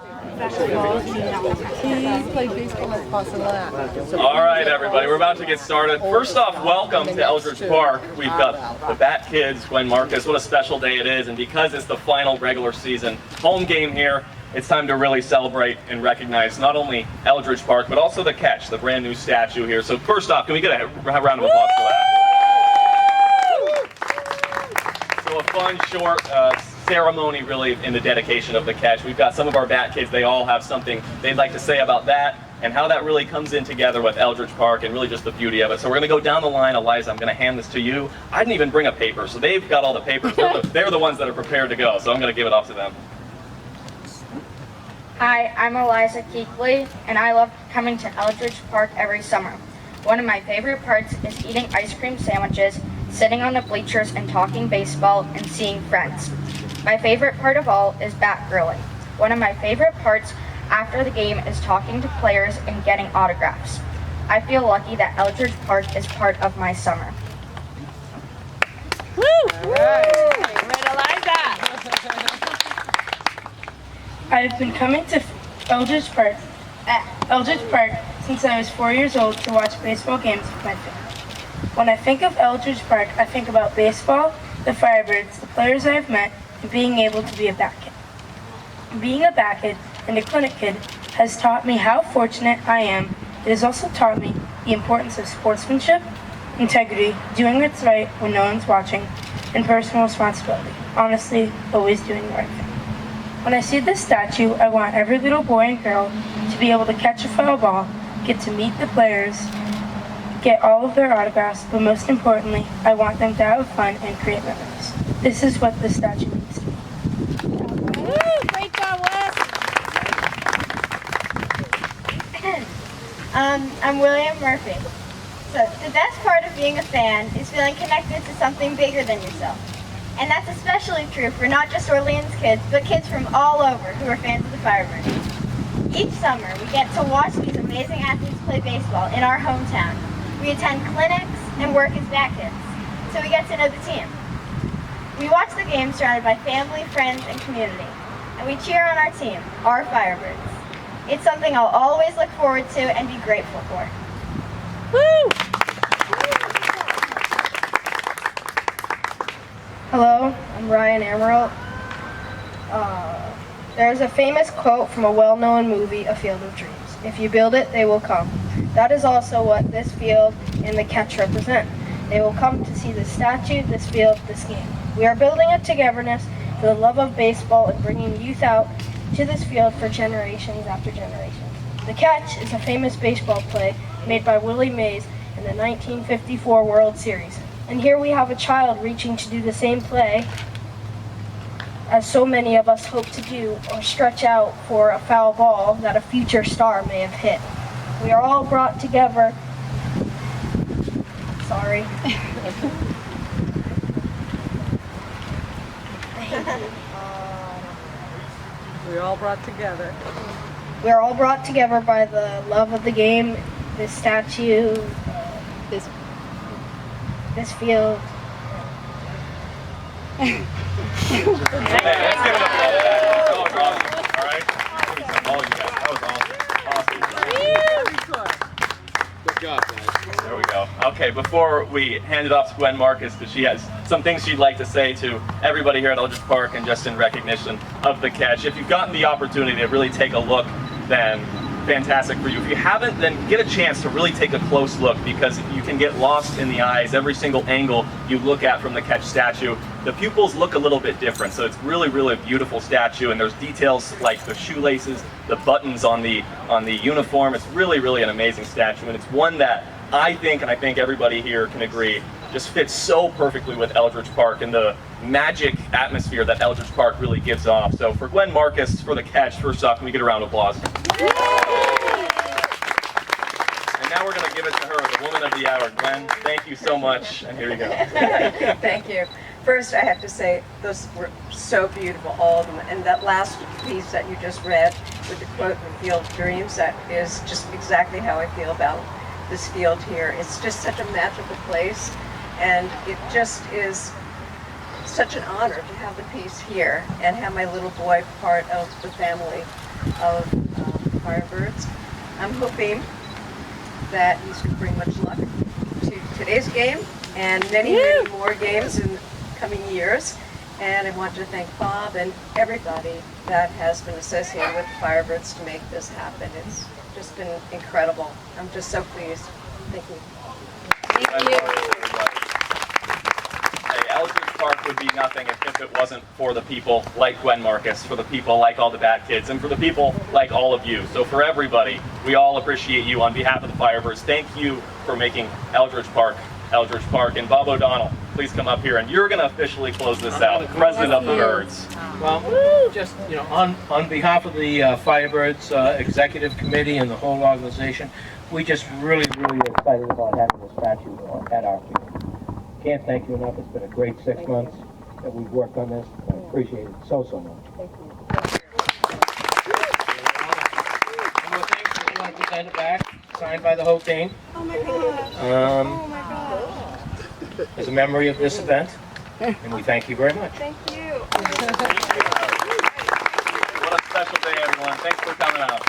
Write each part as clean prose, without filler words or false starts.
He played baseball at Barcelona. All right, everybody, we're about to get started. First off, welcome to Eldridge Park. We've got the Bat Kids, Gwen Marcus. What a special day it is, and because it's the final regular season home game here, it's time to really celebrate and recognize not only Eldridge Park, but also the Catch, the brand new statue here. So first off, can we get a round of applause for that? So a fun, short ceremony really in the dedication of the Catch. We've got some of our Bat Kids, they all have something they'd like to say about that and how that really comes in together with Eldridge Park and really just the beauty of it. So we're going to go down the line. Eliza, I'm going to hand this to you. I didn't even bring a paper, so they've got all the papers. They're the ones that are prepared to go, so I'm going to give it off to them. Hi, I'm Eliza Keekly, and I love coming to Eldridge Park every summer. One of my favorite parts is eating ice cream sandwiches, sitting on the bleachers and talking baseball and seeing friends. My favorite part of all is bat grilling. One of my favorite parts after the game is talking to players and getting autographs. I feel lucky that Eldridge Park is part of my summer. Woo! All right. Eliza. I've been coming to Eldridge Park since I was 4 years old to watch baseball games with my family. When I think of Eldridge Park, I think about baseball, the Firebirds, the players I have met, and being able to be a bat kid. Being a bat kid and a clinic kid has taught me how fortunate I am. It has also taught me the importance of sportsmanship, integrity, doing what's right when no one's watching, and personal responsibility. Honestly, always doing the right thing. When I see this statue, I want every little boy and girl to be able to catch a foul ball, get to meet the players, get all of their autographs, but most importantly, I want them to have fun and create memories. This is what this statue means to me. Woo! Great job, Wes! I'm William Murphy. So the best part of being a fan is feeling connected to something bigger than yourself. And that's especially true for not just Orleans kids, but kids from all over who are fans of the Firebirds. Each summer, we get to watch these amazing athletes play baseball in our hometown. We attend clinics and work as bat kids, so we get to know the team. We watch the games surrounded by family, friends, and community, and we cheer on our team, our Firebirds. It's something I'll always look forward to and be grateful for. Woo! Hello, I'm Ryan Emery. There's a famous quote from a well-known movie, A Field of Dreams. If you build it, they will come. That is also what this field and the Catch represent. They will come to see this statue, this field, this game. We are building a togetherness for the love of baseball and bringing youth out to this field for generations after generations. The Catch is a famous baseball play made by Willie Mays in the 1954 World Series. And here we have a child reaching to do the same play as so many of us hope to do, or stretch out for a foul ball that a future star may have hit. We are all brought together. Sorry. We're all brought together. We are all brought together by the love of the game, this statue, this field. Let's give it up. All right. All you guys. That was awesome. Good job, guys. There we go. Okay, before we hand it off to Gwen Marcus, because she has some things she'd like to say to everybody here at Eldridge Park and just in recognition of the Catch. If you've gotten the opportunity to really take a look, then fantastic for you. If you haven't, then get a chance to really take a close look, because you can get lost in the eyes. Every single angle you look at from the Catch statue, the pupils look a little bit different. So it's really, really a beautiful statue, and there's details like the shoelaces, the buttons on the uniform. It's really, really an amazing statue, and it's one that I think, and I think everybody here can agree, just fits so perfectly with Eldridge Park and the magic atmosphere that Eldridge Park really gives off. So for Gwen Marcus, for the Catch, first off, can we get a round of applause? And now we're going to give it to her, the woman of the hour. Gwen, thank you so much, and here you go. Thank you. First, I have to say, those were so beautiful, all of them. And that last piece that you just read with the quote, "The Field of Dreams," that is just exactly how I feel about this field here. It's just such a magical place, and it just is such an honor to have the piece here and have my little boy part of the family of Firebirds. I'm hoping that he's going to bring much luck to today's game and many, many more games in coming years. And I want to thank Bob and everybody that has been associated with the Firebirds to make this happen. It's just been incredible. I'm just so pleased. Thank you. Thank you. Hey, Eldridge Park would be nothing if it wasn't for the people like Gwen Marcus, for the people like all the Bat Kids, and for the people like all of you. So for everybody, we all appreciate you. On behalf of the Firebirds, thank you for making Eldridge Park. And Bob O'Donnell, please come up here, and you're going to officially close this out. President of the Birds. Well, just, on behalf of the Firebirds Executive Committee and the whole organization, we just really, really excited about having the statue at our field. Can't thank you enough. It's been a great 6 months that we've worked on this. I appreciate it so much. Thank you. One more thing, if you want to present it back, signed by the whole team. Oh my gosh. As a memory of this event, and we thank you very much. Thank you. What a special day, everyone. Thanks for coming out.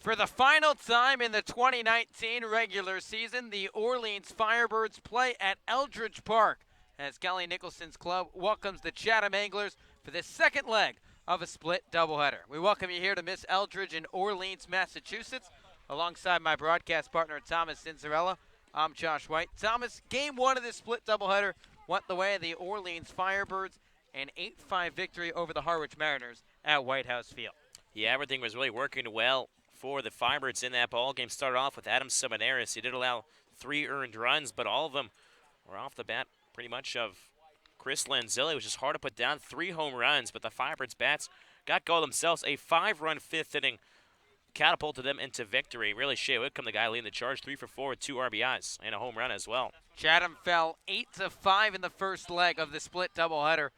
For the final time in the 2019 regular season, the Orleans Firebirds play at Eldridge Park as Kelly Nicholson's club welcomes the Chatham Anglers for the second leg of a split doubleheader. We welcome you here to Miss Eldridge in Orleans, Massachusetts, alongside my broadcast partner Thomas Cinzarella. I'm Josh White. Thomas, game one of this split doubleheader went the way of the Orleans Firebirds, an 8-5 victory over the Harwich Mariners at White House Field. Yeah, everything was really working well for the Firebirds in that ball game. Started off with Adam Seminaris. He did allow 3 earned runs, but all of them were off the bat pretty much of Chris Lanzilli, which is hard to put down. 3 home runs, but the Firebirds bats got go themselves. A 5-run 5th inning catapulted them into victory. Really, Shea Whitcomb, the guy leading the charge, 3 for 4 with 2 RBIs and a home run as well. Chatham fell 8-5 in the first leg of the split doubleheader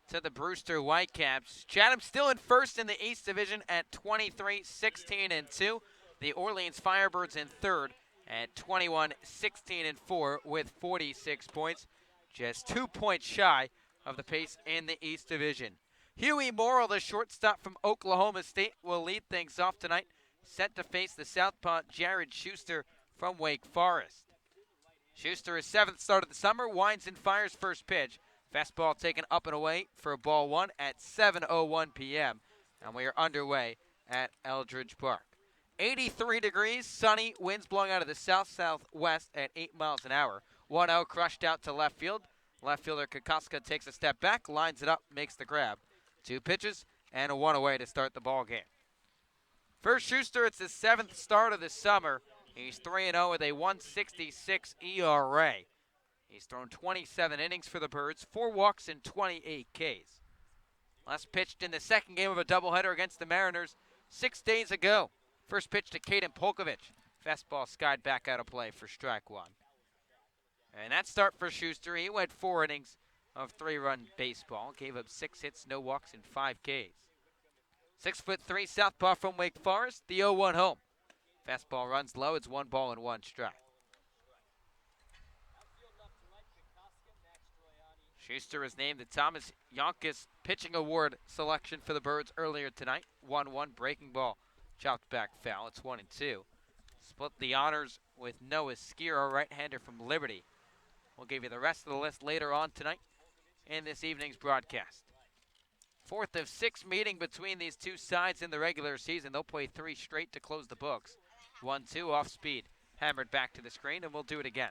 to the Brewster Whitecaps. Chatham still in first in the East Division at 23-16-2. The Orleans Firebirds in third at 21-16-4 with 46 points, just 2 points shy of the pace in the East Division. Huey Morrill, the shortstop from Oklahoma State, will lead things off tonight, set to face the southpaw Jared Schuster from Wake Forest. Schuster, his 7th start of the summer, winds and fires first pitch. Fastball taken up and away for a ball 1 at 7:01 p.m. And we are underway at Eldridge Park. 83 degrees, sunny, winds blowing out of the south-southwest at 8 miles an hour. 1-0 crushed out to left field. Left fielder Kokoska takes a step back, lines it up, makes the grab. 2 pitches and a 1 away to start the ball game. For Schuster, it's his 7th start of the summer. He's 3-0 with a 1.66 ERA. He's thrown 27 innings for the Birds, 4 walks and 28 Ks. Last pitched in the second game of a doubleheader against the Mariners 6 days ago. First pitch to Caden Polkovich. Fastball skied back out of play for strike 1. And that start for Schuster, he went 4 innings of 3-run baseball. Gave up 6 hits, no walks, and 5 Ks. 6'3" southpaw from Wake Forest, the 0-1 home. Fastball runs low, it's 1 ball and 1 strike. Schuster was named the Thomas Yonkis Pitching Award selection for the Birds earlier tonight. 1-1 breaking ball, chopped back foul. It's 1-2. Split the honors with Noah Skira, right-hander from Liberty. We'll give you the rest of the list later on tonight in this evening's broadcast. 4th of 6 meeting between these two sides in the regular season. They'll play 3 straight to close the books. 1-2 off speed, hammered back to the screen, and we'll do it again.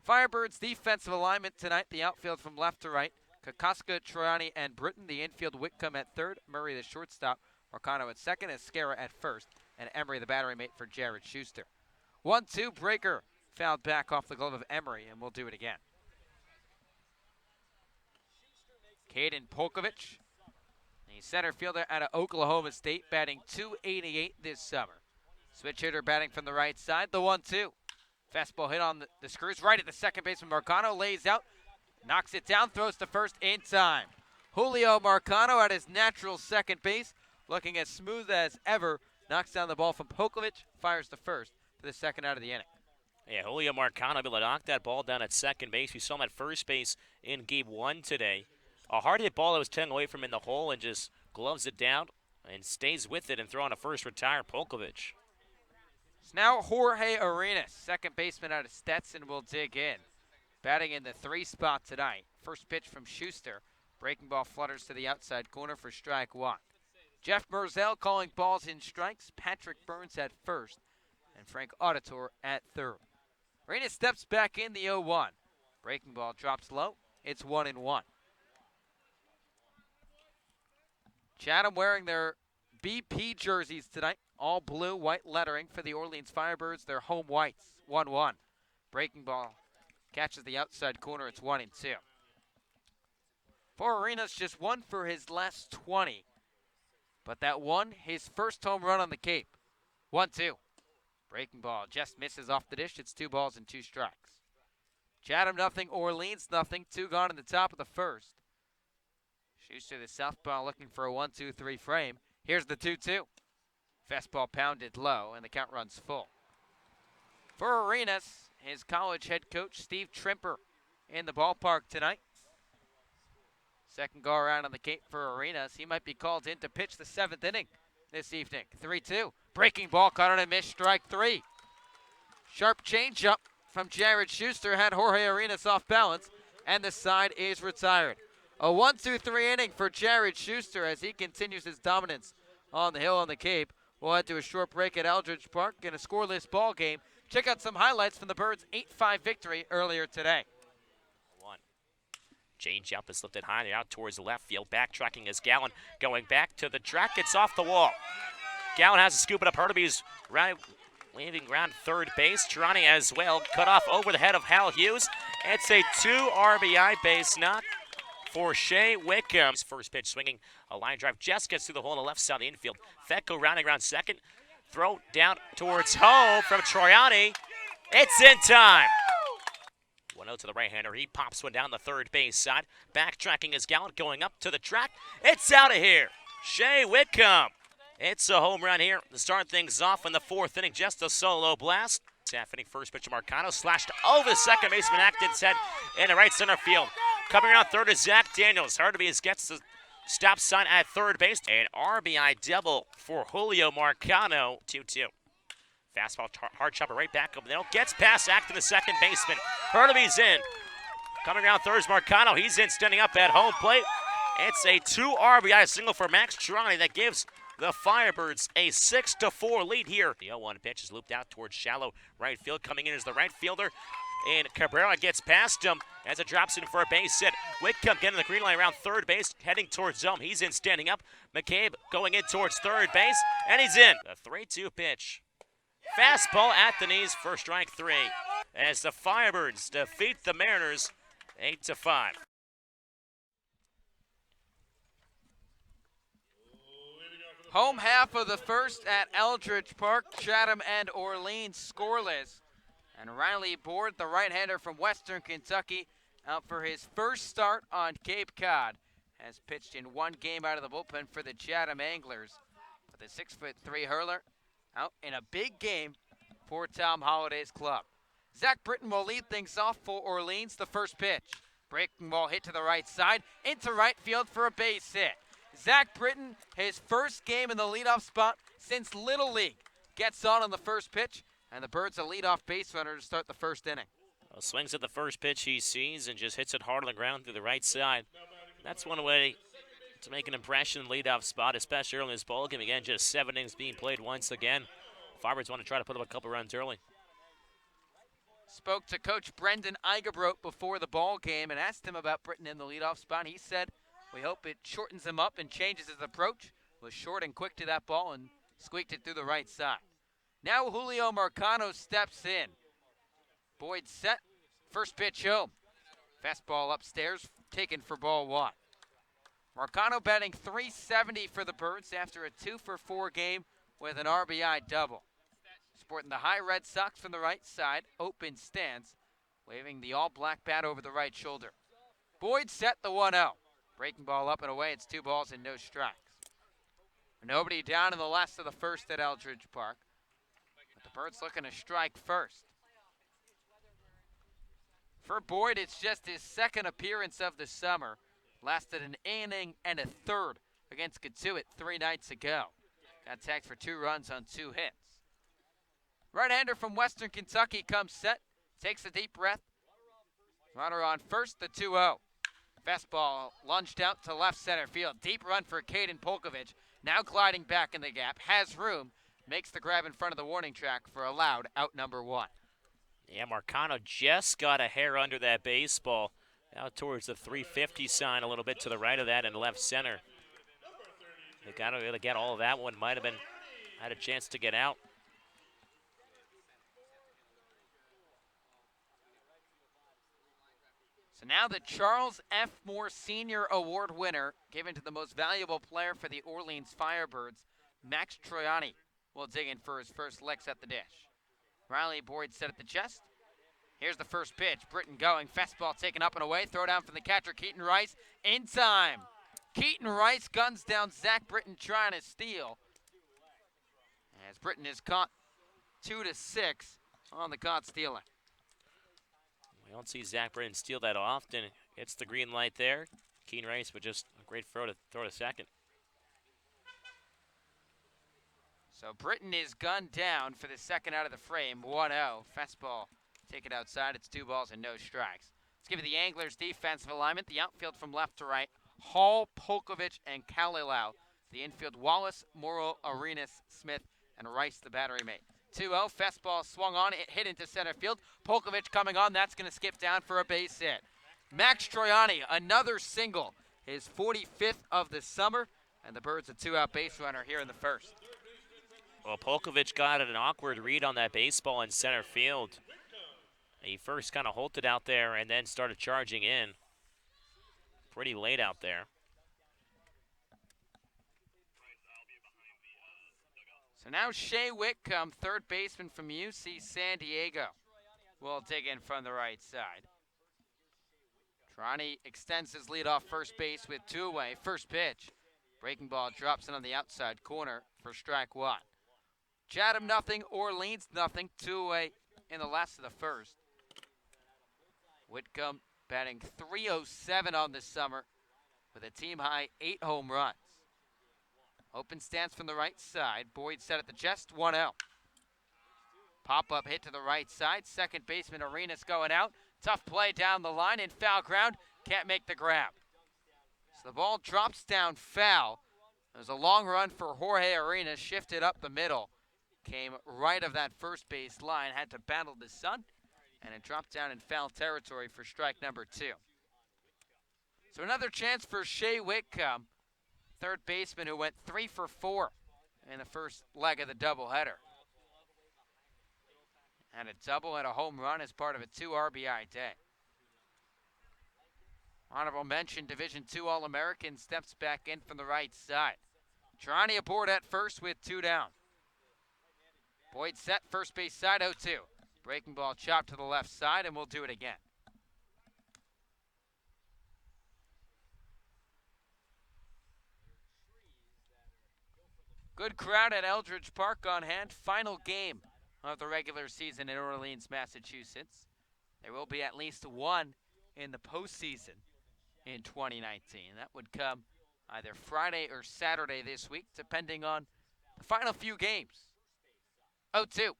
Firebirds defensive alignment tonight, the outfield from left to right. Kokoska, Troiani, and Britton. The infield, Whitcomb at third. Murray, the shortstop. Marcano at second. Escara at first. And Emery, the battery mate for Jared Schuster. 1-2 breaker. Fouled back off the glove of Emery, and we'll do it again. Caden Polkovich, the center fielder out of Oklahoma State, batting .288 this summer. Switch hitter batting from the right side, the 1-2. Fastball hit on the screws right at the second baseman. Marcano lays out, knocks it down, throws to first in time. Julio Marcano at his natural second base, looking as smooth as ever. Knocks down the ball from Polkovich, fires to first for the second out of the inning. Yeah, Julio Marcano able to knock that ball down at second base. We saw him at first base in game 1 today. A hard hit ball that was 10 away from in the hole and just gloves it down and stays with it and throwing a first retire Polkovich. It's now Jorge Arenas, second baseman out of Stetson, will dig in. Batting in the 3 spot tonight. First pitch from Schuster. Breaking ball flutters to the outside corner for strike 1. Jeff Merzel calling balls in strikes. Patrick Burns at first. And Frank Auditor at third. Arenas steps back in the 0-1. Breaking ball drops low. It's 1-1. Chatham wearing their BP jerseys tonight. All blue, white lettering for the Orleans Firebirds. Their home whites, 1-1. Breaking ball catches the outside corner. It's 1-2. For Arenas, just 1 for his last 20. But that one, his first home run on the Cape. 1-2. Breaking ball just misses off the dish. It's 2 balls and 2 strikes. Chatham nothing, Orleans nothing. 2 gone in the top of the first. Schuster, the southpaw, looking for a 1-2-3 frame. Here's the 2-2. Fastball pounded low, and the count runs full. For Arenas, his college head coach, Steve Trimper, in the ballpark tonight. Second go-around on the Cape for Arenas. He might be called in to pitch the 7th inning this evening. 3-2. Breaking ball caught on a miss, strike 3. Sharp changeup from Jared Schuster had Jorge Arenas off balance, and the side is retired. A 1-2-3 inning for Jared Schuster as he continues his dominance on the hill on the Cape. We'll head to a short break at Eldridge Park in a scoreless ball game. Check out some highlights from the Birds' 8-5 victory earlier today. Change up is lifted high and out towards the left field. Backtracking is Gallon going back to the track. It's off the wall. Gallon has to scoop it up. Hurtuby's waving around third base. Girani as well. Cut off over the head of Hal Hughes. It's a 2 RBI base knock for Shea Whitcomb. His first pitch swinging a line drive. Just gets through the hole on the left side of the infield. Fecko rounding around second. Throw down towards home from Troiani. It's in time. 1-0 to the right-hander. He pops one down the third base side. Backtracking is Gallant going up to the track. It's out of here. Shea Whitcomb. It's a home run here to start things off in the 4th inning. Just a solo blast. Half inning first pitch of Marcano slashed over the second baseman Acton's head in the right center field. Coming around third is Zach Daniels. Hurtuby gets the stop sign at third base. An RBI double for Julio Marcano. 2-2. Fastball, hard chopper right back up the middle. Gets past Acton, the second baseman. Hurtuby's in. Coming around third is Marcano. He's in, standing up at home plate. It's a 2 RBI single for Max Girani that gives the Firebirds a 6-4 lead here. The 0-1 pitch is looped out towards shallow right field. Coming in is the right fielder. And Cabrera gets past him as it drops in for a base hit. Whitcomb getting the green line around third base, heading towards home. He's in, standing up. McCabe going in towards third base, and he's in. The 3-2 pitch. Fastball at the knees for strike 3 as the Firebirds defeat the Mariners 8-5. Home half of the first at Eldridge Park. Chatham and Orleans scoreless. And Riley Board, the right-hander from Western Kentucky, out for his first start on Cape Cod. Has pitched in one game out of the bullpen for the Chatham Anglers. With a 6'3" hurler out in a big game for Tom Holliday's club. Zach Britton will lead things off for Orleans. The first pitch. Breaking ball hit to the right side, into right field for a base hit. Zach Britton, his first game in the leadoff spot since Little League, gets on the first pitch, and the Birds a leadoff base runner to start the first inning. Well, swings at the first pitch he sees and just hits it hard on the ground through the right side. That's one way to make an impression in the leadoff spot, especially early in this ballgame. Again, just 7 innings being played once again. Firebirds want to try to put up a couple runs early. Spoke to Coach Brendan Eigebrote before the ball game and asked him about Britton in the leadoff spot. He said, we hope it shortens him up and changes his approach. Was short and quick to that ball and squeaked it through the right side. Now Julio Marcano steps in. Boyd set. First pitch home. Fastball upstairs, taken for ball 1. Marcano batting .370 for the Birds after a 2-for-4 game with an RBI double. Sporting the high Red Sox from the right side, open stance, waving the all-black bat over the right shoulder. Boyd set the 1-0. Breaking ball up and away, it's 2 balls and no strikes. Nobody down in the last of the first at Eldridge Park. But the Birds looking to strike first. For Boyd, it's just his second appearance of the summer. Lasted an inning and a third against Katuitt 3 nights ago. Got tagged for 2 runs on 2 hits. Right-hander from Western Kentucky comes set, takes a deep breath. Runner on first, the 2-0. Fastball lunged out to left center field. Deep run for Caden Polkovich. Now gliding back in the gap, has room, makes the grab in front of the warning track for a loud out number 1. Yeah, Marcano just got a hair under that baseball. Out towards the 350 sign, a little bit to the right of that in left center. They got to really get all of that one. Might have had a chance to get out. So now the Charles F. Moore Senior Award winner, given to the most valuable player for the Orleans Firebirds, Max Troiani, will dig in for his first licks at the dish. Riley Boyd set at the chest. Here's the first pitch. Britton going. Fastball taken up and away. Throw down from the catcher, Keaton Rice. In time. Keaton Rice guns down Zach Britton trying to steal. As Britton is caught 2-6 on the caught stealing. We don't see Zach Britton steal that often. It's the green light there. Keaton Rice with just a great throw to second. So Britton is gunned down for the second out of the frame, 1-0. Fastball taken outside, it's 2 balls and no strikes. Let's give you the Anglers' defensive alignment. The outfield from left to right, Hall, Polkovich, and Kalilau. The infield, Wallace, Morrill, Arenas, Smith, and Rice, the battery mate. 2-0, fastball swung on, it hit into center field. Polkovich coming on, that's going to skip down for a base hit. Max Troiani, another single, his 45th of the summer, and the Birds a 2-out base runner here in the first. Well, Polkovich got an awkward read on that baseball in center field. He first kind of halted out there and then started charging in. Pretty late out there. So now Shea Whitcomb, third baseman from UC San Diego, will dig in from the right side. Troiani extends his lead off first base with 2 away. First pitch. Breaking ball drops in on the outside corner for strike 1. Chatham nothing, Orleans nothing. 2 away in the last of the first. Whitcomb batting .307 on this summer with a team high 8 home runs. Open stance from the right side. Boyd set at the chest, 1-0. Pop-up hit to the right side. Second baseman Arenas going out. Tough play down the line in foul ground. Can't make the grab. So the ball drops down foul. There's a long run for Jorge Arenas, shifted up the middle. Came right of that first base line, had to battle the sun, and it dropped down in foul territory for strike number 2. So another chance for Shea Whitcomb, third baseman who went 3 for 4 in the first leg of the doubleheader. And a double and a home run as part of a 2 RBI day. Honorable mention, Division II All-American steps back in from the right side. Troiani aboard at first with 2 down. Boyd set, first base side, 0-2. Breaking ball chopped to the left side, and we'll do it again. Good crowd at Eldridge Park on hand. Final game of the regular season in Orleans, Massachusetts. There will be at least one in the postseason in 2019. That would come either Friday or Saturday this week, depending on the final few games. 0-2.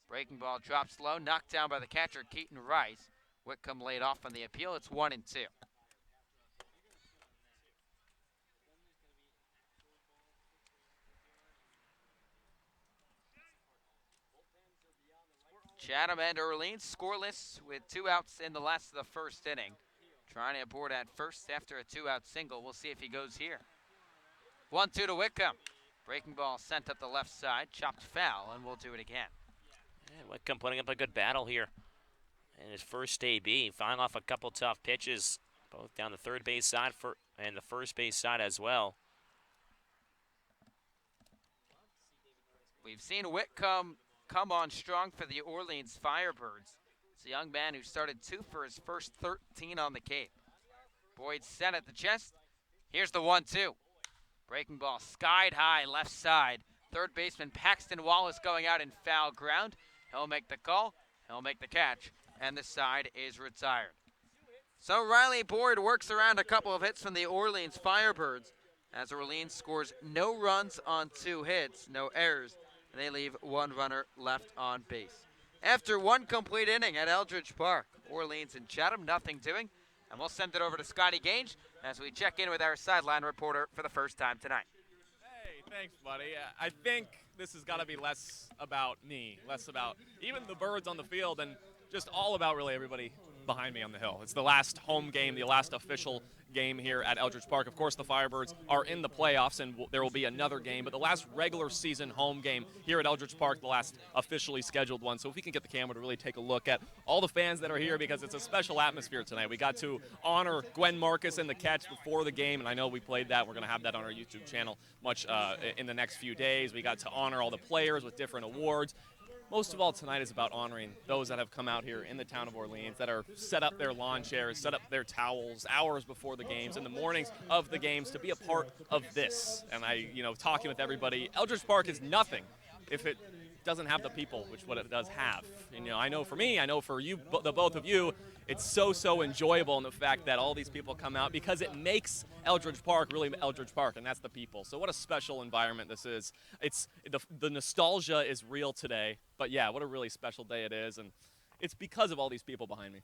Breaking ball drops low, knocked down by the catcher, Keaton Rice. Whitcomb laid off on the appeal. It's 1-2. Chatham and Orleans scoreless with 2 outs in the last of the first inning. Troiani aboard at first after a 2-out single. We'll see if he goes here. 1-2 to Whitcomb. Breaking ball sent up the left side, chopped foul, and we'll do it again. And Whitcomb putting up a good battle here in his first AB, firing off a couple tough pitches, both down the third base side and the first base side as well. We've seen Whitcomb come on strong for the Orleans Firebirds. It's a young man who started 2 for his first 13 on the Cape. Boyd set at the chest. Here's the 1-2. Breaking ball skied high left side. Third baseman Paxton Wallace going out in foul ground. He'll make the call, he'll make the catch, and the side is retired. So Riley Boyd works around a couple of hits from the Orleans Firebirds as Orleans scores no runs on 2 hits, no errors, and they leave 1 runner left on base. After 1 complete inning at Eldridge Park, Orleans and Chatham, nothing doing, and we'll send it over to Scotty Gage as we check in with our sideline reporter for the first time tonight. Hey, thanks, buddy. I think this has got to be less about me, less about even the Birds on the field, and just all about really everybody behind me on the hill. It's the last home game, the last official game here at Eldridge Park. Of course, the Firebirds are in the playoffs, and there will be another game, but the last regular season home game here at Eldridge Park, the last officially scheduled one. So if we can get the camera to really take a look at all the fans that are here, because it's a special atmosphere tonight. We got to honor Gwen Marcus in the catch before the game, and I know we played that. We're going to have that on our YouTube channel much in the next few days. We got to honor all the players with different awards. Most of all, tonight is about honoring those that have come out here in the town of Orleans, that are set up their lawn chairs, set up their towels hours before the games, in the mornings of the games, to be a part of this. And talking with everybody, Eldridge Park is nothing if it doesn't have the people, which what it does have. And, you know, I know for me, I know for you, the both of you, it's so enjoyable in the fact that all these people come out because it makes Eldridge Park really Eldridge Park, and that's the people. So what a special environment this is. It's the nostalgia is real today, but yeah, what a really special day it is, and it's because of all these people behind me.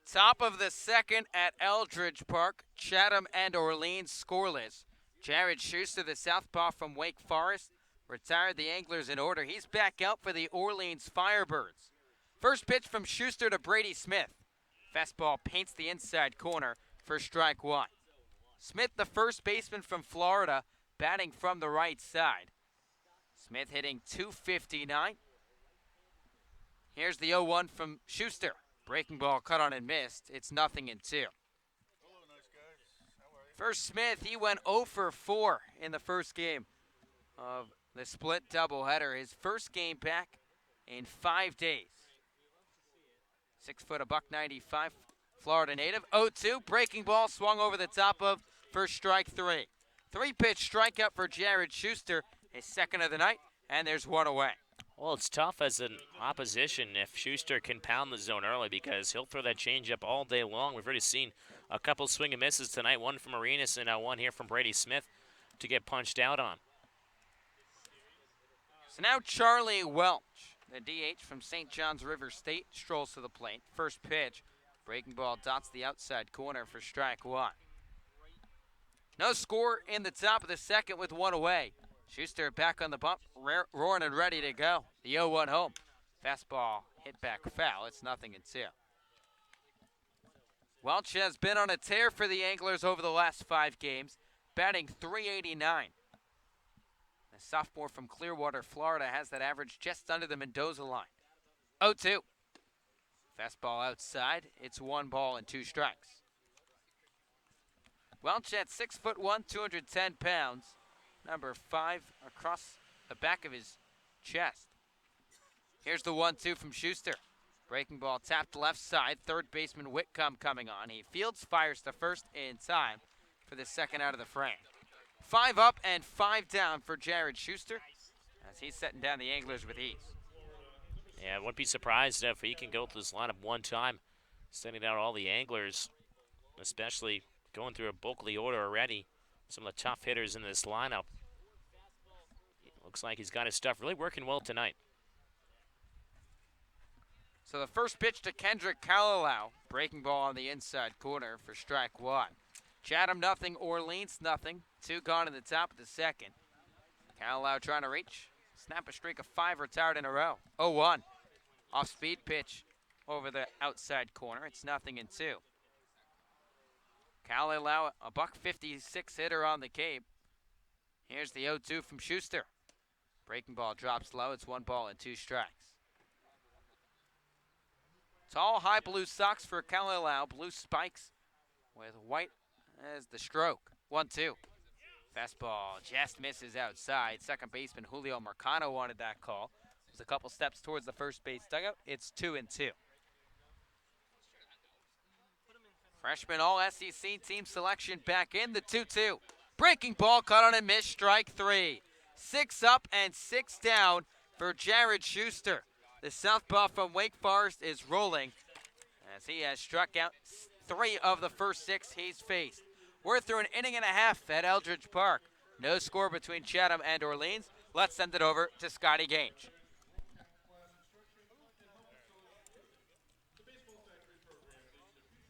Top of the second at Eldridge Park, Chatham and Orleans scoreless. Jared Schuster, the southpaw from Wake Forest, retired the Anglers in order. He's back out for the Orleans Firebirds. First pitch from Schuster to Brady Smith. Fastball paints the inside corner for strike one. Smith, the first baseman from Florida, batting from the right side. Smith hitting .259. Here's the 0-1 from Schuster. Breaking ball cut on and missed. It's 0-2. First Smith, he went 0 for 4 in the first game of the split doubleheader. His first game back in 5 days. 6 foot, $195, Florida native. 0-2, breaking ball swung over the top of for strike 3. 3-pitch strikeout for Jared Schuster, his second of the night, and there's one away. Well, it's tough as an opposition if Schuster can pound the zone early because he'll throw that changeup all day long. We've already seen a couple swing and misses tonight, one from Arenas and one here from Brady Smith to get punched out on. So now Charlie Welch, the DH from St. John's River State, strolls to the plate. First pitch, breaking ball dots the outside corner for strike one. No score in the top of the second with one away. Schuster back on the bump, roaring and ready to go. The 0-1 home. Fastball hit back foul. It's 0-2. Welch has been on a tear for the Anglers over the last 5 games, batting .389. The sophomore from Clearwater, Florida, has that average just under the Mendoza line. 0-2. Fastball outside. It's 1 ball and 2 strikes. Welch at 6'1", 210 pounds. Number 5 across the back of his chest. Here's the 1-2 from Schuster. Breaking ball tapped left side. Third baseman Whitcomb coming on. He fields, fires to first in time for the second out of the frame. 5 up and 5 down for Jared Schuster as he's setting down the Anglers with ease. Yeah, I wouldn't be surprised if he can go through this lineup one time, sending out all the Anglers, especially going through a bulk of the order already. Some of the tough hitters in this lineup. Looks like he's got his stuff really working well tonight. So the first pitch to Kendrick Callalow. Breaking ball on the inside corner for strike one. Chatham nothing, Orleans nothing. 2 gone in the top of the second. Callalow trying to reach. Snap a streak of 5 retired in a row. 0-1. Off-speed pitch over the outside corner. It's 0-2. Callalow, a $156 hitter on the Cape. Here's the 0-2 from Schuster. Breaking ball drops low. It's 1 ball and 2 strikes. Tall, high blue socks for Callalow. Blue spikes with white as the stroke. 1-2. Fastball just misses outside. Second baseman Julio Marcano wanted that call. It was a couple steps towards the first base dugout. It's 2-2. Freshman All-SEC team selection back in the 2-2. Breaking ball caught on and missed, strike 3. 6 up and 6 down for Jared Schuster. The southpaw from Wake Forest is rolling as he has struck out 3 of the first 6 he's faced. We're through an inning and a half at Eldridge Park. No score between Chatham and Orleans. Let's send it over to Scotty Gage.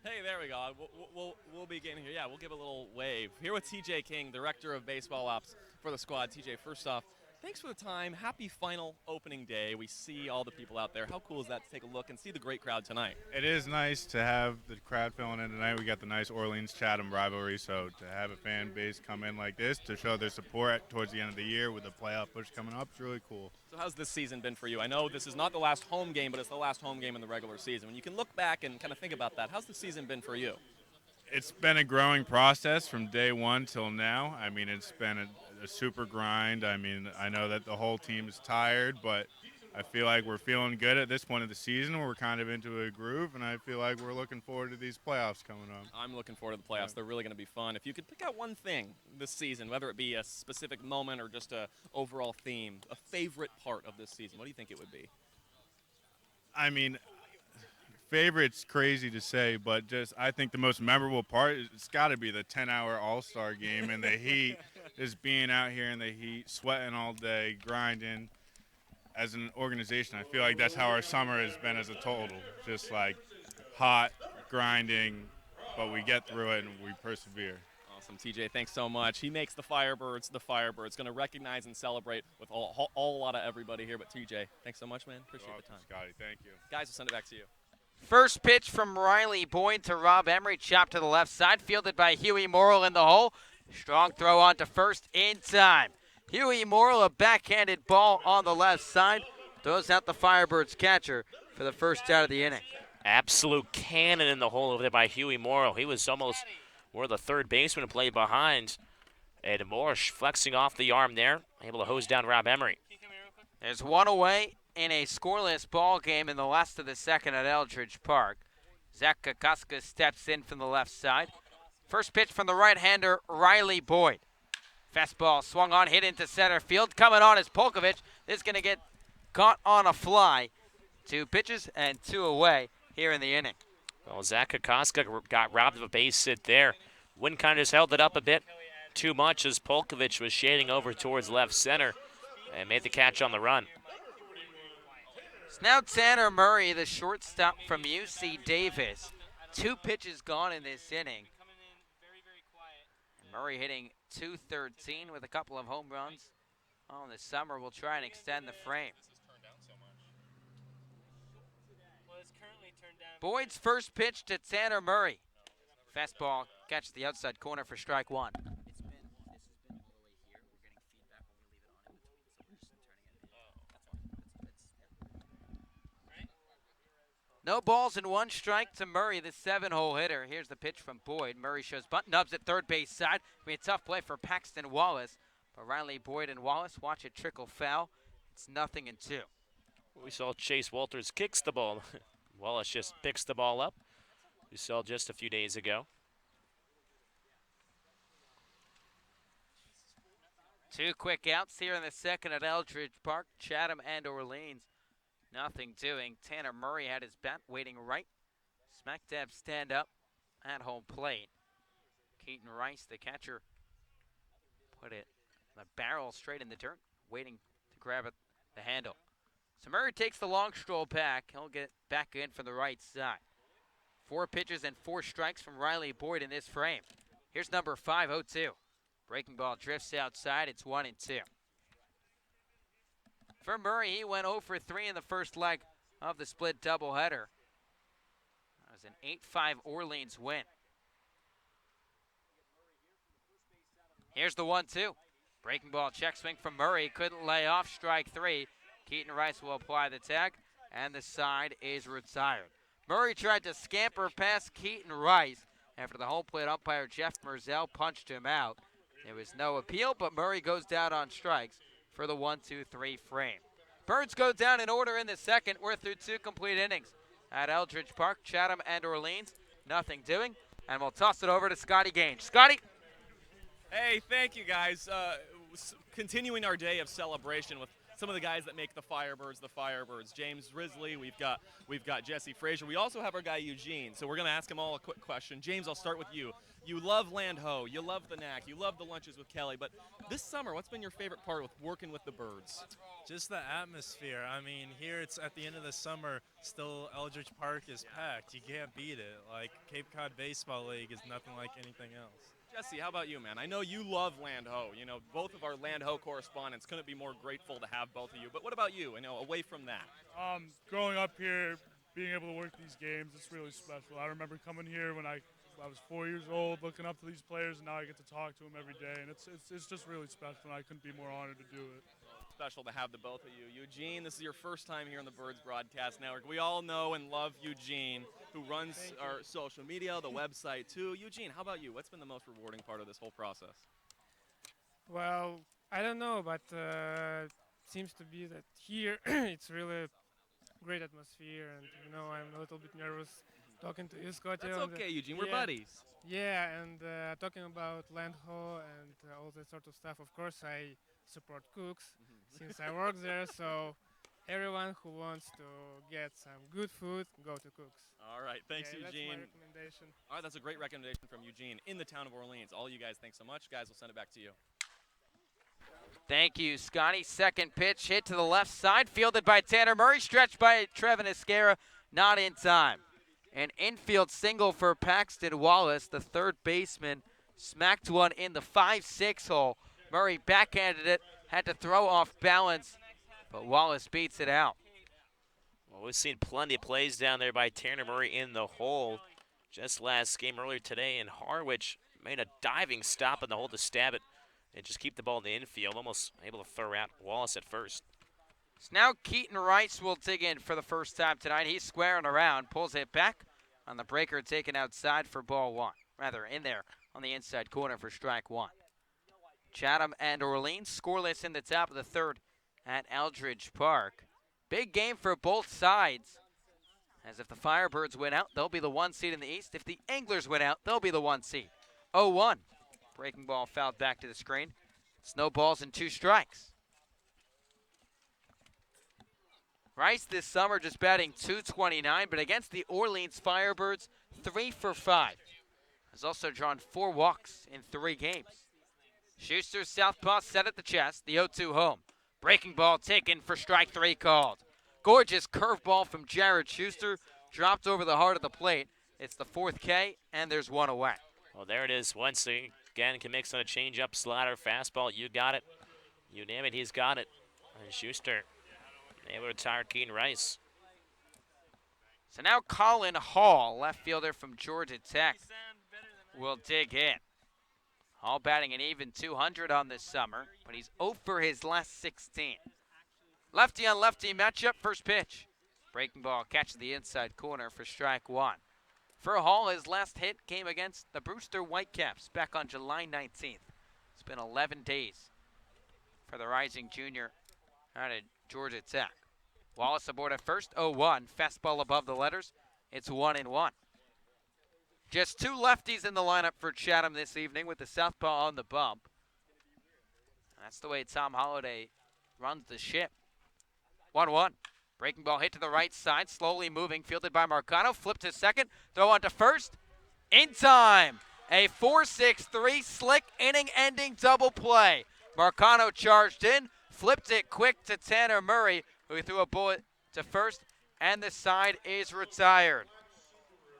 Hey, there we go. We'll begin here. Yeah, we'll give a little wave. Here with TJ King, Director of Baseball Ops for the squad. TJ, first off, thanks for the time. Happy final opening day. We see all the people out there. How cool is that to take a look and see the great crowd tonight? It is nice to have the crowd filling in tonight. We got the nice Orleans-Chatham rivalry, so to have a fan base come in like this to show their support towards the end of the year with the playoff push coming up is really cool. So how's this season been for you? I know this is not the last home game, but it's the last home game in the regular season. When you can look back and kind of think about that, how's the season been for you? It's been a growing process from day one till now. I mean, it's been a super grind. I mean, I know that the whole team is tired, but I feel like we're feeling good at this point of the season. We're kind of into a groove, and I feel like we're looking forward to these playoffs coming up. I'm looking forward to the playoffs. They're really going to be fun. If you could pick out one thing this season, whether it be a specific moment or just a overall theme, a favorite part of this season, what do you think it would be? I mean, favorite's crazy to say, but just I think the most memorable part it's got to be the 10-hour All-Star game and the heat, just being out here in the heat, sweating all day, grinding. As an organization, I feel like that's how our summer has been as a total, just like hot, grinding, but we get through it and we persevere. Awesome, TJ, thanks so much. He makes the Firebirds. Going to recognize and celebrate with a lot of everybody here. But TJ, thanks so much, man. Appreciate the time. Scotty, thank you. Guys, we'll send it back to you. First pitch from Riley Boyd to Rob Emery, chopped to the left side, fielded by Huey Morrill in the hole. Strong throw on to first in time. Huey Morrill, a backhanded ball on the left side, throws out the Firebirds catcher for the first out of the inning. Absolute cannon in the hole over there by Huey Morrill. He was almost where the third baseman played behind. And Morrish flexing off the arm there, able to hose down Rob Emery. There's one away in a scoreless ball game in the last of the second at Eldridge Park. Zach Kokoska steps in from the left side. First pitch from the right-hander, Riley Boyd. Fastball swung on, hit into center field. Coming on is Polkovich. This is going to get caught on a fly. 2 pitches and 2 away here in the inning. Well, Zach Kokoska got robbed of a base hit there. Wind kind of just held it up a bit too much as Polkovich was shading over towards left center and made the catch on the run. It's now Tanner Murray, the shortstop from UC Davis. 2 pitches gone in this inning. Murray hitting .213 with a couple of home runs. Oh, in the summer, we'll try and extend the frame. Boyd's first pitch to Tanner Murray. Fastball catches the outside corner for strike 1. No balls and 1 strike to Murray, the 7-hole hitter. Here's the pitch from Boyd. Murray shows bunt nubs at third base side. It'll be a tough play for Paxton Wallace. But Riley Boyd and Wallace watch it trickle foul. It's 0-2. We saw Chase Walters kicks the ball. Wallace just picks the ball up. We saw just a few days ago. 2 quick outs here in the second at Eldridge Park. Chatham and Orleans. Nothing doing. Tanner Murray had his bat waiting right. Smack dab stand up at home plate. Keaton Rice, the catcher, put it the barrel straight in the dirt, waiting to grab it, the handle. So Murray takes the long stroll back. He'll get back in from the right side. 4 pitches and 4 strikes from Riley Boyd in this frame. Here's number 5, 0-2. Breaking ball drifts outside. It's 1-2. For Murray, he went 0 for 3 in the first leg of the split doubleheader. That was an 8-5 Orleans win. Here's the 1-2. Breaking ball check swing from Murray. Couldn't lay off. Strike 3. Keaton Rice will apply the tag, and the side is retired. Murray tried to scamper past Keaton Rice after the home plate umpire Jeff Merzell punched him out. There was no appeal, but Murray goes down on strikes for the 1-2-3 frame. Birds go down in order in the second. We're through 2 complete innings at Eldridge Park. Chatham and Orleans, nothing doing. And we'll toss it over to Scotty Gaines. Scotty? Hey, thank you, guys. Continuing our day of celebration with some of the guys that make the Firebirds. James Risley, we've got Jesse Frazier. We also have our guy Eugene, so we're going to ask him all a quick question. James, I'll start with you. You love Land Ho, you love the knack, you love the lunches with Kelly, but this summer, what's been your favorite part with working with the Birds? Just the atmosphere. I mean, here it's at the end of the summer, still Eldridge Park is packed. You can't beat it. Like, Cape Cod Baseball League is nothing like anything else. Jesse, how about you, man? I know you love Land Ho. You know, both of our Land Ho correspondents couldn't be more grateful to have both of you. But what about you, away from that? Growing up here, being able to work these games, it's really special. I remember coming here when I was 4 years old, looking up to these players, and now I get to talk to them every day. And it's just really special, and I couldn't be more honored to do it. Special to have the both of you. Eugene, this is your first time here on the Birds Broadcast Network. We all know and love Eugene, who runs our social media, the website too. Eugene, how about you? What's been the most rewarding part of this whole process? Well, I don't know, but seems to be that here it's really a great atmosphere, and I'm a little bit nervous talking to you, Scotty. That's okay, Eugene. We're buddies. Yeah, and talking about Landho and all that sort of stuff. Of course, I support Cooks since I work there. So everyone who wants to get some good food, go to Cooks. All right, thanks, Okay, Eugene. That's my recommendation. All right, that's a great recommendation from Eugene in the town of Orleans. All you guys, thanks so much. Guys, we'll send it back to you. Thank you, Scotty. Second pitch hit to the left side, fielded by Tanner Murray, stretched by Trevin Esquera, not in time. An infield single for Paxton Wallace, the third baseman, smacked one in the 5-6 hole. Murray backhanded it, had to throw off balance, but Wallace beats it out. Well, we've seen plenty of plays down there by Tanner Murray in the hole. Just last game earlier today, and Harwich made a diving stop in the hole to stab it and just keep the ball in the infield, almost able to throw out Wallace at first. So now Keaton Rice will dig in for the first time tonight. He's squaring around, pulls it back on the breaker, taken outside for ball one. Rather, in there on the inside corner for strike one. Chatham and Orleans scoreless in the top of the third at Eldridge Park. Big game for both sides, as if the Firebirds win out, they'll be the 1 seed in the East. If the Anglers win out, they'll be the 1 seed. 0-1. Breaking ball fouled back to the screen. Snowballs and 2 strikes. Rice this summer just batting .229, but against the Orleans Firebirds, 3 for 5. Has also drawn 4 walks in 3 games. Schuster's southpaw set at the chest, the 0-2 home. Breaking ball taken for strike 3 called. Gorgeous curveball from Jared Schuster, dropped over the heart of the plate. It's the 4th K, and there's 1 away. Well, there it is. Once again, can mix on a changeup, slider, fastball. You got it. You name it, he's got it. And Schuster able to retire Keaton Rice. So now Colin Hall, left fielder from Georgia Tech, will dig in. Hall batting an even 200 on this summer, but he's 0 for his last 16. Lefty on lefty matchup, first pitch. Breaking ball catches the inside corner for strike 1. For Hall, his last hit came against the Brewster Whitecaps back on July 19th. It's been 11 days for the rising junior out of Georgia Tech. Wallace aboard at first, 0-1. Fastball above the letters. It's 1-1. Just 2 lefties in the lineup for Chatham this evening with the southpaw on the bump. That's the way Tom Holliday runs the ship. 1-1. Breaking ball hit to the right side, slowly moving, fielded by Marcano. Flip to second, throw on to first. In time. A 4-6-3 slick inning-ending double play. Marcano charged in, flipped it quick to Tanner Murray, who threw a bullet to first, and the side is retired.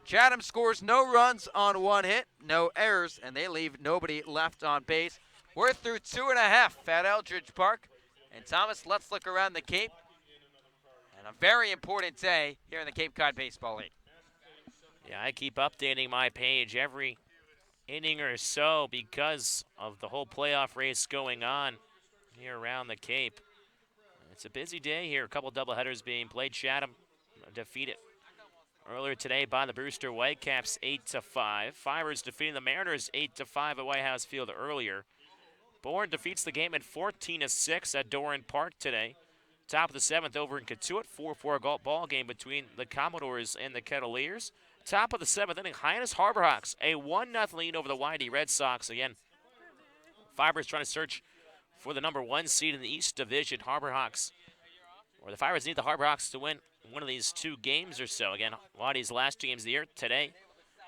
Chatham scores no runs on 1 hit, no errors, and they leave nobody left on base. We're through 2.5 at Eldridge Park. And Thomas, let's look around the Cape. And a very important day here in the Cape Cod Baseball League. Yeah, I keep updating my page every inning or so because of the whole playoff race going on here around the Cape. It's a busy day here. A couple doubleheaders being played. Chatham defeated earlier today by the Brewster Whitecaps 8-5. Firebirds defeating the Mariners 8-5 at White House Field earlier. Bourne defeats the game at 14-6 at Doran Park today. Top of the 7th over in Katuitt, 4-4 ball game between the Commodores and the Kettleers. Top of the 7th inning, Hyannis Harborhawks, a 1-0 lead over the YD Red Sox. Again, Firebirds trying to search for the number 1 seed in the East Division. Harborhawks, or the Firebirds need the Harborhawks to win one of these 2 games or so. Again, YD's last 2 games of the year, today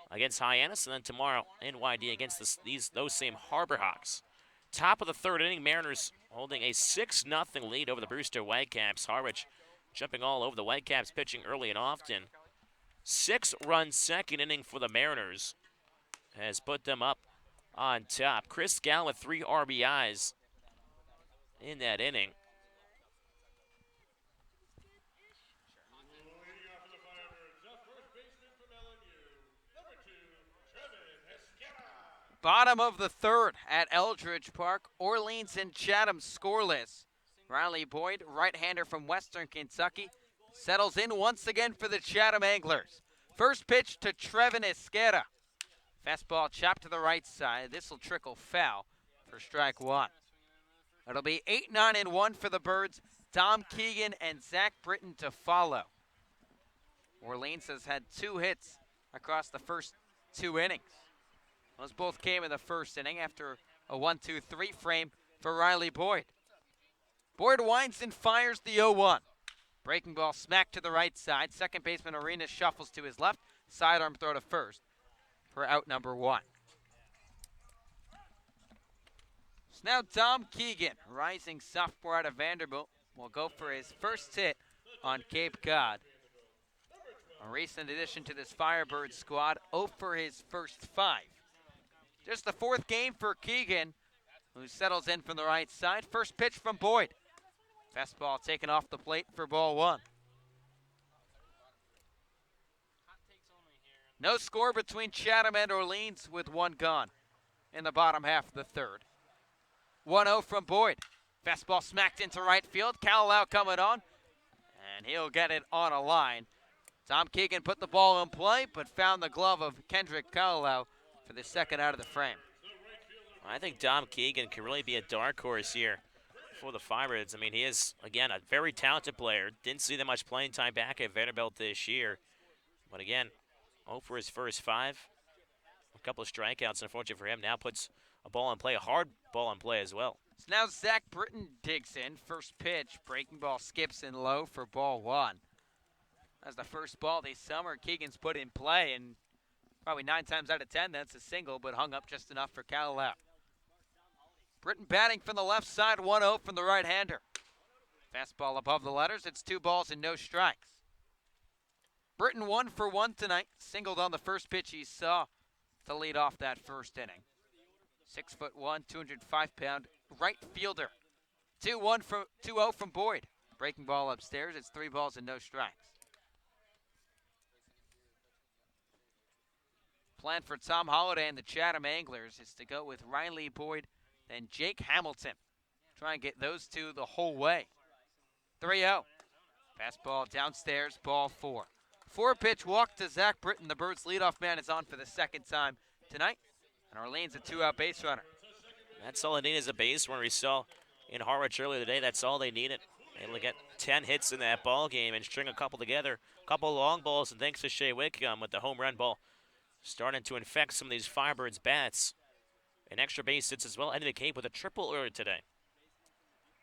against Hyannis, and then tomorrow in YD against those same Harborhawks. Top of the 3rd inning, Mariners holding a 6-0 lead over the Brewster Whitecaps. Harwich jumping all over the Whitecaps, pitching early and often. 6-run second inning for the Mariners has put them up on top. Chris Gallen with 3 RBIs in that inning. Bottom of the 3rd at Eldridge Park. Orleans and Chatham scoreless. Riley Boyd, right-hander from Western Kentucky, settles in once again for the Chatham Anglers. First pitch to Trevin Esquera. Fastball chopped to the right side. This will trickle foul for strike 1. It'll be 8, 9, and 1 for the Birds. Dom Keegan and Zach Britton to follow. Orleans has had 2 hits across the first 2 innings. Those both came in the first inning after a 1-2-3 frame for Riley Boyd. Boyd winds and fires the 0-1. Breaking ball smacked to the right side. Second baseman Arenas shuffles to his left. Sidearm throw to first for out number 1. So now Dom Keegan, rising sophomore out of Vanderbilt, will go for his first hit on Cape Cod. A recent addition to this Firebirds squad, 0 for his first 5. Just the 4th game for Keegan, who settles in from the right side. First pitch from Boyd. Fastball taken off the plate for ball 1. No score between Chatham and Orleans with 1 gone in the bottom half of the 3rd. 1-0 from Boyd. Fastball smacked into right field. Callao coming on, and he'll get it on a line. Tom Keegan put the ball in play, but found the glove of Kendrick Callao for the second out of the frame. I think Dom Keegan can really be a dark horse here for the Firebirds. I mean, he is, again, a very talented player. Didn't see that much playing time back at Vanderbilt this year. But again, 0 for his first 5. A couple of strikeouts, unfortunately for him. Now puts a ball in play, a hard ball in play as well. So now Zach Britton digs in. First pitch, breaking ball skips in low for ball 1. That's the first ball this summer Keegan's put in play, and probably 9 times out of 10 that's a single, but hung up just enough for Callao. Britton batting from the left side, 1-0 from the right-hander. Fastball above the letters, it's 2 balls and no strikes. Britton 1 for 1 tonight, singled on the first pitch he saw to lead off that first inning. 6'1", 205-pound right fielder. 2-0 from Boyd. Breaking ball upstairs, it's 3 balls and no strikes. Plan for Tom Holliday and the Chatham Anglers is to go with Riley Boyd and Jake Hamilton. Try and get those 2 the whole way. 3-0. Fastball downstairs, ball 4. 4-pitch walk to Zach Britton. The Birds' leadoff man is on for the 2nd time tonight. And Orleans a 2-out base runner. That's all they need is a base runner. We saw in Harwich earlier today, that's all they needed. Able to get 10 hits in that ball game and string a couple together. A couple long balls, and thanks to Shea Whitcomb with the home run ball, starting to infect some of these Firebirds bats. An extra base hits as well, ending the Cape with a triple earlier today.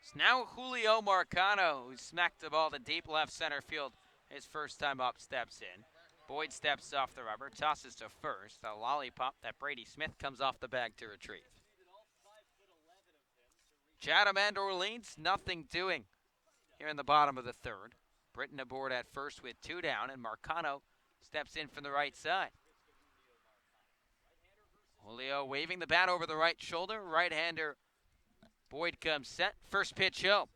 So now Julio Marcano, who smacked the ball to deep left center field his first time up, steps in. Boyd steps off the rubber, tosses to first. A lollipop that Brady Smith comes off the bag to retrieve. Chatham and Orleans, nothing doing here in the bottom of the 3rd. Britton aboard at first with 2 down, and Marcano steps in from the right side. Julio waving the bat over the right shoulder. Right-hander Boyd comes set. First pitch home.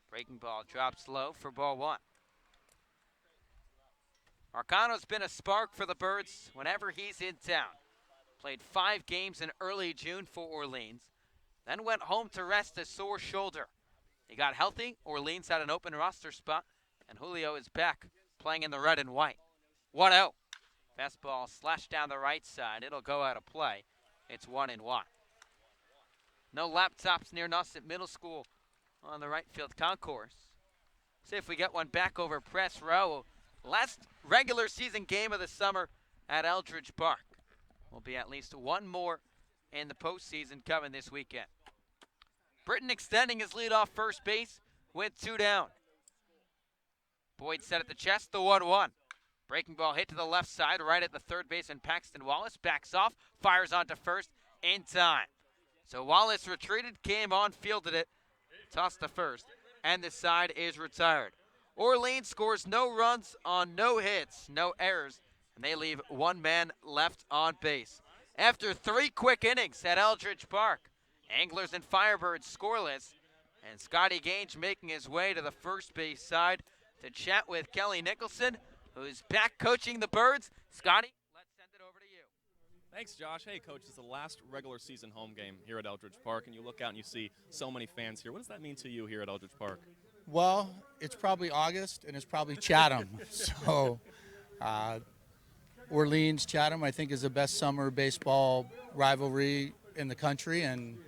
Breaking ball drops low for ball 1. Marcano's been a spark for the Birds whenever he's in town. Played 5 games in early June for Orleans, then went home to rest a sore shoulder. He got healthy, Orleans had an open roster spot, and Julio is back playing in the red and white. 1-0. Fastball slashed down the right side. It'll go out of play. It's 1-1. No laptops near Nauset Middle School on the right field concourse. See if we get one back over press row. Last regular season game of the summer at Eldridge Park. Will be at least 1 more in the postseason coming this weekend. Britton extending his lead off first base with 2 down. Boyd set at the chest, the 1-1. Breaking ball hit to the left side, right at the third baseman Paxton Wallace. Backs off, fires onto first in time. So Wallace retreated, came on, fielded it, tossed to first, and the side is retired. Orleans scores no runs on no hits, no errors, and they leave 1 man left on base. After 3 quick innings at Eldridge Park, Anglers and Firebirds scoreless, and Scotty Gage making his way to the first base side to chat with Kelly Nicholson, who's back coaching the Birds. Scotty, let's send it over to you. Thanks, Josh. Hey, Coach, this is the last regular season home game here at Eldridge Park, and you look out and you see so many fans here. What does that mean to you here at Eldridge Park? Well, it's probably August, and it's probably Chatham. So Orleans-Chatham, I think, is the best summer baseball rivalry in the country, and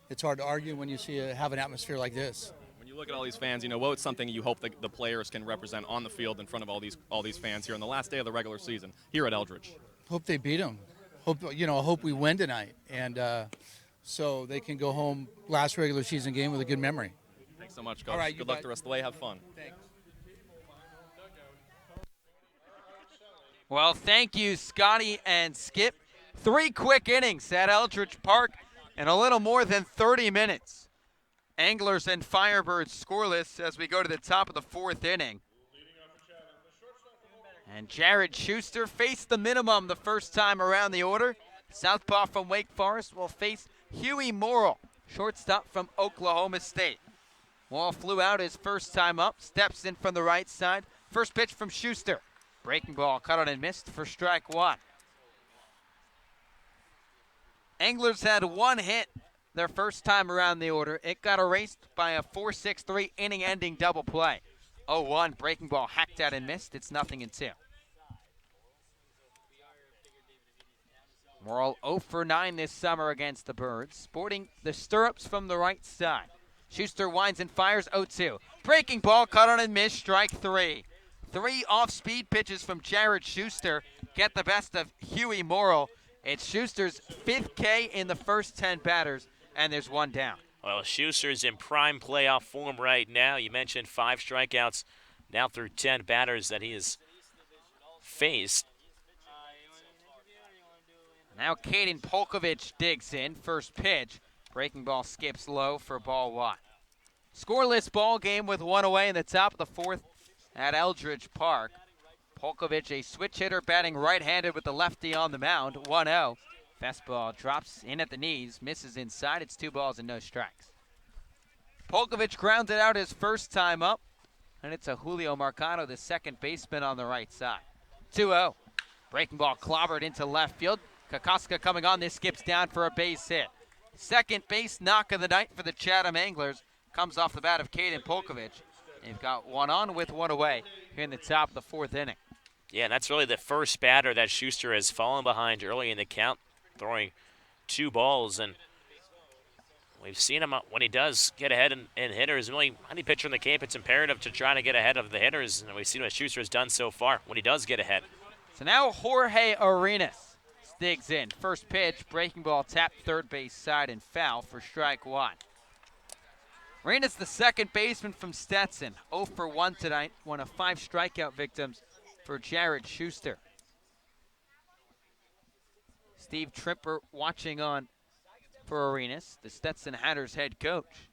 it's hard to argue when you have an atmosphere like this. When you look at all these fans, what's something you hope that the players can represent on the field in front of all these fans here on the last day of the regular season here at Eldridge? Hope they beat them. Hope we win tonight, and so they can go home last regular season game with a good memory. Thanks so much, Coach. All right, good luck the rest of the way. Have fun. Thanks. Well, thank you, Scotty and Skip. 3 quick innings at Eldridge Park in a little more than 30 minutes. Anglers and Firebirds scoreless as we go to the top of the 4th inning. And Jared Schuster faced the minimum the first time around the order. Southpaw from Wake Forest will face Huey Morrill, shortstop from Oklahoma State. Morrill flew out his first time up, steps in from the right side. First pitch from Schuster. Breaking ball cut on and missed for strike 1. Anglers had 1 hit their first time around the order. It got erased by a 4-6-3 inning-ending double play. 0-1, breaking ball hacked out and missed. It's 0-2. Morrill 0 for 9 this summer against the Birds, sporting the stirrups from the right side. Schuster winds and fires 0-2. Breaking ball cut on and missed, strike 3. 3 off-speed pitches from Jared Schuster get the best of Huey Morrill. It's Schuster's 5th K in the first 10 batters, and there's 1 down. Well, Schuster's in prime playoff form right now. You mentioned 5 strikeouts now through 10 batters that he has faced. Now Caden Polkovich digs in. First pitch. Breaking ball skips low for ball 1. Scoreless ball game with 1 away in the top of the 4th at Eldridge Park. Polkovich, a switch hitter, batting right-handed with the lefty on the mound. 1-0. Fastball drops in at the knees, misses inside. It's 2 balls and no strikes. Polkovich grounded out his first time up, and it's a Julio Marcano, the second baseman, on the right side. 2-0. Breaking ball clobbered into left field. Kokoska coming on. This skips down for a base hit. Second base knock of the night for the Chatham Anglers comes off the bat of Caden Polkovich. They've got 1 on with 1 away here in the top of the 4th inning. Yeah, and that's really the first batter that Schuster has fallen behind early in the count, throwing 2 balls. And we've seen him when he does get ahead in hitters. Really, any pitcher in the Cape, it's imperative to try to get ahead of the hitters. And we've seen what Schuster has done so far when he does get ahead. So now Jorge Arenas digs in. First pitch, breaking ball tapped third base side and foul for strike 1. Arenas, the second baseman from Stetson, 0 for 1 tonight, one of 5 strikeout victims for Jared Schuster. Steve Tripper watching on for Arenas, the Stetson Hatters head coach.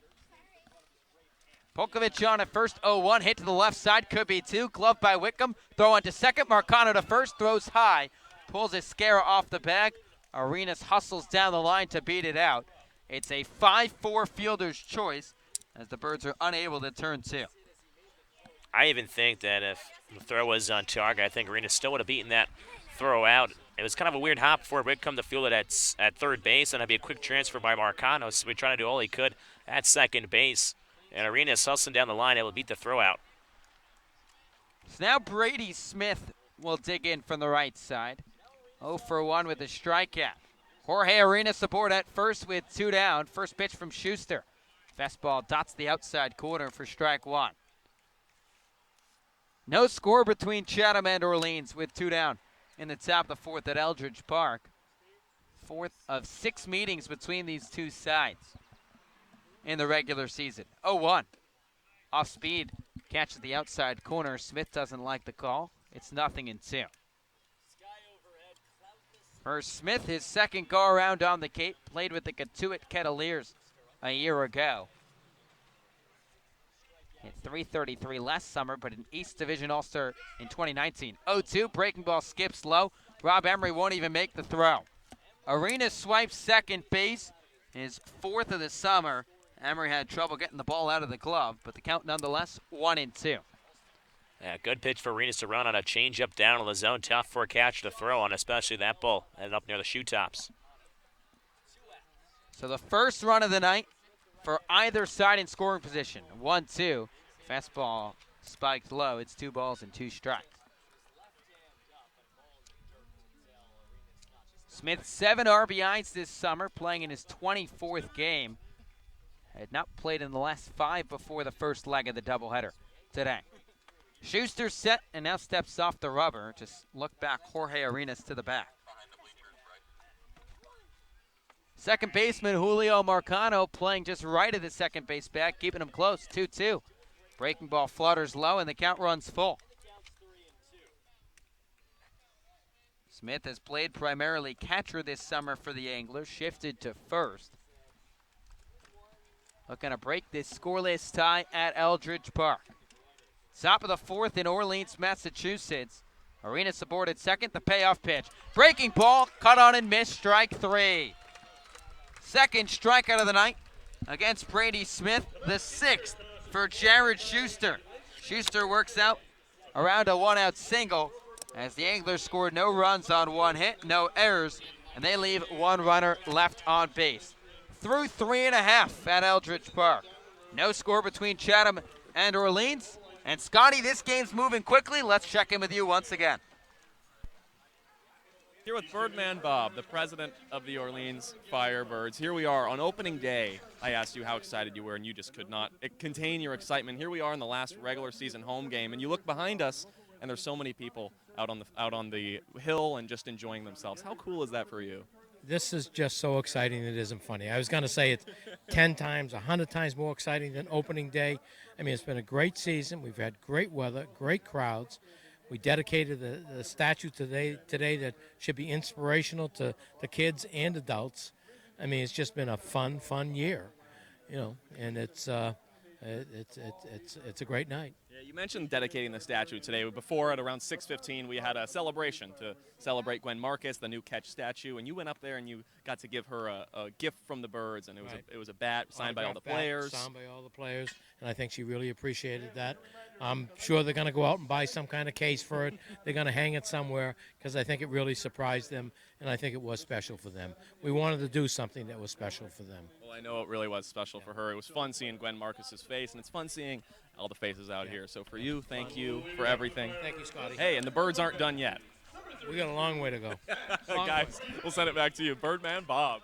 Polkovich on at first, 0-1, hit to the left side, could be 2, gloved by Whitcomb, throw on to second, Marcano to first, throws high, pulls Escara off the bag. Arenas hustles down the line to beat it out. It's a 5-4 fielder's choice as the Birds are unable to turn 2. I even think that if the throw was on target, I think Arenas still would have beaten that throw out. It was kind of a weird hop for Whitcomb to field it at third base, and it'd be a quick transfer by Marcano, so he tried to do all he could at second base. And Arenas hustling down the line, able to beat the throw out. So now Brady Smith will dig in from the right side. 0 for 1 with a strikeout. Jorge Arenas aboard at first with 2 down. First pitch from Schuster. Fastball dots the outside corner for strike 1. No score between Chatham and Orleans with 2 down in the top of the 4th at Eldridge Park. 4th of 6 meetings between these two sides in the regular season. 0-1. Off speed, catch at the outside corner. Smith doesn't like the call. It's 0-2. For Smith, his second go-around on the Cape, played with the Catuit Kettleers a year ago. Hit .333 last summer, but an East Division All-Star in 2019. 0-2, breaking ball skips low. Rob Emery won't even make the throw. Arenas swipes second base, his 4th of the summer. Emery had trouble getting the ball out of the glove, but the count nonetheless 1-2. Yeah, good pitch for Arenas to run on a changeup down in the zone. Tough for a catcher to throw on, especially that ball ended up near the shoe tops. So the first run of the night for either side in scoring position. 1-2. Fastball spiked low. It's 2 balls and 2 strikes. Smith 7 RBIs this summer, playing in his 24th game. Had not played in the last 5 before the first leg of the doubleheader today. Schuster set and now steps off the rubber. Just look back, Jorge Arenas to the back. Second baseman Julio Marcano playing just right of the second base bag, keeping him close, 2-2. Breaking ball flutters low and the count runs full. Smith has played primarily catcher this summer for the Anglers, shifted to first. Looking to break this scoreless tie at Eldridge Park. Top of the 4th in Orleans, Massachusetts. Arenas aboard at second, the payoff pitch. Breaking ball, cut on and missed, strike 3. Second strikeout of the night against Brady Smith, the 6th for Jared Schuster. Schuster works out around a 1-out single as the Anglers scored no runs on 1 hit, no errors, and they leave 1 runner left on base. Through 3.5 at Eldridge Park. No score between Chatham and Orleans. And Scotty, this game's moving quickly. Let's check in with you once again. Here with Birdman Bob, the president of the Orleans Firebirds. Here we are on opening day. I asked you how excited you were, and you just could not contain your excitement. Here we are in the last regular season home game, and you look behind us, and there's so many people out on the hill and just enjoying themselves. How cool is that for you? This is just so exciting it isn't funny. I was going to say it's 10 times, 100 times more exciting than opening day. I mean, it's been a great season. We've had great weather, great crowds. We dedicated the statue today that should be inspirational to the kids and adults. I mean, it's just been a fun year, you know, and it's a great night. Yeah, you mentioned dedicating the statue today. Before, at around 6:15, we had a celebration to celebrate Gwen Marcus, the new catch statue, and you went up there and you got to give her a gift from the Birds, and it was a bat signed by all the players. Signed by all the players, and I think she really appreciated that. I'm sure they're going to go out and buy some kind of case for it. They're going to hang it somewhere because I think it really surprised them, and I think it was special for them. We wanted to do something that was special for them. Well, I know it really was special for her. It was fun seeing Gwen Marcus's face, and it's fun seeing all the faces out here. So for you, thank you for everything. Thank you, Scotty. Hey, and the Birds aren't done yet. We got a long way to go. Guys, we'll send it back to you. Birdman Bob.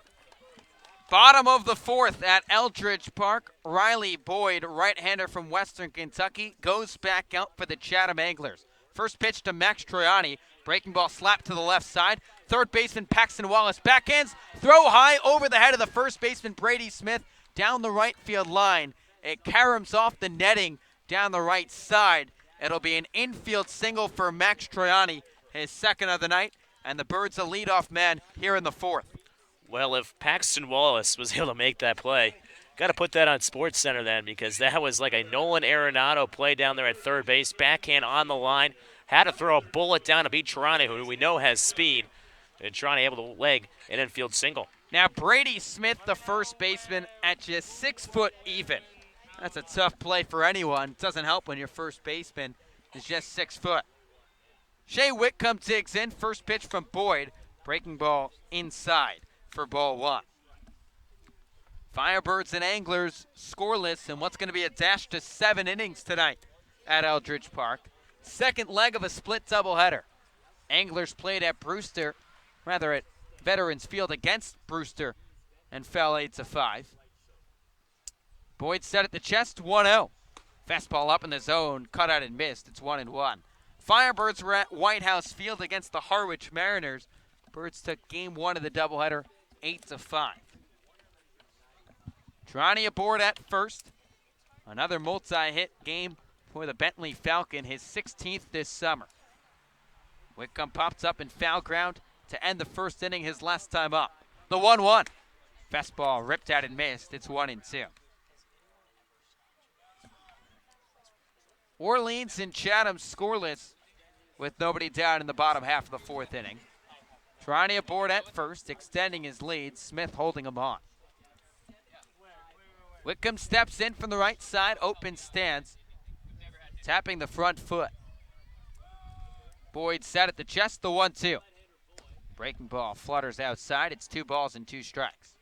Bottom of the 4th at Eldridge Park. Riley Boyd, right-hander from Western Kentucky, goes back out for the Chatham Anglers. First pitch to Max Troiani. Breaking ball slapped to the left side. Third baseman Paxton Wallace backhands. Throw high over the head of the first baseman Brady Smith down the right field line. It caroms off the netting down the right side. It'll be an infield single for Max Troiani, his second of the night, and the Birds a leadoff man here in the 4th. Well, if Paxton Wallace was able to make that play, got to put that on Sports Center then, because that was like a Nolan Arenado play down there at third base, backhand on the line, had to throw a bullet down to beat Toronto, who we know has speed, and Toronto able to leg an infield single. Now Brady Smith, the first baseman, at just 6 foot even. That's a tough play for anyone. It doesn't help when your first baseman is just 6 foot. Shea Whitcomb digs in, first pitch from Boyd, breaking ball inside for ball 1. Firebirds and Anglers scoreless in what's going to be a dash to 7 innings tonight at Eldridge Park. Second leg of a split doubleheader. Anglers played at Veterans Field against Brewster and fell 8-5. Boyd set at the chest, 1-0. Fastball up in the zone, cut out and missed. It's 1-1. Firebirds were at White House Field against the Harwich Mariners. Birds took game 1 of the doubleheader, 8-5. Trani aboard at first. Another multi-hit game for the Bentley Falcon, his 16th this summer. Whitcomb pops up in foul ground to end the first inning his last time up. The 1-1. Fastball ripped out and missed. It's 1-2. Orleans and Chatham scoreless with nobody down in the bottom half of the 4th inning. Trani aboard at first, extending his lead. Smith holding him on. Whitcomb steps in from the right side, open stance, tapping the front foot. Boyd set at the chest, the 1-2. Breaking ball flutters outside. It's 2 balls and 2 strikes.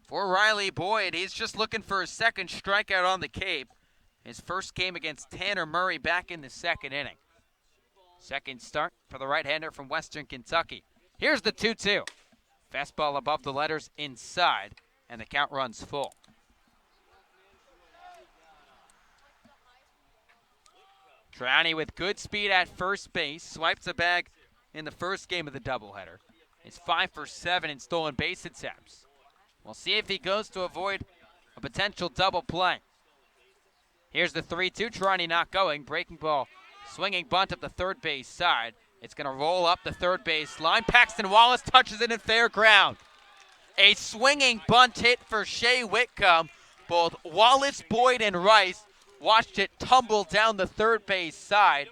For Riley Boyd, he's just looking for a second strikeout on the Cape. His first game against Tanner Murray back in the 2nd inning. Second start for the right-hander from Western Kentucky. Here's the 2-2. Fastball above the letters inside, and the count runs full. Triani with good speed at first base, swipes a bag in the first game of the doubleheader. He's 5 for 7 in stolen base attempts. We'll see if he goes to avoid a potential double play. Here's the 3-2, Triani not going. Breaking ball, swinging bunt up the third base side. It's going to roll up the third base line. Paxton Wallace touches it in fair ground. A swinging bunt hit for Shea Whitcomb. Both Wallace, Boyd, and Rice watched it tumble down the third base side.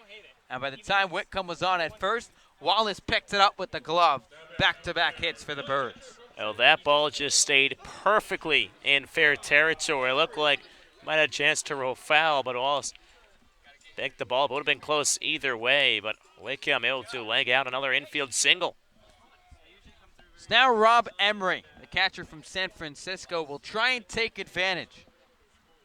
And by the time Whitcomb was on at first, Wallace picked it up with the glove. Back-to-back hits for the Birds. Well, that ball just stayed perfectly in fair territory. It looked like might have a chance to roll foul, but Wallace picked the ball. But would have been close either way. But Whitcomb able to leg out another infield single. So now Rob Emery, the catcher from San Francisco, will try and take advantage.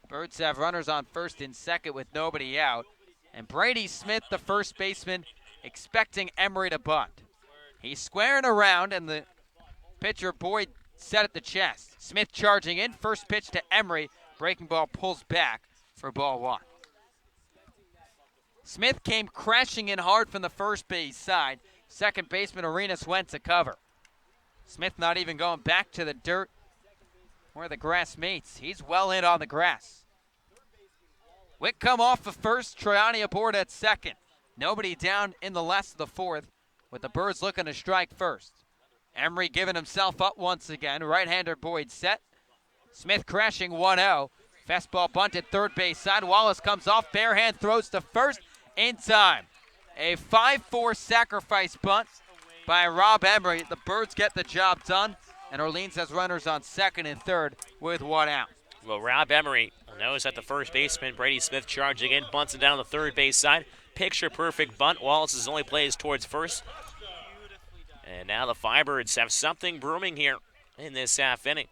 Birds have runners on first and second with nobody out. And Brady Smith, the first baseman, expecting Emery to bunt. He's squaring around, and the pitcher Boyd set at the chest. Smith charging in, first pitch to Emery. Breaking ball pulls back for ball 1. Smith came crashing in hard from the first base side. Second baseman Arenas went to cover. Smith not even going back to the dirt where the grass meets. He's well in on the grass. Whitcomb off of first, Triani aboard at second. Nobody down in the last of the fourth, with the Birds looking to strike first. Emery giving himself up once again. Right-hander Boyd set. Smith crashing 1-0. Fastball bunted third base side. Wallace comes off, bare hand throws to first in time. A 5-4 sacrifice bunt by Rob Emery. The Birds get the job done, and Orleans has runners on second and third with 1 out. Well, Rob Emery knows that the first baseman, Brady Smith, charging in, bunts it down the third base side. Picture-perfect bunt. Wallace's only play is towards first. And now the Firebirds have something brewing here in this half inning.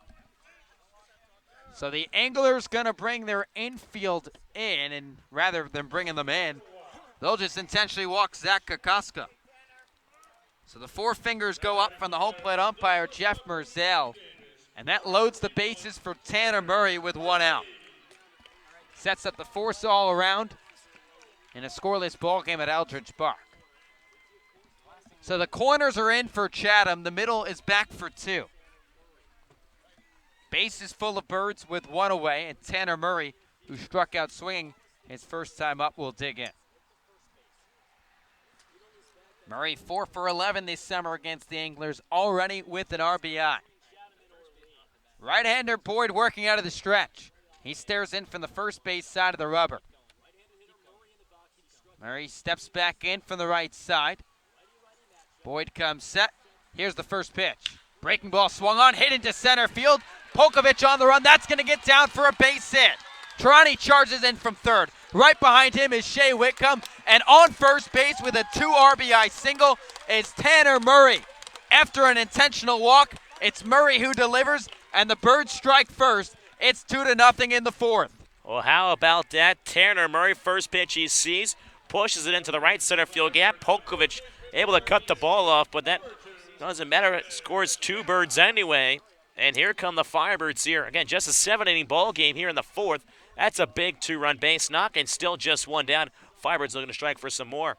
So the Anglers going to bring their infield in, and rather than bringing them in, they'll just intentionally walk Zach Kokoska. So the four fingers go up from the home plate umpire, Jeff Merzale, and that loads the bases for Tanner Murray with 1 out. Sets up the force all around in a scoreless ball game at Eldridge Park. So the corners are in for Chatham. The middle is back for 2. Base is full of Birds with 1 away, and Tanner Murray, who struck out swinging his first time up, will dig in. Murray 4 for 11 this summer against the Anglers, already with an RBI. Right-hander Boyd working out of the stretch. He stares in from the first base side of the rubber. Murray steps back in from the right side. Boyd comes set. Here's the first pitch. Breaking ball swung on, hit into center field. Polkovich on the run. That's going to get down for a base hit. Triani charges in from third. Right behind him is Shea Whitcomb. And on first base with a 2 RBI single is Tanner Murray. After an intentional walk, it's Murray who delivers, and the Birds strike first. It's 2-0 in the fourth. Well, how about that? Tanner Murray, first pitch he sees, pushes it into the right center field gap. Polkovich able to cut the ball off, but that doesn't matter. It scores 2 Birds anyway. And here come the Firebirds here. Again, just a 7-inning ball game here in the fourth. That's a big 2-run base knock, and still just 1 down. Firebirds looking to strike for some more.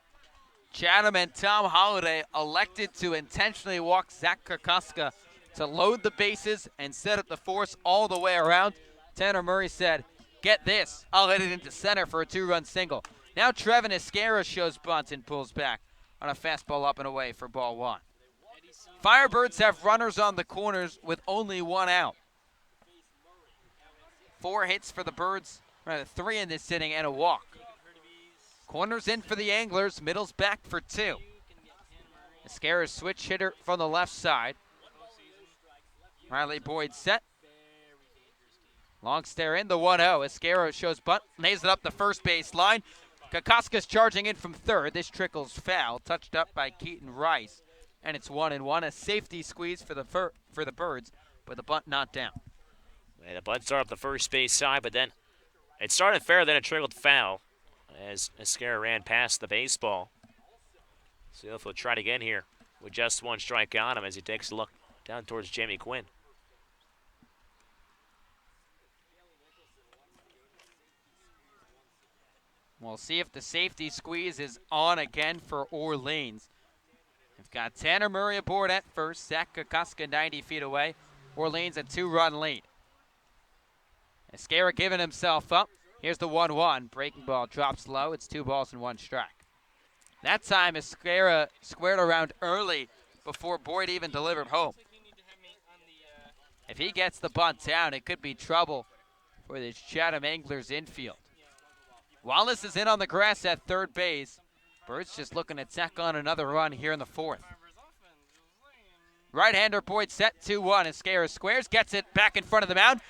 Chatham and Tom Holliday elected to intentionally walk Zach Kokoska to load the bases and set up the force all the way around. Tanner Murray said, "Get this, I'll hit it into center for a 2-run single." Now Trevin Esquera shows bunt and pulls back on a fastball up and away for ball 1. Firebirds have runners on the corners with only 1 out. 4 hits for the Birds, rather 3 in this inning and a walk. Corners in for the Anglers, middle's back for 2. Esquera's switch hitter from the left side. Riley Boyd set. Long stare in, the 1-0. Esquera shows bunt, lays it up the first base line. Kokoska's charging in from third. This trickles foul, touched up by Keaton Rice. And it's 1-1, a safety squeeze for the Birds, but the bunt not down. And the bunt started up the first base side, but then it started fair, then it trickled foul as Esquera ran past the baseball. So he'll try it again here with just one strike on him as he takes a look down towards Jamie Quinn. We'll see if the safety squeeze is on again for Orleans. We've got Tanner Murray aboard at first. Zach Kokoska 90 feet away. Orleans a 2-run lead. Escara giving himself up. Here's the 1-1. Breaking ball drops low. It's 2 balls and 1 strike. That time Escara squared around early before Boyd even delivered home. If he gets the bunt down, it could be trouble for the Chatham Anglers infield. Wallace is in on the grass at third base. Birds just looking to tack on another run here in the 4th. Right-hander Boyd set 2-1. Escara squares, gets it back in front of the mound.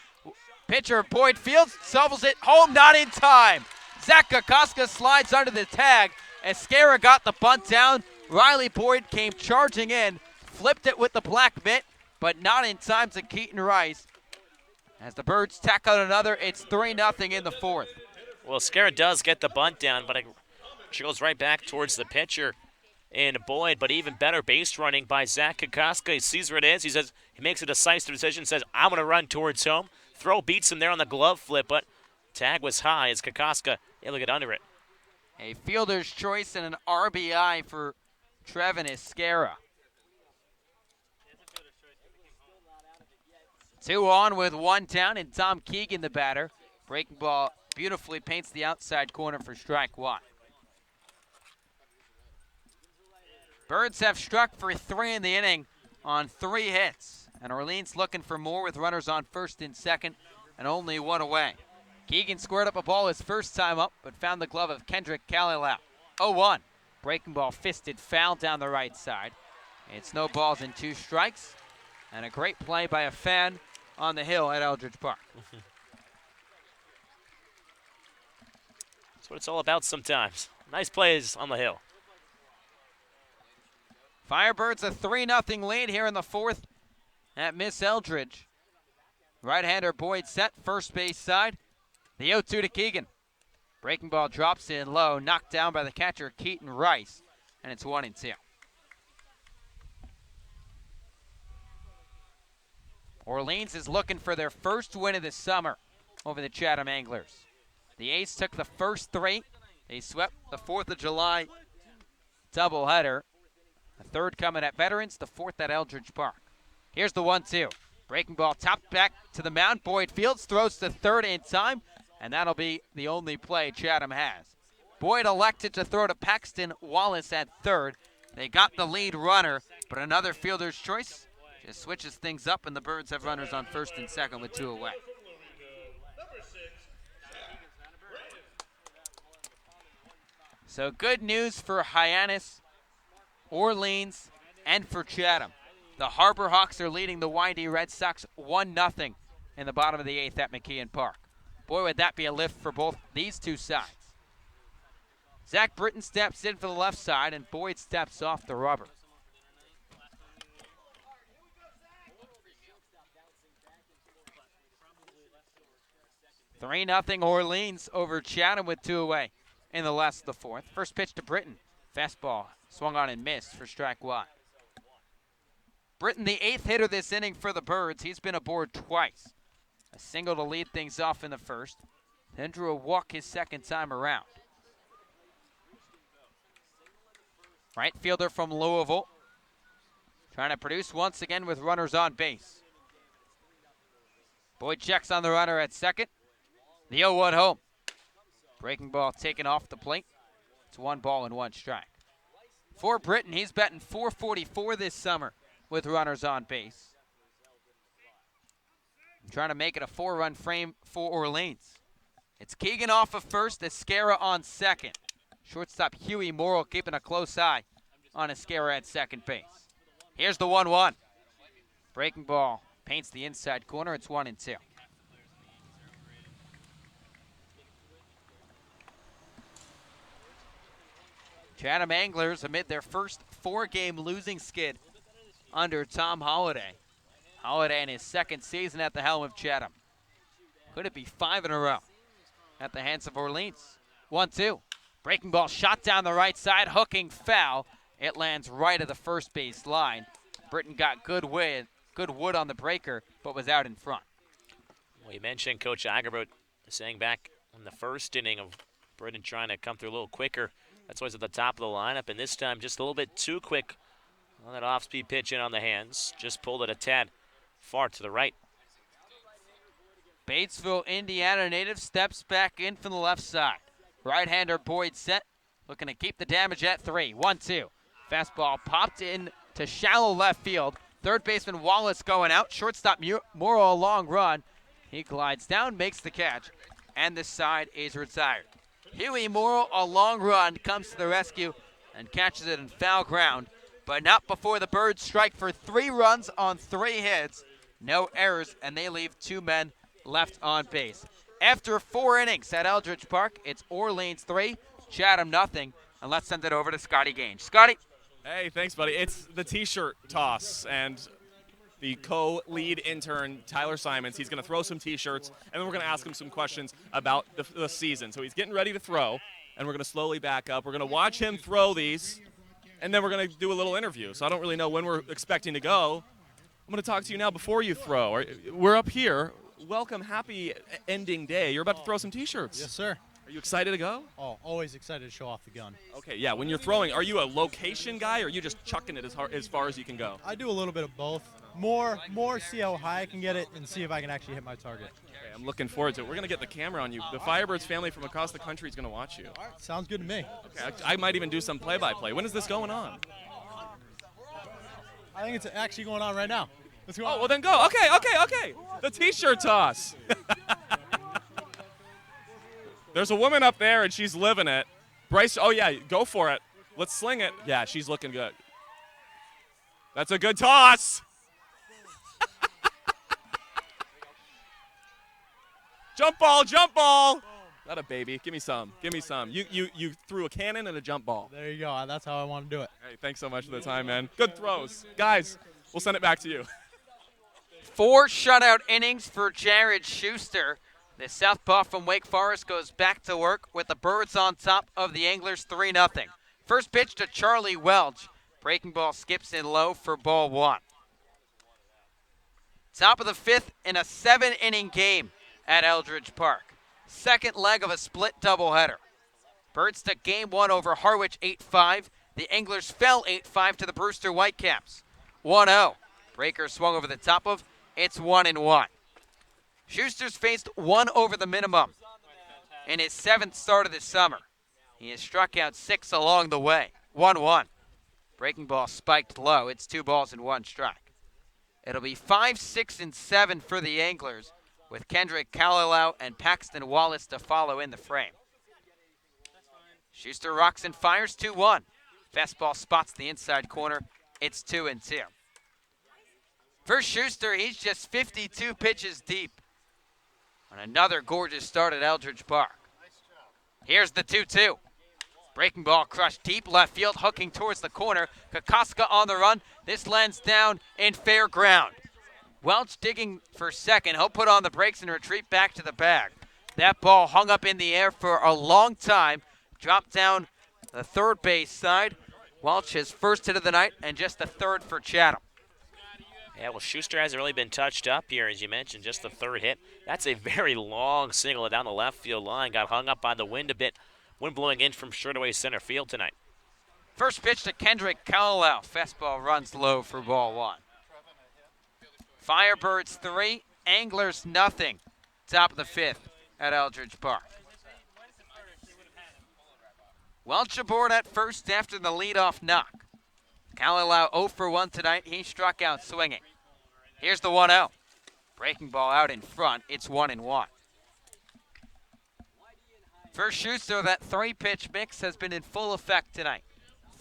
Pitcher Boyd fields, shovels it home, not in time. Zach Kokoska slides under the tag. Escara got the bunt down. Riley Boyd came charging in, flipped it with the black mitt, but not in time to Keaton Rice. As the Birds tack on another, it's 3-0 in the 4th. Well, Escara does get the bunt down, but it goes right back towards the pitcher in Boyd, but even better base running by Zach Kokoska. He sees where it is. He makes a decisive decision, says, I'm going to run towards home. Throw beats him there on the glove flip, but tag was high as Kokoska able to get under it. A fielder's choice and an RBI for Trevin Escara. 2 on with 1 down, and Tom Keegan, the batter. Breaking ball beautifully paints the outside corner for strike 1. Birds have struck for 3 in the inning on 3 hits, and Orleans looking for more with runners on first and second and only 1 away. Keegan squared up a ball his first time up, but found the glove of Kendrick Kalilau. 0-1. Breaking ball fisted foul down the right side. It's no balls and 2 strikes, and a great play by a fan on the hill at Eldridge Park. That's what it's all about sometimes. Nice plays on the hill. Firebirds a 3-0 lead here in the 4th at Miss Eldridge. Right-hander Boyd set, first base side. The 0-2 to Keegan. Breaking ball drops in low, knocked down by the catcher Keaton Rice, and it's 1-2. Orleans is looking for their first win of the summer over the Chatham Anglers. The A's took the first 3. They swept the 4th of July doubleheader. The 3rd coming at Veterans, the 4th at Eldridge Park. Here's the 1-2. Breaking ball topped back to the mound. Boyd fields, throws to third in time, and that'll be the only play Chatham has. Boyd elected to throw to Paxton Wallace at third. They got the lead runner, but another fielder's choice just switches things up, and the Birds have runners on first and second with 2 away. So good news for Hyannis, Orleans, and for Chatham. The Harbor Hawks are leading the YD Red Sox 1-0 in the bottom of the 8th at McKeon Park. Boy, would that be a lift for both these two sides. Zach Britton steps in for the left side, and Boyd steps off the rubber. (3-0) Orleans over Chatham with 2 away in the last of the 4th. First pitch to Britton. Fastball swung on and missed for strike 1. Britton, the 8th hitter this inning for the Birds. He's been aboard twice. A single to lead things off in the first, then drew a walk his second time around. Right fielder from Louisville, trying to produce once again with runners on base. Boyd checks on the runner at second. The 0-1 home. Breaking ball taken off the plate. It's 1 ball and 1 strike. For Britton, he's batting .444 this summer with runners on base. Trying to make it a 4-run frame for Orleans. It's Keegan off of first, Escara on second. Shortstop Huey Morrill keeping a close eye on Escara at second base. Here's the 1-1. Breaking ball paints the inside corner. It's 1-2. Chatham Anglers amid their first 4-game losing skid under Tom Holliday. Holliday in his second season at the helm of Chatham. Could it be 5 in a row at the hands of Orleans? 1-2. Breaking ball shot down the right side, hooking foul. It lands right at the first base line. Britton got good wood on the breaker, but was out in front. Well, you mentioned Coach Agerbout saying back in the first inning of Britton trying to come through a little quicker. That's always at the top of the lineup, and this time just a little bit too quick on that off-speed pitch in on the hands. Just pulled it a tad far to the right. Batesville, Indiana native steps back in from the left side. Right-hander Boyd set, looking to keep the damage at 3. 1-2. Fastball popped in to shallow left field. Third baseman Wallace going out. Shortstop Morrill a long run. He glides down, makes the catch, and this side is retired. Huey Morrill, a long run, comes to the rescue and catches it in foul ground, but not before the Birds strike for 3 runs on 3 hits. No errors, and they leave 2 men left on base. After 4 innings at Eldridge Park, it's Orleans 3, Chatham nothing, and let's send it over to Scotty Gange. Scotty? Hey, thanks, buddy. It's the T-shirt toss, and the co-lead intern, Tyler Simons, he's going to throw some T-shirts, and then we're going to ask him some questions about the season. So he's getting ready to throw, and we're going to slowly back up. We're going to watch him throw these, and then we're going to do a little interview. So I don't really know when we're expecting to go. I'm going to talk to you now before you throw. We're up here. Welcome, happy ending day. You're about to throw some T-shirts. Yes, sir. Are you excited to go? Oh, always excited to show off the gun. Okay, yeah. When you're throwing, are you a location guy, or are you just chucking it as far as you can go? I do a little bit of both. More see how high I can get it and see if I can actually hit my target. Okay, I'm looking forward to it. We're going to get the camera on you. The Firebirds family from across the country is going to watch you. All right, sounds good to me. Okay, I might even do some play-by-play. When is this going on? I think it's actually going on right now. Let's go. Oh, well then go. Okay. The T-shirt toss. There's a woman up there, and she's living it. Bryce, oh yeah, go for it. Let's sling it. Yeah, she's looking good. That's a good toss. Jump ball. Not a baby. Give me some. You threw a cannon and a jump ball. There you go. That's how I want to do it. Hey, thanks so much for the time, man. Good throws. Guys, we'll send it back to you. 4 shutout innings for Jared Schuster. The southpaw from Wake Forest goes back to work with the Birds on top of the Anglers 3-0. First pitch to Charlie Welch. Breaking ball skips in low for ball 1. Top of the 5th in a 7-inning game at Eldridge Park. Second leg of a split doubleheader. Birds took game 1 over Harwich 8-5. The Anglers fell 8-5 to the Brewster Whitecaps. 1-0. Breaker swung over the top of. It's 1-1. Schuster's faced 1 over the minimum in his 7th start of the summer. He has struck out 6 along the way. 1-1. Breaking ball spiked low. It's 2 balls and 1 strike. It'll be 5, 6, and 7 for the Anglers, with Kendrick Calilau and Paxton Wallace to follow in the frame. Schuster rocks and fires 2-1. Fastball spots the inside corner. It's 2-2. For Schuster, he's just 52 pitches deep on another gorgeous start at Eldridge Park. Here's the 2-2. Breaking ball crushed deep left field, hooking towards the corner. Kokoska on the run. This lands down in fair ground. Welch digging for second. He'll put on the brakes and retreat back to the bag. That ball hung up in the air for a long time. Dropped down the third base side. Welch his first hit of the night and just the 3rd for Chatham. Yeah, well, Schuster hasn't really been touched up here, as you mentioned, just the 3rd hit. That's a very long single down the left field line. Got hung up by the wind a bit. Wind blowing in from straightaway center field tonight. First pitch to Kendrick Calilau. Fastball runs low for ball 1. Firebirds 3, Anglers nothing. Top of the 5th at Eldridge Park. Welch aboard at first after the leadoff knock. Calilau 0 for 1 tonight. He struck out swinging. Here's the 1-0. Breaking ball out in front. It's 1-1. For Schuster, that 3-pitch mix has been in full effect tonight.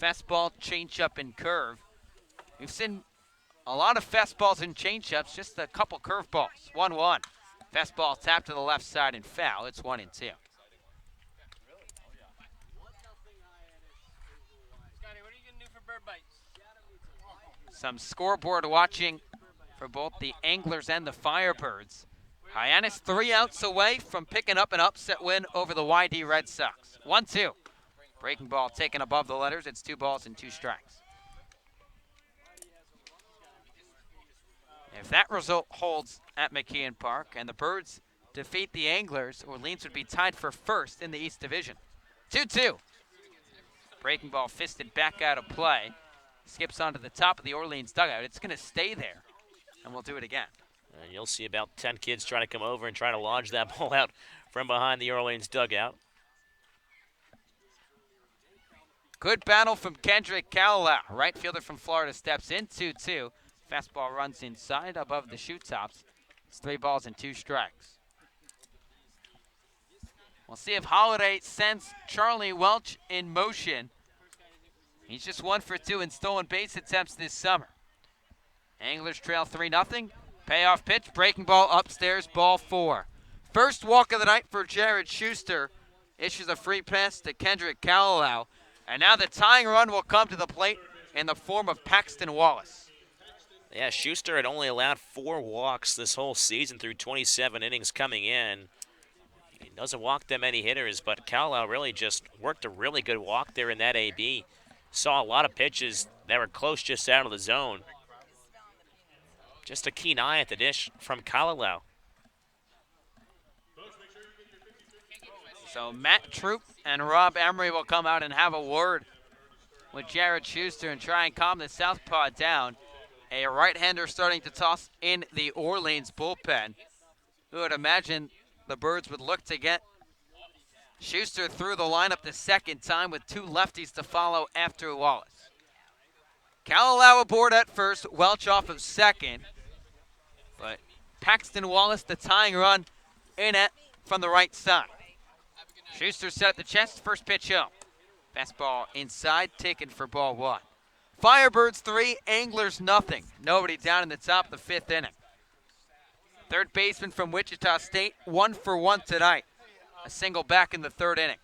Fastball, changeup, and curve. We've seen a lot of fastballs and changeups, just a couple curveballs. 1-1. Fastball tapped to the left side and foul. It's 1-2. Some scoreboard watching for both the Anglers and the Firebirds. Hyannis 3 outs away from picking up an upset win over the YD Red Sox. 1-2. Breaking ball taken above the letters. It's 2 balls and 2 strikes. If that result holds at McKeon Park and the Birds defeat the Anglers, Orleans would be tied for first in the East Division. 2-2. Breaking ball fisted back out of play. Skips onto the top of the Orleans dugout. It's going to stay there, and we'll do it again. And you'll see about 10 kids try to come over and try to lodge that ball out from behind the Orleans dugout. Good battle from Kendrick Calloway. Right fielder from Florida steps in, 2-2. Fastball runs inside above the shoe tops. It's 3 balls and 2 strikes. We'll see if Holiday sends Charlie Welch in motion. He's just 1 for 2 in stolen base attempts this summer. Anglers trail 3-0. Payoff pitch, breaking ball upstairs, ball 4. First walk of the night for Jared Schuster. Issues a free pass to Kendrick Calloway. And now the tying run will come to the plate in the form of Paxton Wallace. Yeah, Schuster had only allowed 4 walks this whole season through 27 innings coming in. He doesn't walk that many hitters, but Calloway really just worked a really good walk there in that AB. Saw a lot of pitches that were close just out of the zone. Just a keen eye at the dish from Calloway. So Matt Troop and Rob Emery will come out and have a word with Jared Schuster and try and calm the southpaw down. A right-hander starting to toss in the Orleans bullpen. Who would imagine the Birds would look to get Schuster through the lineup the second time with 2 lefties to follow after Wallace. Calloway aboard at first, Welch off of second. But Paxton Wallace, the tying run in it from the right side. Schuster set at the chest, first pitch home. Fastball inside, taken for ball 1. Firebirds 3, Anglers nothing. Nobody down in the top of the 5th inning. Third baseman from Wichita State, 1 for 1 tonight. A single back in the 3rd inning.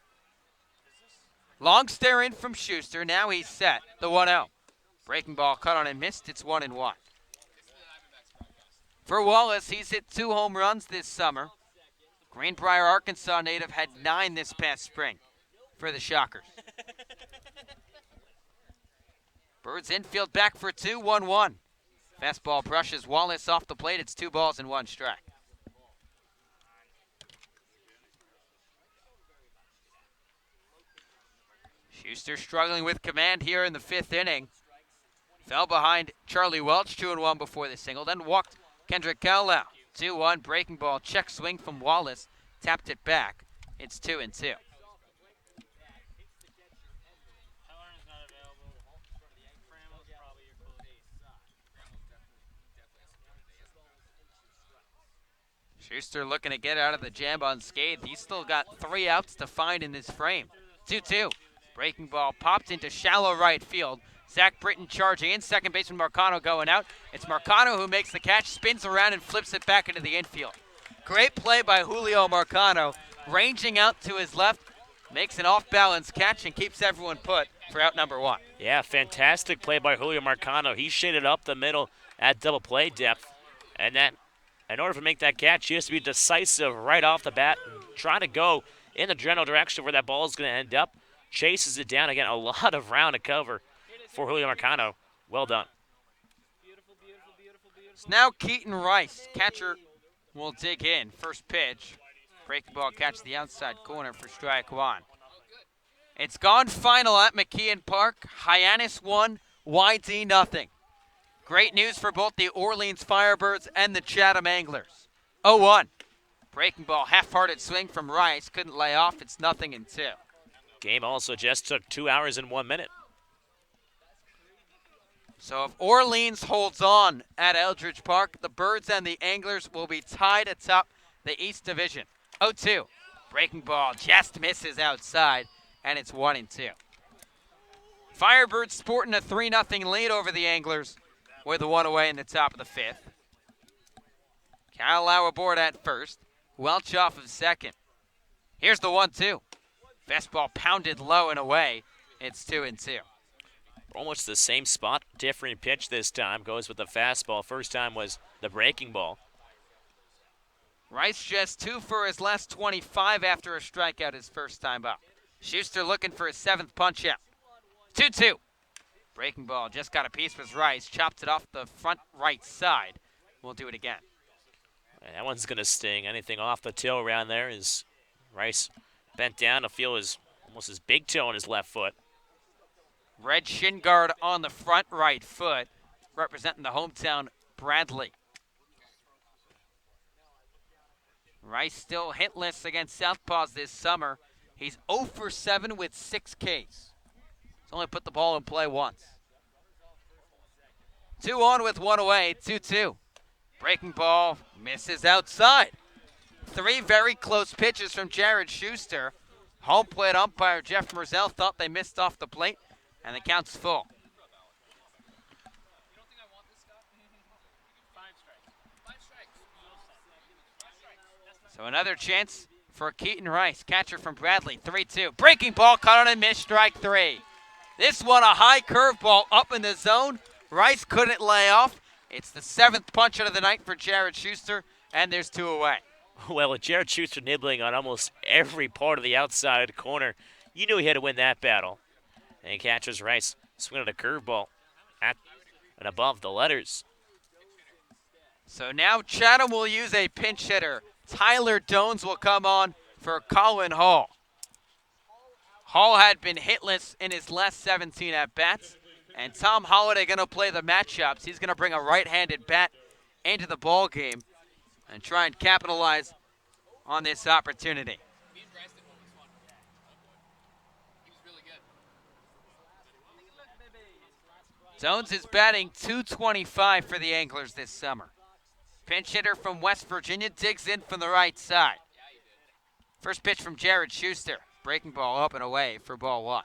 Long stare in from Schuster, now he's set, the 1-0. Breaking ball cut on and missed, it's 1-1. For Wallace, he's hit 2 home runs this summer. Greenbrier, Arkansas native had 9 this past spring for the Shockers. Birds infield back for 2, 1-1. Fastball brushes Wallace off the plate. It's 2 balls and 1 strike. Schuster struggling with command here in the 5th inning. Fell behind Charlie Welch, 2-1 before the single, then walked Kendrick Calloway. 2-1, breaking ball, check swing from Wallace, tapped it back. It's 2-2. Schuster looking to get out of the jam unscathed. He's still got 3 outs to find in this frame. 2-2. Breaking ball popped into shallow right field. Zach Britton charging in. Second baseman Marcano going out. It's Marcano who makes the catch, spins around and flips it back into the infield. Great play by Julio Marcano. Ranging out to his left. Makes an off-balance catch and keeps everyone put for out number 1. Yeah, fantastic play by Julio Marcano. He shaded up the middle at double play depth. And that, in order to make that catch, he has to be decisive right off the bat. Trying to go in the general direction where that ball is going to end up. Chases it down. Again, a lot of ground to cover for Julio Marcano. Well done. It's now Keaton Rice. Catcher will dig in. First pitch. Breaking ball catch the outside corner for strike 1. It's gone final at McKeon Park. Hyannis 1, YD nothing. Great news for both the Orleans Firebirds and the Chatham Anglers. 0-1. Breaking ball, half-hearted swing from Rice. Couldn't lay off. It's 0-2. Game also just took 2 hours and 1 minute. So if Orleans holds on at Eldridge Park, the Birds and the Anglers will be tied atop the East Division. 0-2. Breaking ball just misses outside, and it's 1-2. Firebirds sporting a 3-0 lead over the Anglers with a 1 away in the top of the 5th. Calloway aboard at first. Welch off of second. Here's the 1-2. Fastball pounded low and away. It's 2-2. Almost the same spot, different pitch this time. Goes with the fastball. First time was the breaking ball. Rice just 2 for his last 25 after a strikeout his first time up. Schuster looking for his 7th punch out. 2-2. Breaking ball just got a piece with Rice. Chopped it off the front right side. We'll do it again. And that one's going to sting. Anything off the toe around there is Rice bent down to feel almost his big toe on his left foot. Red shin guard on the front right foot, representing the hometown Bradley. Rice still hitless against Southpaws this summer. He's 0 for 7 with 6 Ks. He's only put the ball in play once. 2 on with 1 away, 2-2. Breaking ball misses outside. 3 very close pitches from Jared Schuster. Home plate umpire Jeff Merzell thought they missed off the plate, and the count's full. So another chance for Keaton Rice, catcher from Bradley, 3-2. Breaking ball caught on a miss, strike 3. This one a high curveball up in the zone. Rice couldn't lay off. It's the 7th punch out of the night for Jared Schuster, and there's 2 away. Well, with Jared Schuster nibbling on almost every part of the outside corner, you knew he had to win that battle. And catches Rice swinging a curveball at and above the letters. So now Chatham will use a pinch hitter. Tyler Dones will come on for Colin Hall. Hall had been hitless in his last 17 at-bats, and Tom Holliday going to play the matchups. He's going to bring a right-handed bat into the ball game and try and capitalize on this opportunity. Dones is batting .225 for the Anglers this summer. Pinch hitter from West Virginia digs in from the right side. First pitch from Jared Schuster. Breaking ball up and away for ball 1.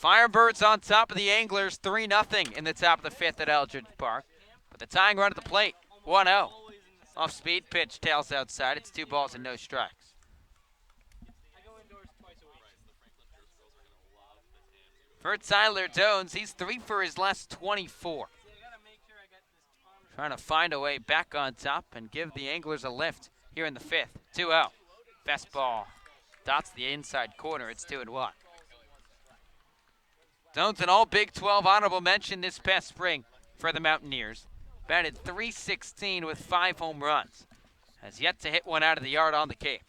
Firebirds on top of the Anglers, 3-0 in the top of the 5th at Eldridge Park. But the tying run at the plate, 1-0. Off speed pitch, tails outside. It's 2 balls and no strikes. For Tyler Dones, he's 3 for his last 24. Trying to find a way back on top and give the Anglers a lift here in the 5th. 2-0. Fastball dots the inside corner. It's 2-1. Dones an all Big 12 honorable mention this past spring for the Mountaineers. Batted .316 with 5 home runs. Has yet to hit one out of the yard on the Cape.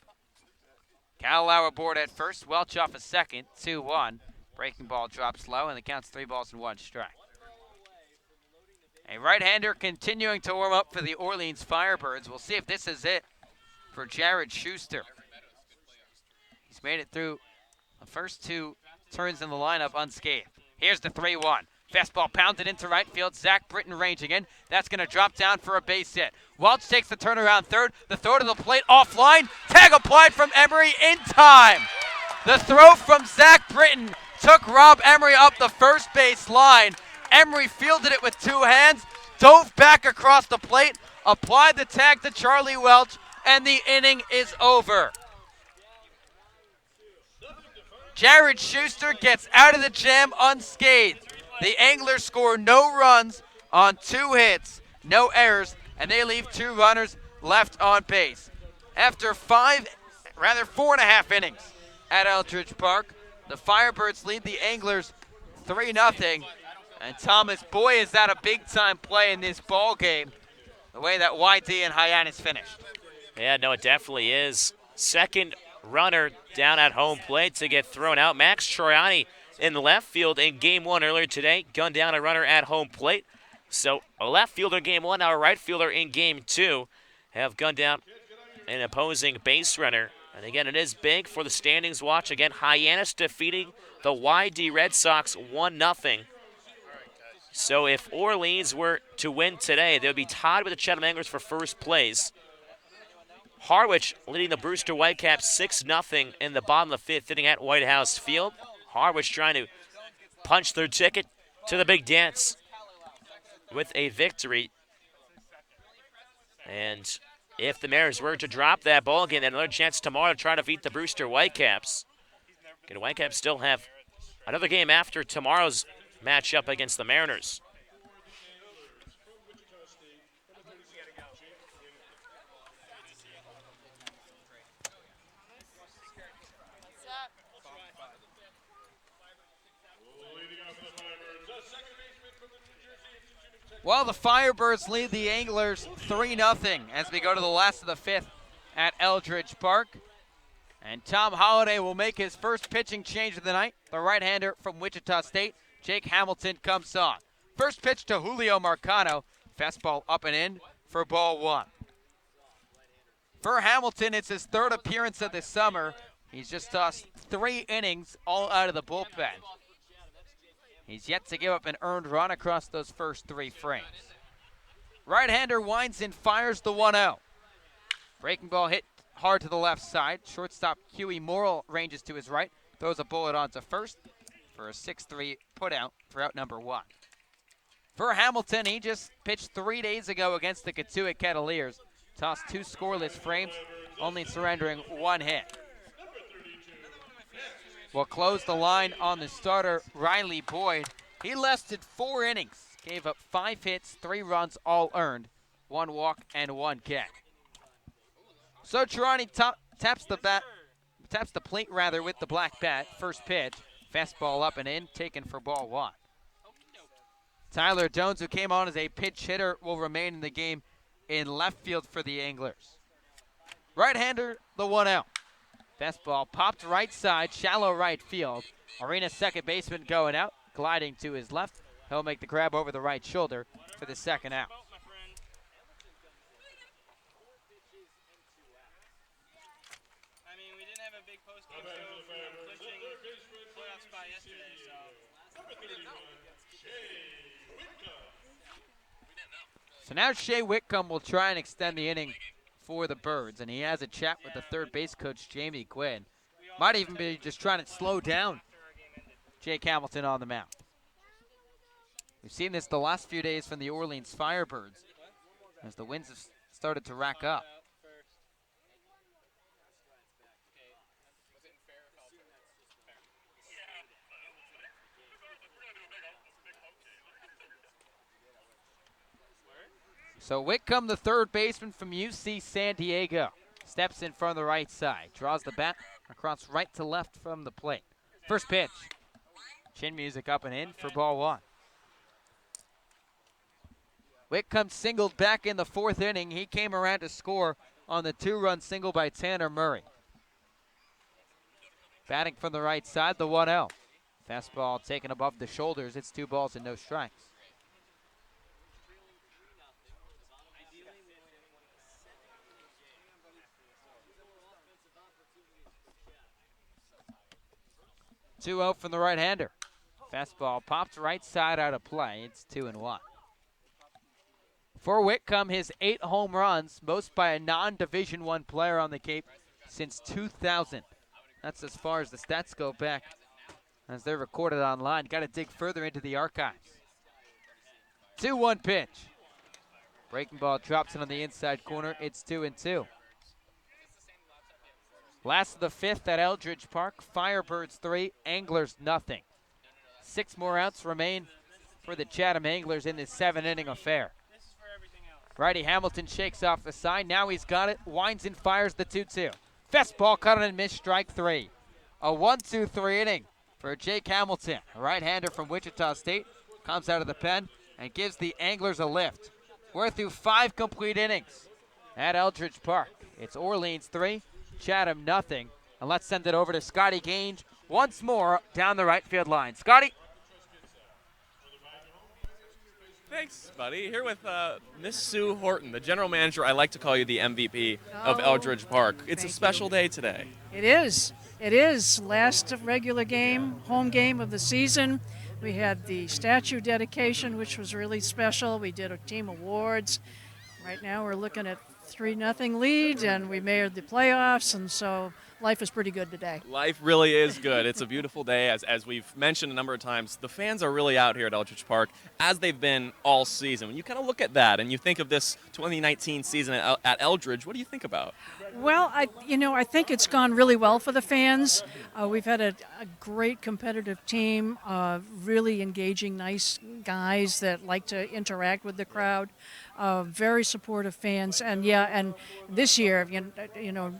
Callauer aboard at first. Welch off a second. 2-1. Breaking ball drops low, and the count's 3 balls and 1 strike. A right-hander continuing to warm up for the Orleans Firebirds. We'll see if this is it for Jared Schuster. He's made it through the first 2 turns in the lineup unscathed. Here's the 3-1. Fastball pounded into right field. Zach Britton ranging in. That's going to drop down for a base hit. Welch takes the turnaround third. The throw to the plate offline. Tag applied from Emery in time. The throw from Zach Britton took Rob Emery up the first base line. Emery fielded it with 2 hands, dove back across the plate, applied the tag to Charlie Welch, and the inning is over. Jared Schuster gets out of the jam unscathed. The Anglers score no runs on 2 hits, no errors, and they leave 2 runners left on base. After 4.5 innings at Eldridge Park, the Firebirds lead the Anglers 3-0. And Thomas, boy, is that a big-time play in this ball game, the way that YD and Hyannis finished. Yeah, no, it definitely is. Second runner down at home plate to get thrown out. Max Troiani in the left field in Game 1 earlier today, gunned down a runner at home plate. So a left fielder in Game 1, now a right fielder in Game 2 have gunned down an opposing base runner. And again, it is big for the standings watch. Again, Hyannis defeating the YD Red Sox 1-0. So if Orleans were to win today, they would be tied with the Chatham Anglers for first place. Harwich leading the Brewster Whitecaps 6-0 in the bottom of the 5th inning at White House Field. Harwich trying to punch their ticket to the big dance with a victory. And if the Mariners were to drop that ball game, then another chance tomorrow to try to beat the Brewster Whitecaps. The Whitecaps still have another game after tomorrow's matchup against the Mariners. Well, the Firebirds lead the Anglers 3-0 as we go to the last of the fifth at Eldridge Park. And Tom Holliday will make his first pitching change of the night. The right-hander from Wichita State, Jake Hamilton, comes on. First pitch to Julio Marcano. Fastball up and in for ball one. For Hamilton, it's his third appearance of the summer. He's just tossed 3 innings, all out of the bullpen. He's yet to give up an earned run across those first 3 frames. Right-hander winds and fires the 1-0. Breaking ball hit hard to the left side. Shortstop Huey Morrill ranges to his right, throws a bullet onto first for a 6-3 putout for out number 1. For Hamilton, he just pitched 3 days ago against the Cotuit Cavaliers. Tossed 2 scoreless frames, only surrendering 1 hit. Will close the line on the starter, Riley Boyd. He lasted 4 innings, gave up 5 hits, 3 runs, all earned, 1 walk and 1 K. So Girardi taps the plate with the black bat. First pitch, fastball up and in, taken for ball 1. Tyler Jones, who came on as a pinch hitter, will remain in the game in left field for the Anglers. Right-hander, the 1-0. Fastball popped right side, shallow right field. Arena's second baseman going out, gliding to his left. He'll make the grab over the right shoulder for the second out. So now Shea Whitcomb will try and extend the inning for the Birds, and he has a chat with the third base coach, Jamie Quinn. Might even be just trying to slow down Jake Hamilton on the mound. We've seen this the last few days from the Orleans Firebirds as the winds have started to rack up. So Whitcomb, the third baseman from UC San Diego, steps in from the right side, draws the bat across right to left from the plate. First pitch, chin music up and in for ball 1. Whitcomb singled back in the 4th inning. He came around to score on the 2-run single by Tanner Murray. Batting from the right side, the 1-0. Fastball taken above the shoulders. It's 2 balls and no strikes. Two out from the right-hander. Fastball popped right side out of play. It's 2-1. For Whitcomb, his 8 home runs, most by a non-Division I player on the Cape since 2000. That's as far as the stats go back as they're recorded online. Got to dig further into the archives. 2-1 pitch. Breaking ball drops it on the inside corner. It's 2-2. Last of the fifth at Eldridge Park. Firebirds 3, Anglers nothing. 6 more outs remain for the Chatham Anglers in this 7-inning affair. Righty Hamilton shakes off the side. Now he's got it. Winds and fires the 2-2. Fastball cut and missed, strike 3. A 1-2-3 inning for Jake Hamilton. A right-hander from Wichita State comes out of the pen and gives the Anglers a lift. We're through 5 complete innings at Eldridge Park. It's Orleans 3, Chatham nothing. And let's send it over to Scotty Gage once more down the right field line. Scotty. Thanks, buddy. Here with Miss Sue Horton, the general manager. I like to call you the MVP of Eldridge Park. It's a special day today. It is. It is. Last regular game, home game of the season. We had the statue dedication, which was really special. We did a team awards. Right now we're looking at 3-0 lead, and we made the playoffs, and so life is pretty good today. Life really is good. It's a beautiful day. As we've mentioned a number of times, the fans are really out here at Eldridge Park, as they've been all season. When you kind of look at that and you think of this 2019 season at Eldridge, what do you think about? Well, I think it's gone really well for the fans. We've had a great competitive team, really engaging, nice guys that like to interact with the crowd. Very supportive fans, and this year,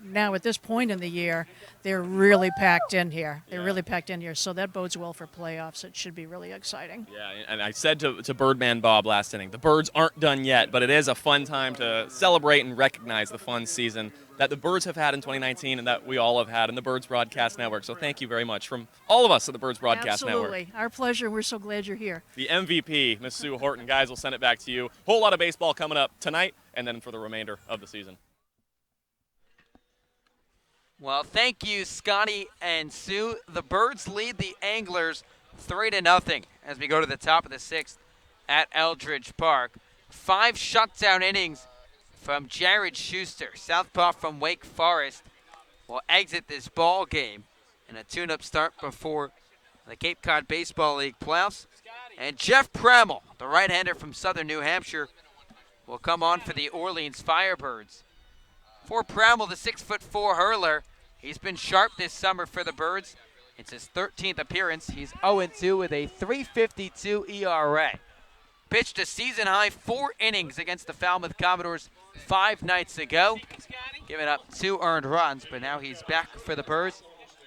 now at this point in the year, they're really packed in here. They're really packed in here, so that bodes well for playoffs. It should be really exciting. Yeah, and I said to Birdman Bob last inning, the Birds aren't done yet, but it is a fun time to celebrate and recognize the fun season that the Birds have had in 2019 and that we all have had in the Birds Broadcast Network. So thank you very much from all of us at the Birds Broadcast Network. Absolutely. Our pleasure. We're so glad you're here. The MVP, Miss Sue Horton. Guys, we'll send it back to you. Whole lot of baseball coming up tonight and then for the remainder of the season. Well, thank you, Scotty and Sue. The Birds lead the Anglers 3-0 as we go to the top of the 6th at Eldridge Park. 5 shutdown innings from Jared Schuster. Southpaw from Wake Forest will exit this ball game in a tune-up start before the Cape Cod Baseball League playoffs. And Jeff Pramel, the right-hander from Southern New Hampshire, will come on for the Orleans Firebirds. For Pramel, the 6'4" hurler, he's been sharp this summer for the Birds. It's his 13th appearance. He's 0-2 with a .352 ERA. Pitched a season-high 4 innings against the Falmouth Commodores 5 nights ago, giving up 2 earned runs, but now he's back for the Birds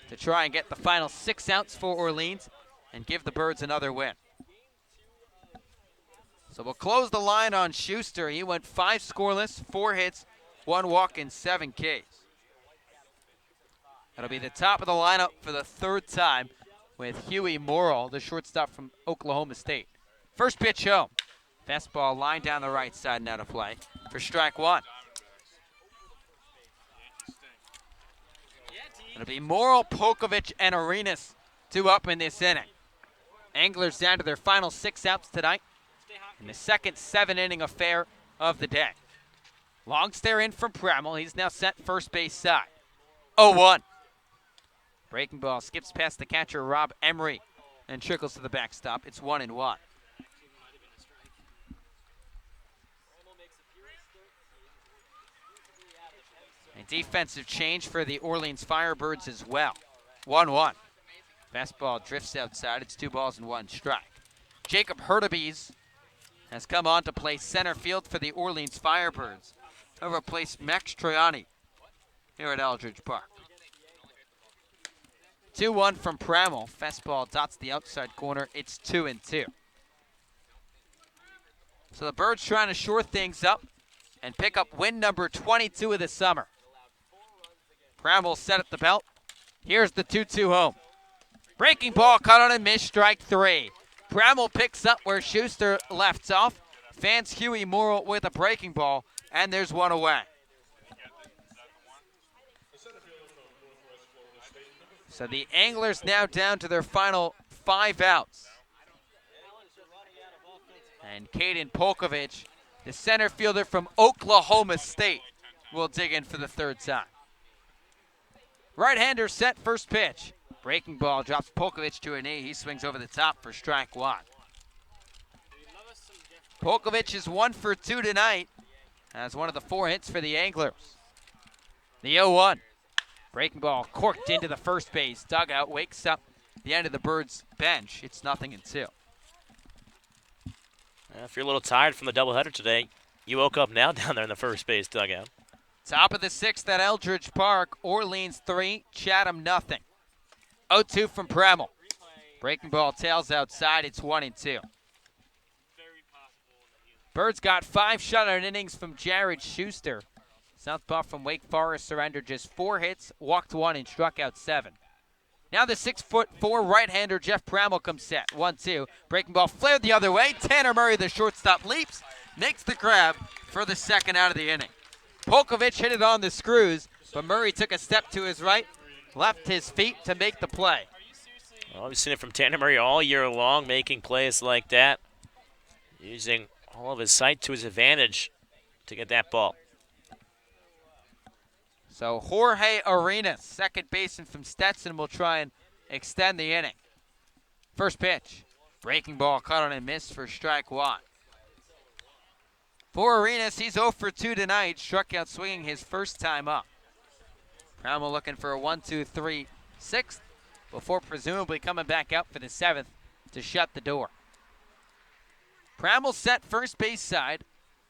to try and get the final 6 outs for Orleans and give the Birds another win. So we'll close the line on Schuster. He went 5 scoreless, 4 hits, 1 walk, and 7 Ks. That'll be the top of the lineup for the 3rd time with Huey Morrill, the shortstop from Oklahoma State. First pitch home. Fastball line down the right side and out of play for strike 1. It'll be Morrill, Polkovich, and Arenas 2 up in this inning. Anglers down to their final 6 outs tonight in the second 7-inning affair of the day. Long stare in from Pramel. He's now set first base side. 0-1. Breaking ball skips past the catcher, Rob Emery, and trickles to the backstop. It's 1-1. A defensive change for the Orleans Firebirds as well. 1-1. Fastball drifts outside. It's 2 balls and 1 strike. Jacob Hurtubise has come on to play center field for the Orleans Firebirds. He'll replace Max Troiani here at Eldridge Park. 2-1 from Pramel. Fastball dots the outside corner. It's 2-2. So the Birds trying to shore things up and pick up win number 22 of the summer. Pramel set at the belt. Here's the 2-2 home. Breaking ball caught on a miss, strike 3. Pramel picks up where Schuster left off. Fans Huey Morrill with a breaking ball, and there's 1 away. So the Anglers now down to their final 5 outs. And Caden Polkovich, the center fielder from Oklahoma State, will dig in for the 3rd time. Right-hander set first pitch. Breaking ball drops Polkovich to a knee. He swings over the top for strike 1. Polkovich is 1 for 2 tonight as one of the 4 hits for the Anglers. The 0-1. Breaking ball corked into the first base dugout. Wakes up the end of the Birds bench. It's 0-2. If you're a little tired from the doubleheader today, you woke up now down there in the first base dugout. Top of the 6th at Eldridge Park. Orleans 3, Chatham 0. 0-2 from Pramel. Breaking ball tails outside. It's 1-2. Birds got 5 shutout innings from Jared Schuster. Southpaw from Wake Forest surrendered just 4 hits, walked 1, and struck out 7. Now the 6'4" right-hander Jeff Pramel comes set. 1-2. Breaking ball flared the other way. Tanner Murray, the shortstop, leaps, makes the grab for the 2nd out of the inning. Polkovich hit it on the screws, but Murray took a step to his right, left his feet to make the play. Well, we've seen it from Tanner Murray all year long, making plays like that, using all of his sight to his advantage to get that ball. So Jorge Arenas, second baseman from Stetson, will try and extend the inning. First pitch. Breaking ball caught on a miss for strike 1. For Arenas, he's 0 for 2 tonight. Struck out swinging his first time up. Pramel looking for a 1-2-3 sixth before presumably coming back out for the seventh to shut the door. Pramel set first base side,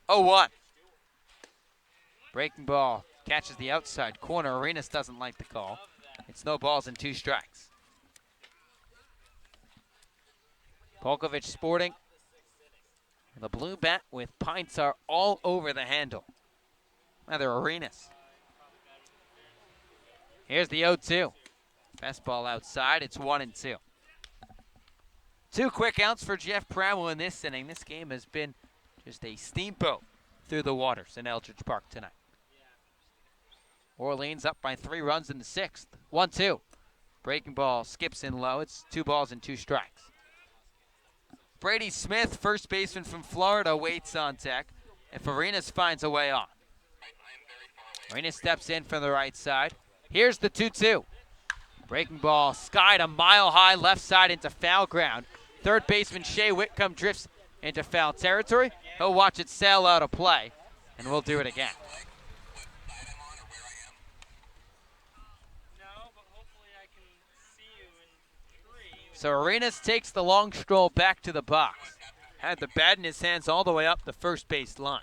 0-1. Breaking ball catches the outside corner. Arenas doesn't like the call. It's no balls and 2 strikes. Polkovich sporting the blue bat with pine tar all over the handle. Rather Arenas. Here's the 0-2. Fastball outside, it's 1-2. 2 quick outs for Jeff Pramel in this inning. This game has been just a steamboat through the waters in Eldridge Park tonight. Orleans up by 3 runs in the 6th. 1-2. Breaking ball skips in low. It's 2 balls and 2 strikes. Brady Smith, first baseman from Florida, waits on deck if Arenas finds a way on. Arenas steps in from the right side. Here's the 2-2. Breaking ball skied a mile high left side into foul ground. Third baseman Shea Whitcomb drifts into foul territory. He'll watch it sail out of play, and we'll do it again. So Arenas takes the long stroll back to the box. Had the bat in his hands all the way up the first base line.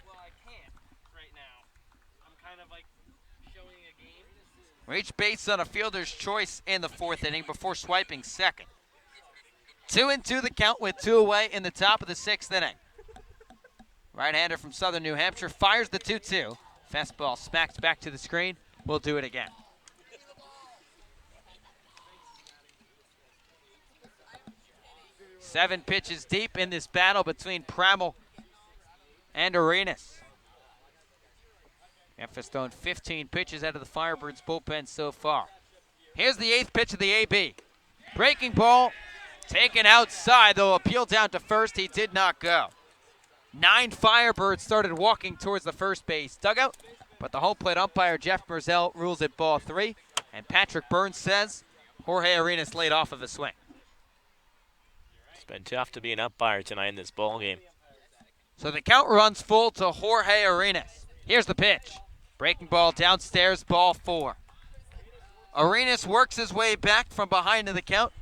Reached base on a fielder's choice in the 4th inning before swiping second. 2-2 the count with 2 away in the top of the 6th inning. Right-hander from Southern New Hampshire fires the 2-2. Fastball smacks back to the screen. We'll do it again. Seven pitches deep in this battle between Pramel and Arenas. Memphis thrown 15 pitches out of the Firebirds bullpen so far. Here's the 8th pitch of the AB. Breaking ball taken outside, though appeal down to first. He did not go. 9 Firebirds started walking towards the first base dugout, but the home plate umpire Jeff Merzell rules it ball 3, and Patrick Burns says Jorge Arenas laid off of a swing. It's been tough to be an umpire tonight in this ball game. So the count runs full to Jorge Arenas. Here's the pitch. Breaking ball downstairs, ball 4. Arenas works his way back from behind in the count.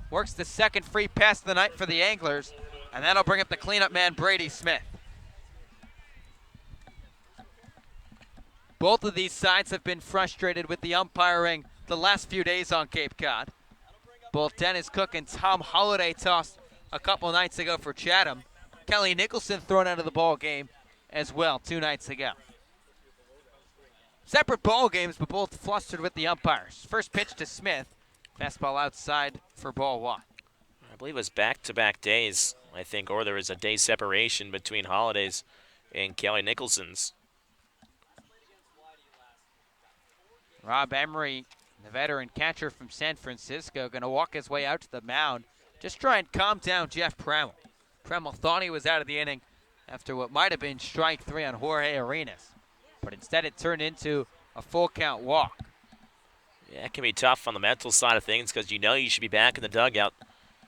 Works the second free pass of the night for the Anglers. And that'll bring up the cleanup man, Brady Smith. Both of these sides have been frustrated with the umpiring the last few days on Cape Cod. Both Dennis Cook and Tom Holliday tossed a couple nights ago for Chatham. Kelly Nicholson thrown out of the ball game as well 2 nights ago. Separate ball games, but both flustered with the umpires. First pitch to Smith. Fastball outside for ball 1. I believe it was back-to-back days, I think, or there was a day separation between Holiday's and Kelly Nicholson's. Rob Emery, the veteran catcher from San Francisco, going to walk his way out to the mound. Just try and calm down Jeff Pramel. Pramel thought he was out of the inning after what might have been strike 3 on Jorge Arenas, but instead it turned into a full count walk. Yeah, it can be tough on the mental side of things because you know you should be back in the dugout.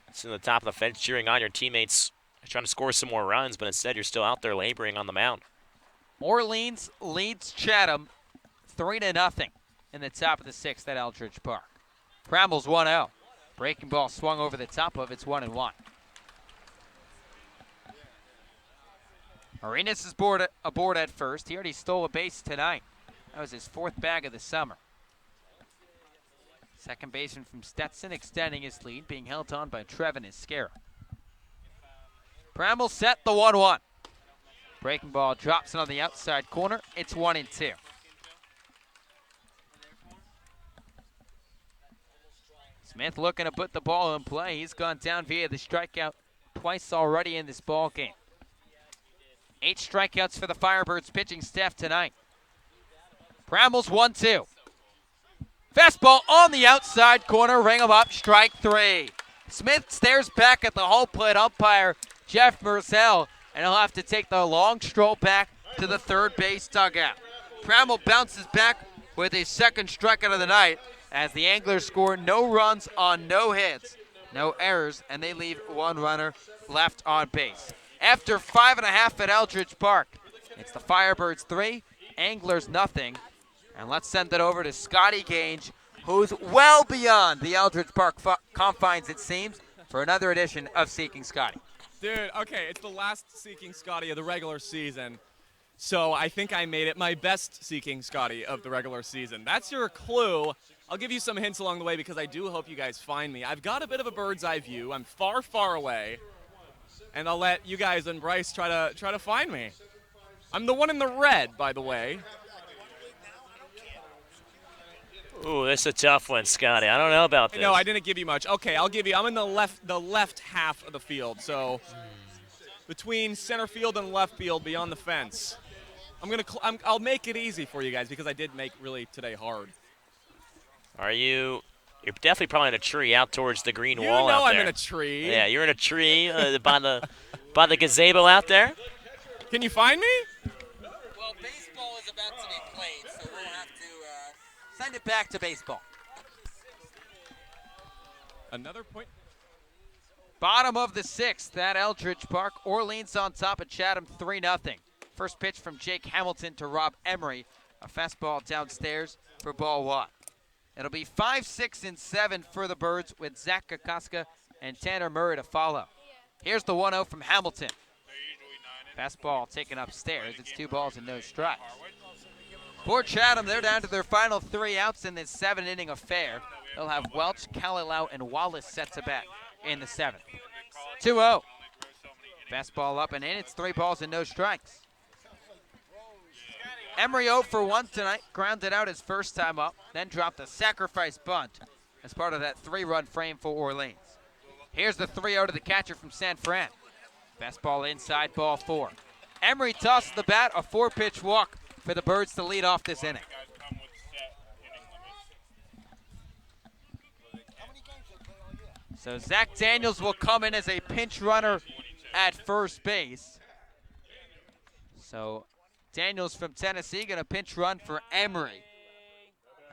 It's in the top of the fence cheering on your teammates, trying to score some more runs, but instead you're still out there laboring on the mound. Orleans leads Chatham 3-0 in the top of the 6th at Eldridge Park. Pramel's 1-0. Breaking ball swung over the top of it's 1-1. Arenas is aboard at first. He already stole a base tonight. That was his 4th bag of the summer. Second baseman from Stetson extending his lead, being held on by Trevin Iscara. Pramel set the 1-1. Breaking ball drops it on the outside corner. It's 1-2. Smith looking to put the ball in play. He's gone down via the strikeout twice already in this ball game. 8 strikeouts for the Firebirds pitching staff tonight. Pramel's 1-2. Fastball on the outside corner, ring him up, strike 3. Smith stares back at the home plate umpire, Jeff Merzell, and he'll have to take the long stroll back to the third base dugout. Pramel bounces back with his 2nd strikeout of the night as the Anglers score no runs on no hits, no errors, and they leave 1 runner left on base. After 5.5 at Eldridge Park, it's the Firebirds 3, Anglers 0, And let's send it over to Scotty Gange, who's well beyond the Eldridge Park confines, it seems, for another edition of Seeking Scotty. Dude, okay, it's the last Seeking Scotty of the regular season. So I think I made it my best Seeking Scotty of the regular season. That's your clue. I'll give you some hints along the way because I do hope you guys find me. I've got a bit of a bird's eye view. I'm far, far away. And I'll let you guys and Bryce try to find me. I'm the one in the red, by the way. Ooh, this is a tough one, Scotty. I don't know about this. No, I didn't give you much. Okay, I'll give you. I'm in the left half of the field. So between center field and left field, beyond the fence. I'll make it easy for you guys because I did make really today hard. Are you? You're definitely probably in a tree out towards the green You wall know out I'm there. in a tree. Yeah, you're in a tree by the gazebo out there. Can you find me? Well, baseball is about to be played, so we'll have to send it back to baseball. Another point. Bottom of the sixth at Eldridge Park. Orleans on top of Chatham 3-0. First pitch from Jake Hamilton to Rob Emery. A fastball downstairs for ball one. It'll be 5, 6, and 7 for the Birds with Zach Kokoska and Tanner Murray to follow. Here's the 1-0 from Hamilton. Fastball taken upstairs. It's 2 balls and no strikes. For Chatham, they're down to their final 3 outs in this 7-inning affair. They'll have Welch, Kalilau, and Wallace set to bat in the 7th. 2-0. Fastball up and in. It's 3 balls and no strikes. Emery 0 for 1 tonight, grounded out his first time up, then dropped a sacrifice bunt as part of that 3-run frame for Orleans. Here's the 3-0 to the catcher from San Fran. Fastball inside, ball 4. Emery tosses the bat, a 4-pitch walk for the Birds to lead off this inning. So Zach Daniels will come in as a pinch runner at first base. So Daniels from Tennessee going to pinch run for Emery.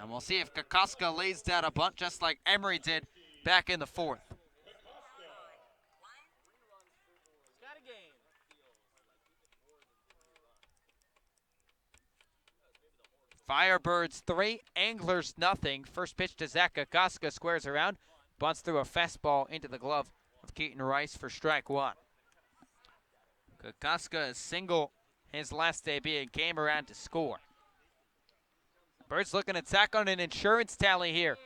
And we'll see if Kokoska lays down a bunt just like Emery did back in the 4th. Firebirds 3, Anglers nothing. First pitch to Zach Kokoska, squares around, bunts through a fastball into the glove of Keaton Rice for strike 1. Kokoska is single his last debut and came around to score. Birds looking to tack on an insurance tally here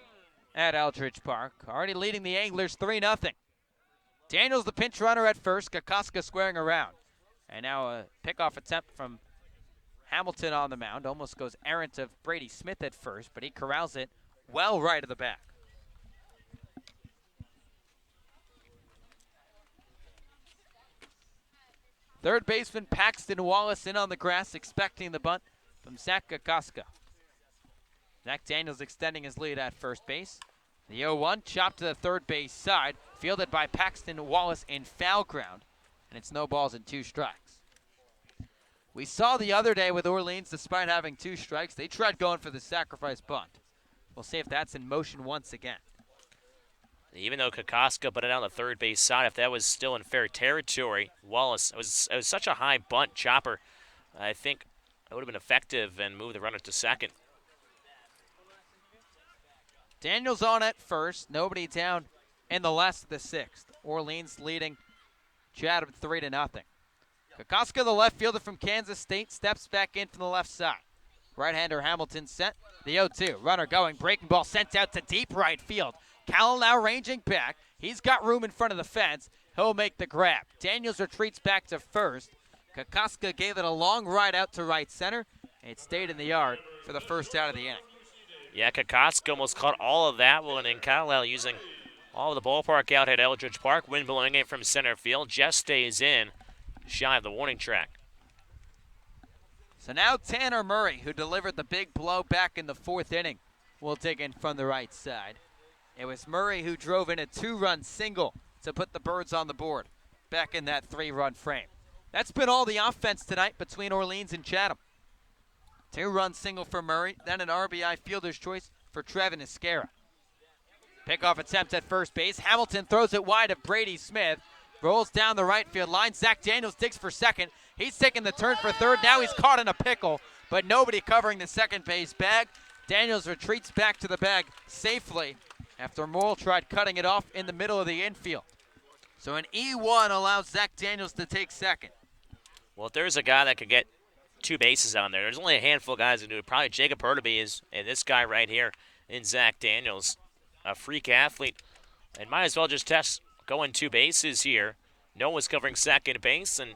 at Eldridge Park. Already leading the Anglers 3-0. Daniels the pinch runner at first, Kokoska squaring around. And now a pickoff attempt from Hamilton on the mound. Almost goes errant of Brady Smith at first, but he corrals it well right of the back. Third baseman Paxton Wallace in on the grass, expecting the bunt from Zach Kokoska. Zach Daniels extending his lead at first base. The 0-1 chopped to the third base side, fielded by Paxton Wallace in foul ground, and it's no balls and 2 strikes. We saw the other day with Orleans, despite having 2 strikes, they tried going for the sacrifice bunt. We'll see if that's in motion once again. Even though Kokoska put it on the third base side, if that was still in fair territory, Wallace, it was such a high bunt chopper. I think it would have been effective and moved the runner to second. Daniels on at first, nobody down in the last of the 6th. Orleans leading Chatham 3-0. Kokoska, the left fielder from Kansas State, steps back in from the left side. Right-hander Hamilton set. The 0-2, runner going, breaking ball sent out to deep right field. Colin now ranging back. He's got room in front of the fence. He'll make the grab. Daniels retreats back to first. Kokoska gave it a long ride out to right center. It stayed in the yard for the first out of the inning. Yeah, Kokoska almost caught all of that one, and Kyle using all of the ballpark out at Eldridge Park. Wind blowing in from center field. Just stays in, shy of the warning track. So now Tanner Murray, who delivered the big blow back in the 4th inning, will dig in from the right side. It was Murray who drove in a 2-run single to put the Birds on the board back in that 3-run frame. That's been all the offense tonight between Orleans and Chatham. 2-run single for Murray, then an RBI fielder's choice for Trevin Esquera. Pickoff attempt at first base. Hamilton throws it wide of Brady Smith. Rolls down the right field line. Zach Daniels digs for second. He's taking the turn for third. Now he's caught in a pickle but nobody covering the second base bag. Daniels retreats back to the bag safely after Morrill tried cutting it off in the middle of the infield. So an E1 allows Zach Daniels to take second. Well, if there's a guy that could get 2 bases on there, there's only a handful of guys who do it. Probably Jacob Hurtubise is, and this guy right here in Zach Daniels, a freak athlete, and might as well just test going 2 bases here. Noah's covering second base and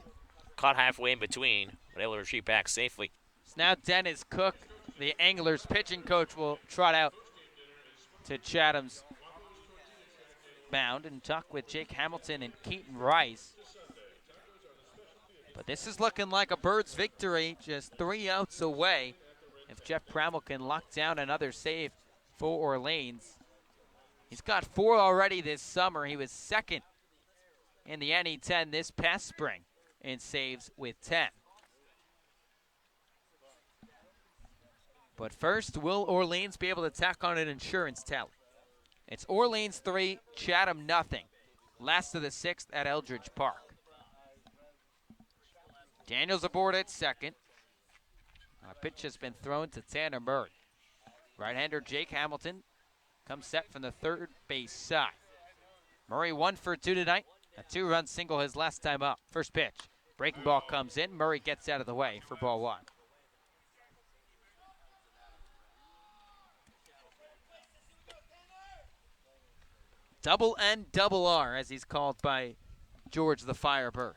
caught halfway in between, but able to retreat back safely. So now Dennis Cook, the Anglers pitching coach, will trot out to Chatham's mound and talk with Jake Hamilton and Keaton Rice. But this is looking like a Birds victory, just 3 outs away. If Jeff Pramel can lock down another save for Orleans. He's got 4 already this summer. He was second in the NE10 this past spring in saves with 10. But first, will Orleans be able to tack on an insurance tally? It's Orleans 3, Chatham nothing. Last of the 6th at Eldridge Park. Daniels aboard at second. A pitch has been thrown to Tanner Murray. Right-hander Jake Hamilton comes set from the third base side. Murray 1 for 2 tonight. A 2-run single his last time up. First pitch. Breaking ball comes in. Murray gets out of the way for ball 1. Double N, double R, as he's called by George the Firebird.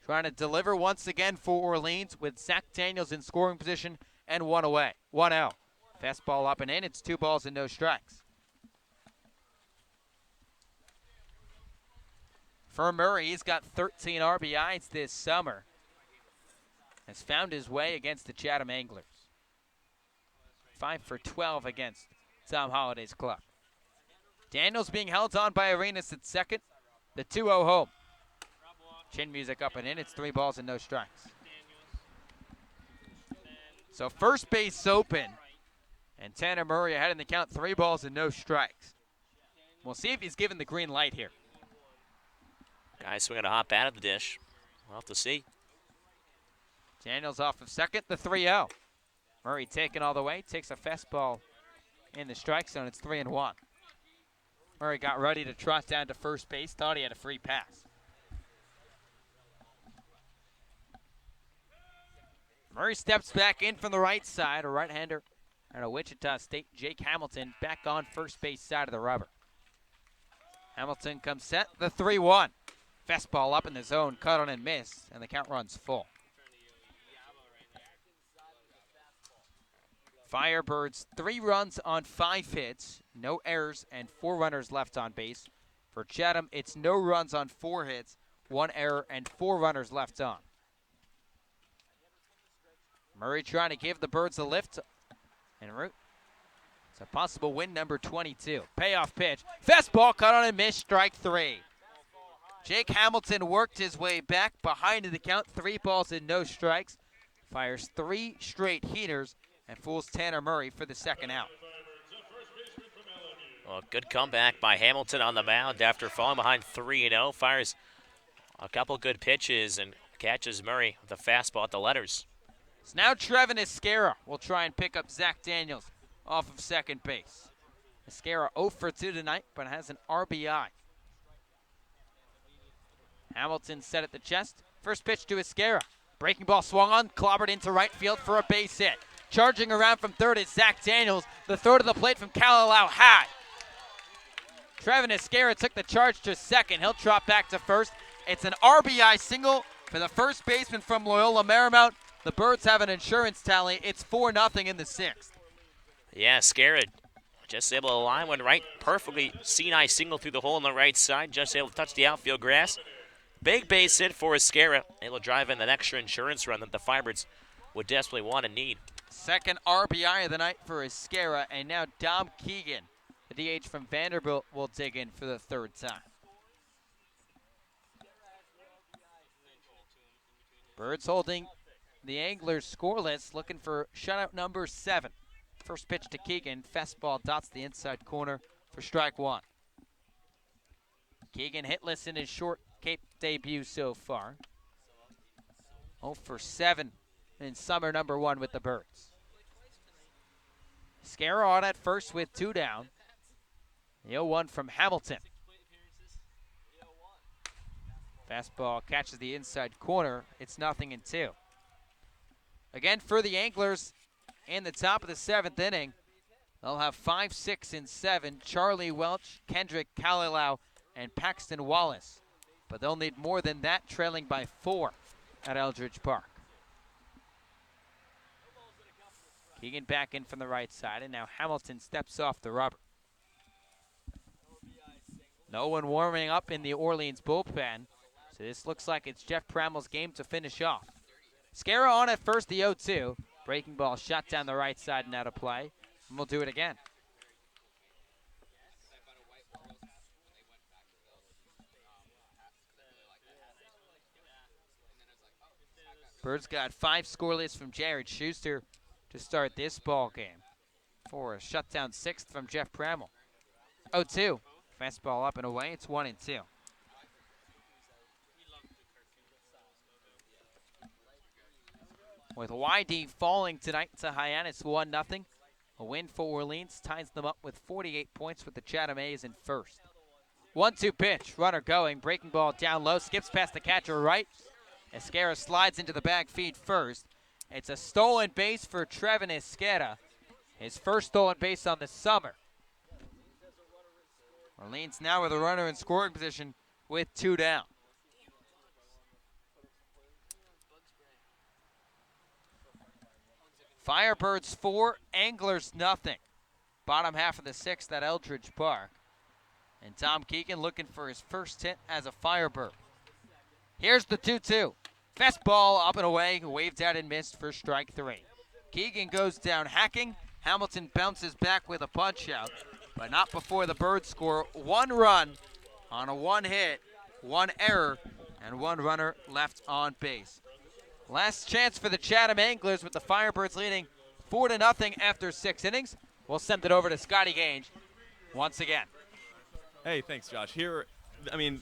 Trying to deliver once again for Orleans with Zach Daniels in scoring position and 1 away. 1 out. Fastball up and in. It's 2 balls and no strikes. For Murray, he's got 13 RBIs this summer. Has found his way against the Chatham Anglers. 5 for 12 against Tom Holliday's club. Daniels being held on by Arenas at second. The 2-0 home. Chin music up and in. It's 3 balls and no strikes. So first base open. And Tanner Murray ahead in the count. 3 balls and no strikes. We'll see if he's given the green light here. Guy swinging a hot bat at the dish. We'll have to see. Daniels off of second. The 3-0. Murray taken all the way. Takes a fastball in the strike zone. It's 3-1. Murray got ready to trot down to first base. Thought he had a free pass. Murray steps back in from the right side. A right-hander out of Wichita State, Jake Hamilton, back on first base side of the rubber. Hamilton comes set. The 3-1. Fastball up in the zone. Cut on and miss. And the count runs full. Firebirds 3 runs on 5 hits, no errors, and 4 runners left on base. For Chatham, it's no runs on 4 hits, 1 error, and 4 runners left on. Murray trying to give the Birds a lift en route. It's a possible win number 22. Payoff pitch. Fastball cut on and missed, strike 3. Jake Hamilton worked his way back behind the count, 3 balls and no strikes. Fires 3 straight heaters and fools Tanner Murray for the second out. Well, good comeback by Hamilton on the mound after falling behind 3-0. Fires a couple good pitches and catches Murray with a fastball at the letters. So now Trevin Esquera will try and pick up Zach Daniels off of second base. Esquera 0 for 2 tonight, but has an RBI. Hamilton set at the chest. First pitch to Esquera. Breaking ball swung on, clobbered into right field for a base hit. Charging around from third is Zach Daniels. The throw to the plate from Kalalau high. Trevin Esquera took the charge to second. He'll trot back to first. It's an RBI single for the first baseman from Loyola Marymount. The Birds have an insurance tally. It's 4-0 in the 6th. Yeah, Esquera just able to line one right perfectly. Sinai single through the hole on the right side. Just able to touch the outfield grass. Big base hit for Esquera. Able to drive in an extra insurance run that the Firebirds would desperately want and need. Second RBI of the night for Esquera, and now Dom Keegan, the DH from Vanderbilt, will dig in for the 3rd time. Birds holding the Anglers scoreless, looking for shutout number 7. First pitch to Keegan, fastball dots the inside corner for strike 1. Keegan hitless in his short Cape debut so far. 0 for 7 in summer #1 with the Birds. Scara on at first with 2 down. The 0-1 from Hamilton. Fastball catches the inside corner. It's 0-2. Again for the Anglers in the top of the 7th inning. They'll have 5, 6, and 7. Charlie Welch, Kendrick Kalilau, and Paxton Wallace. But they'll need more than that, trailing by 4 at Eldridge Park. Keegan back in from the right side, and now Hamilton steps off the rubber. No one warming up in the Orleans bullpen, so this looks like it's Jeff Prammel's game to finish off. Scara on at first, the 0-2. Breaking ball shot down the right side and out of play, and we'll do it again. Birds got 5 scoreless from Jared Schuster to start this ball game for a shutdown 6th from Jeff Prammel. 0-2. Fastball up and away. It's 1-2. With YD falling tonight to Hyannis 1-0. A win for Orleans ties them up with 48 points with the Chatham A's in first. 1-2 pitch. Runner going. Breaking ball down low. Skips past the catcher right. Esquera slides into the bag feed first. It's a stolen base for Trevin Esquera. His first stolen base on the summer. Orleans now with a runner in scoring position with 2 down. Firebirds 4, Anglers 0. Bottom half of the 6th at Eldridge Park. And Tom Keegan looking for his first hit as a Firebird. Here's the 2-2. Fastball up and away, waved out and missed for strike 3. Keegan goes down hacking. Hamilton bounces back with a punch out, but not before the Birds score 1 run on a 1 hit, 1 error, and 1 runner left on base. Last chance for the Chatham Anglers with the Firebirds leading 4-0 after 6 innings. We'll send it over to Scotty Gage once again. Hey, thanks, Josh.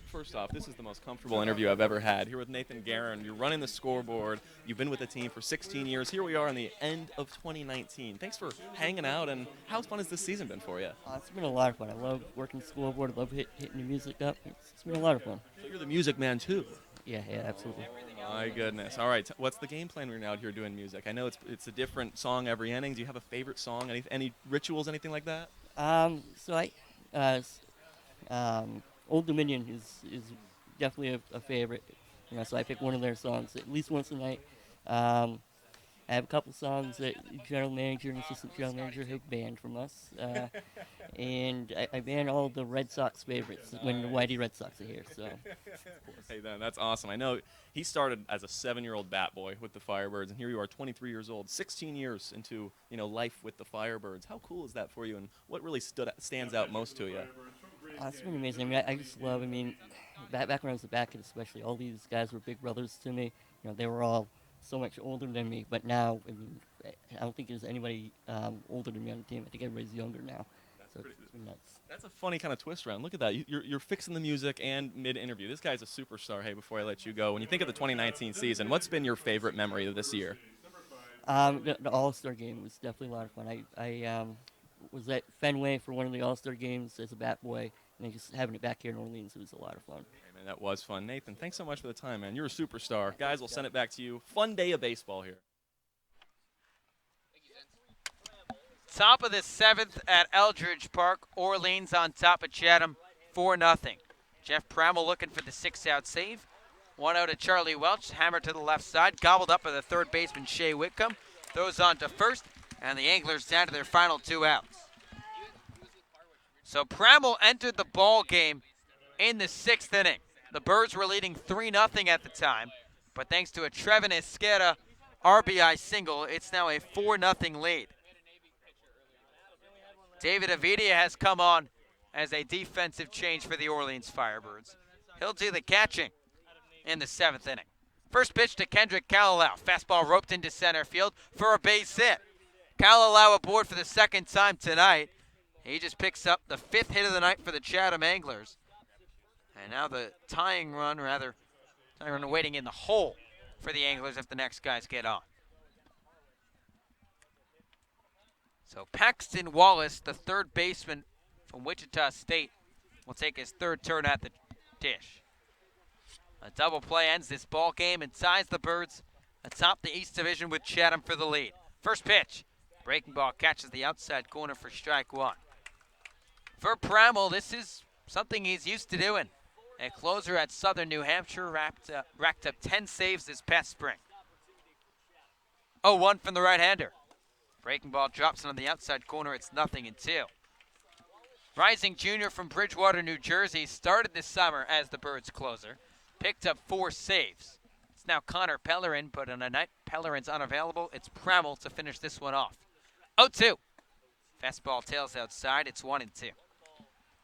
First off, this is the most comfortable interview I've ever had. Here with Nathan Guerin, you're running the scoreboard. You've been with the team for 16 years. Here we are in the end of 2019. Thanks for hanging out, and how fun has this season been for you? It's been a lot of fun. I love working the scoreboard. I love hitting the music up. It's been a lot of fun. So you're the music man, too? Yeah, absolutely. My goodness. All right, what's the game plan when you're out here doing music? I know it's a different song every inning. Do you have a favorite song? Any rituals, anything like that? Old Dominion is definitely a favorite. So I pick one of their songs at least once a night. I have a couple songs that general manager and assistant general manager have banned from us. And I ban all the Red Sox favorites when the Whitey Red Sox are here. So. Hey, then, that's awesome. I know he started as a 7-year-old bat boy with the Firebirds, and here you are 23 years old, 16 years into life with the Firebirds. How cool is that for you, and what really stands out most to you? It's been amazing. I just love, back when I was a bat kid especially, all these guys were big brothers to me. They were all so much older than me, but now, I don't think there's anybody older than me on the team. I think everybody's younger now. So it's been nuts. That's a funny kind of twist around. Look at that. You're fixing the music and mid-interview. This guy's a superstar. Hey, before I let you go, when you think of the 2019 season, what's been your favorite memory of this year? The All-Star game was definitely a lot of fun. I was at Fenway for one of the All-Star games as a bat boy, and then just having it back here in Orleans, it was a lot of fun. Hey, man, that was fun. Nathan, thanks so much for the time, man. You're a superstar. Guys, we'll send it back to you. Fun day of baseball here. Top of the 7th at Eldridge Park. Orleans on top of Chatham, 4-0. Jeff Prammel looking for the 6-out save. 1-0 to Charlie Welch. Hammer to the left side. Gobbled up by the third baseman, Shea Whitcomb. Throws on to first, and the Anglers down to their final 2 outs. So Prammel entered the ball game in the 6th inning. The Birds were leading 3-0 at the time, but thanks to a Trevin Esquera RBI single, it's now a 4-0 lead. David Avidia has come on as a defensive change for the Orleans Firebirds. He'll do the catching in the 7th inning. First pitch to Kendrick Kalilau. Fastball roped into center field for a base hit. Kalilau aboard for the 2nd time tonight. He just picks up the 5th hit of the night for the Chatham Anglers. And now the tying run waiting in the hole for the Anglers if the next guys get on. So Paxton Wallace, the third baseman from Wichita State, will take his third turn at the dish. A double play ends this ball game and ties the Birds atop the East Division with Chatham for the lead. First pitch. Breaking ball catches the outside corner for strike one. For Pramel, this is something he's used to doing. A closer at Southern New Hampshire racked up 10 saves this past spring. 0-1 from the right-hander. Breaking ball drops on the outside corner. It's 0-2. Rising junior from Bridgewater, New Jersey, started this summer as the Birds' closer. Picked up 4 saves. It's now Connor Pellerin, but on a night Pellerin's unavailable, it's Pramel to finish this one off. 0-2. Fastball tails outside. It's 1-2.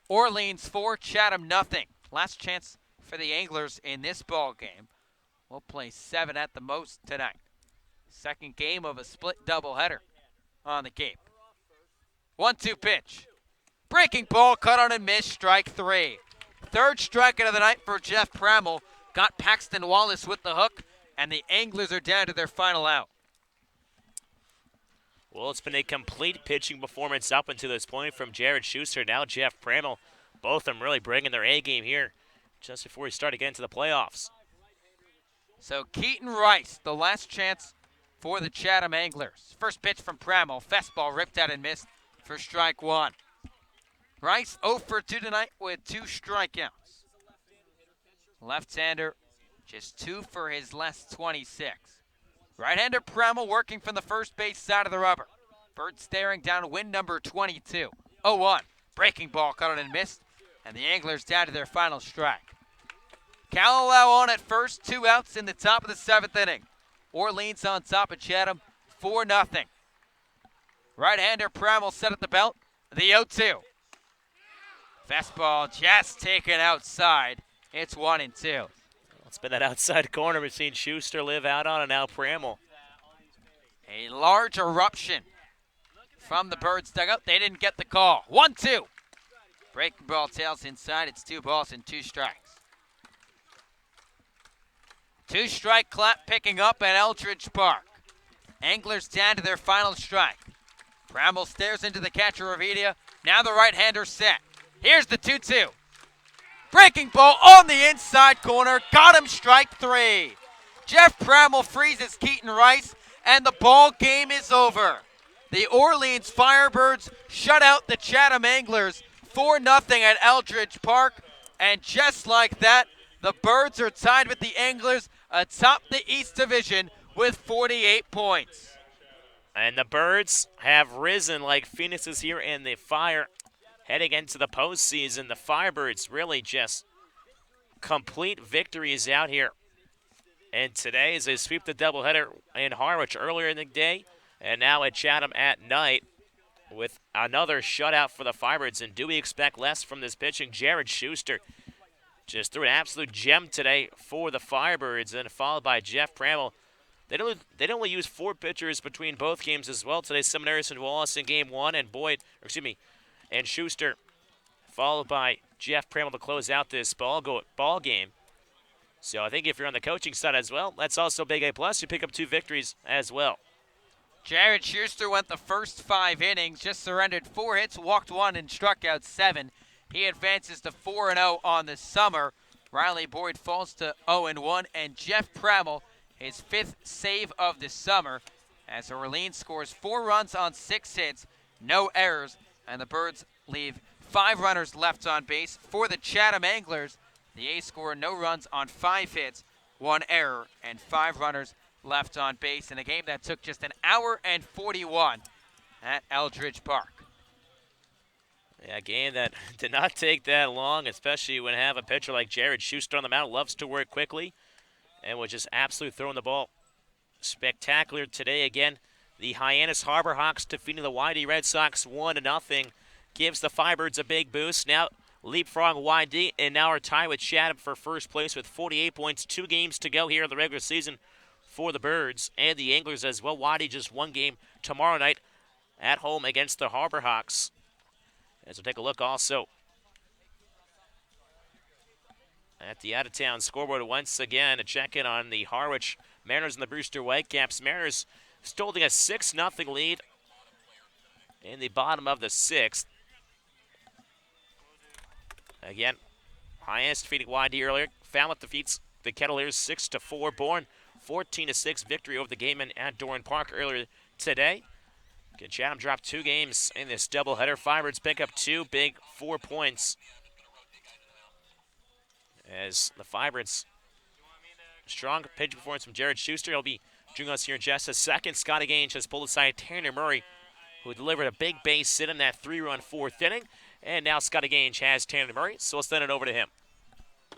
Orleans 4, Chatham 0. Last chance for the Anglers in this ball game. We'll play 7 at the most tonight. Second game of a split doubleheader on the Cape. 1-2 pitch. Breaking ball, cut on and miss, strike 3. Third strikeout of the night for Jeff Pramel. Got Paxton Wallace with the hook, and the Anglers are down to their final out. Well, it's been a complete pitching performance up until this point from Jared Schuster. Now Jeff Pramel. Both of them really bringing their A-game here just before we start to get into the playoffs. So Keaton Rice, the last chance for the Chatham Anglers. First pitch from Pramel. Fastball ripped out and missed for strike 1. Rice 0 for 2 tonight with 2 strikeouts. Left-hander just 2 for his last 26. Right-hander Pramel working from the first base side of the rubber. Bird staring down win number 22. 0-1. Breaking ball cut on and missed. And the Anglers down to their final strike. Kalalau on at first. 2 outs in the top of the 7th inning. Orleans on top of Chatham. 4-0. Right-hander Pramel set at the belt. The 0-2. Fastball just taken outside. It's 1-2. It's been that outside corner we've seen Schuster live out on, and now Pramel. A large eruption from the Birds dugout. They didn't get the call. 1-2. Breaking ball tails inside. It's 2 balls and 2 strikes. 2-strike clap picking up at Eldridge Park. Anglers down to their final strike. Pramel stares into the catcher Ravidia. Now the right-hander set. Here's the 2-2. Breaking ball on the inside corner. Got him, strike 3. Jeff Pramel freezes Keaton Rice, and the ball game is over. The Orleans Firebirds shut out the Chatham Anglers 4-0 at Eldridge Park. And just like that, the Birds are tied with the Anglers atop the East Division with 48 points. And the Birds have risen like phoenixes here in the fire. Heading into the postseason, the Firebirds really just complete victories out here. And today, as they sweep the doubleheader in Harwich earlier in the day, and now at Chatham at night with another shutout for the Firebirds. And do we expect less from this pitching? Jared Schuster just threw an absolute gem today for the Firebirds, and followed by Jeff Pramel. They only use 4 pitchers between both games as well today. Seminaris and Wallace in game 1, and and Schuster, followed by Jeff Pramel to close out this ball game. So I think if you're on the coaching side as well, that's also a big A+. You pick up 2 victories as well. Jared Schuster went the first 5 innings, just surrendered 4 hits, walked 1, and struck out 7. He advances to 4-0 on the summer. Riley Boyd falls to 0-1, and Jeff Pramel, his 5th save of the summer, as Orleans scores 4 runs on 6 hits, no errors, and the Birds leave 5 runners left on base. For the Chatham Anglers, the A's score no runs on 5 hits, 1 error, and 5 runners left on base in a game that took just an hour and 41 at Eldridge Park. Yeah, a game that did not take that long, especially when you have a pitcher like Jared Schuster on the mound, loves to work quickly, and was just absolutely throwing the ball spectacular today. Again, the Hyannis Harbor Hawks defeating the YD Red Sox 1-0, gives the Firebirds a big boost. Now leapfrog YD, and now are tied with Chatham for first place with 48 points. 2 games to go here in the regular season for the Birds and the Anglers as well. YD just 1 game tomorrow night at home against the Harbor Hawks. As we'll take a look also at the out-of-town scoreboard once again, a check-in on the Harwich Mariners and the Brewster Whitecaps. Mariners still holding a 6-0 lead in the bottom of the 6th. Again, Hyannis defeating YD earlier. Falmouth defeats the Kettleers 6-4. Bourne 14-6 victory over the Gatemen at Doran Park earlier today. Again, Chatham dropped 2 games in this doubleheader. Firebirds pick up 2 big 4 points. As the Firebirds, strong pitch performance from Jared Schuster. He'll be joining us here in just a second. Scotty Gaines has pulled aside Tanner Murray, who delivered a big base hit in that 3-run 4th inning. And now Scotty Gaines has Tanner Murray, so we'll send it over to him. We're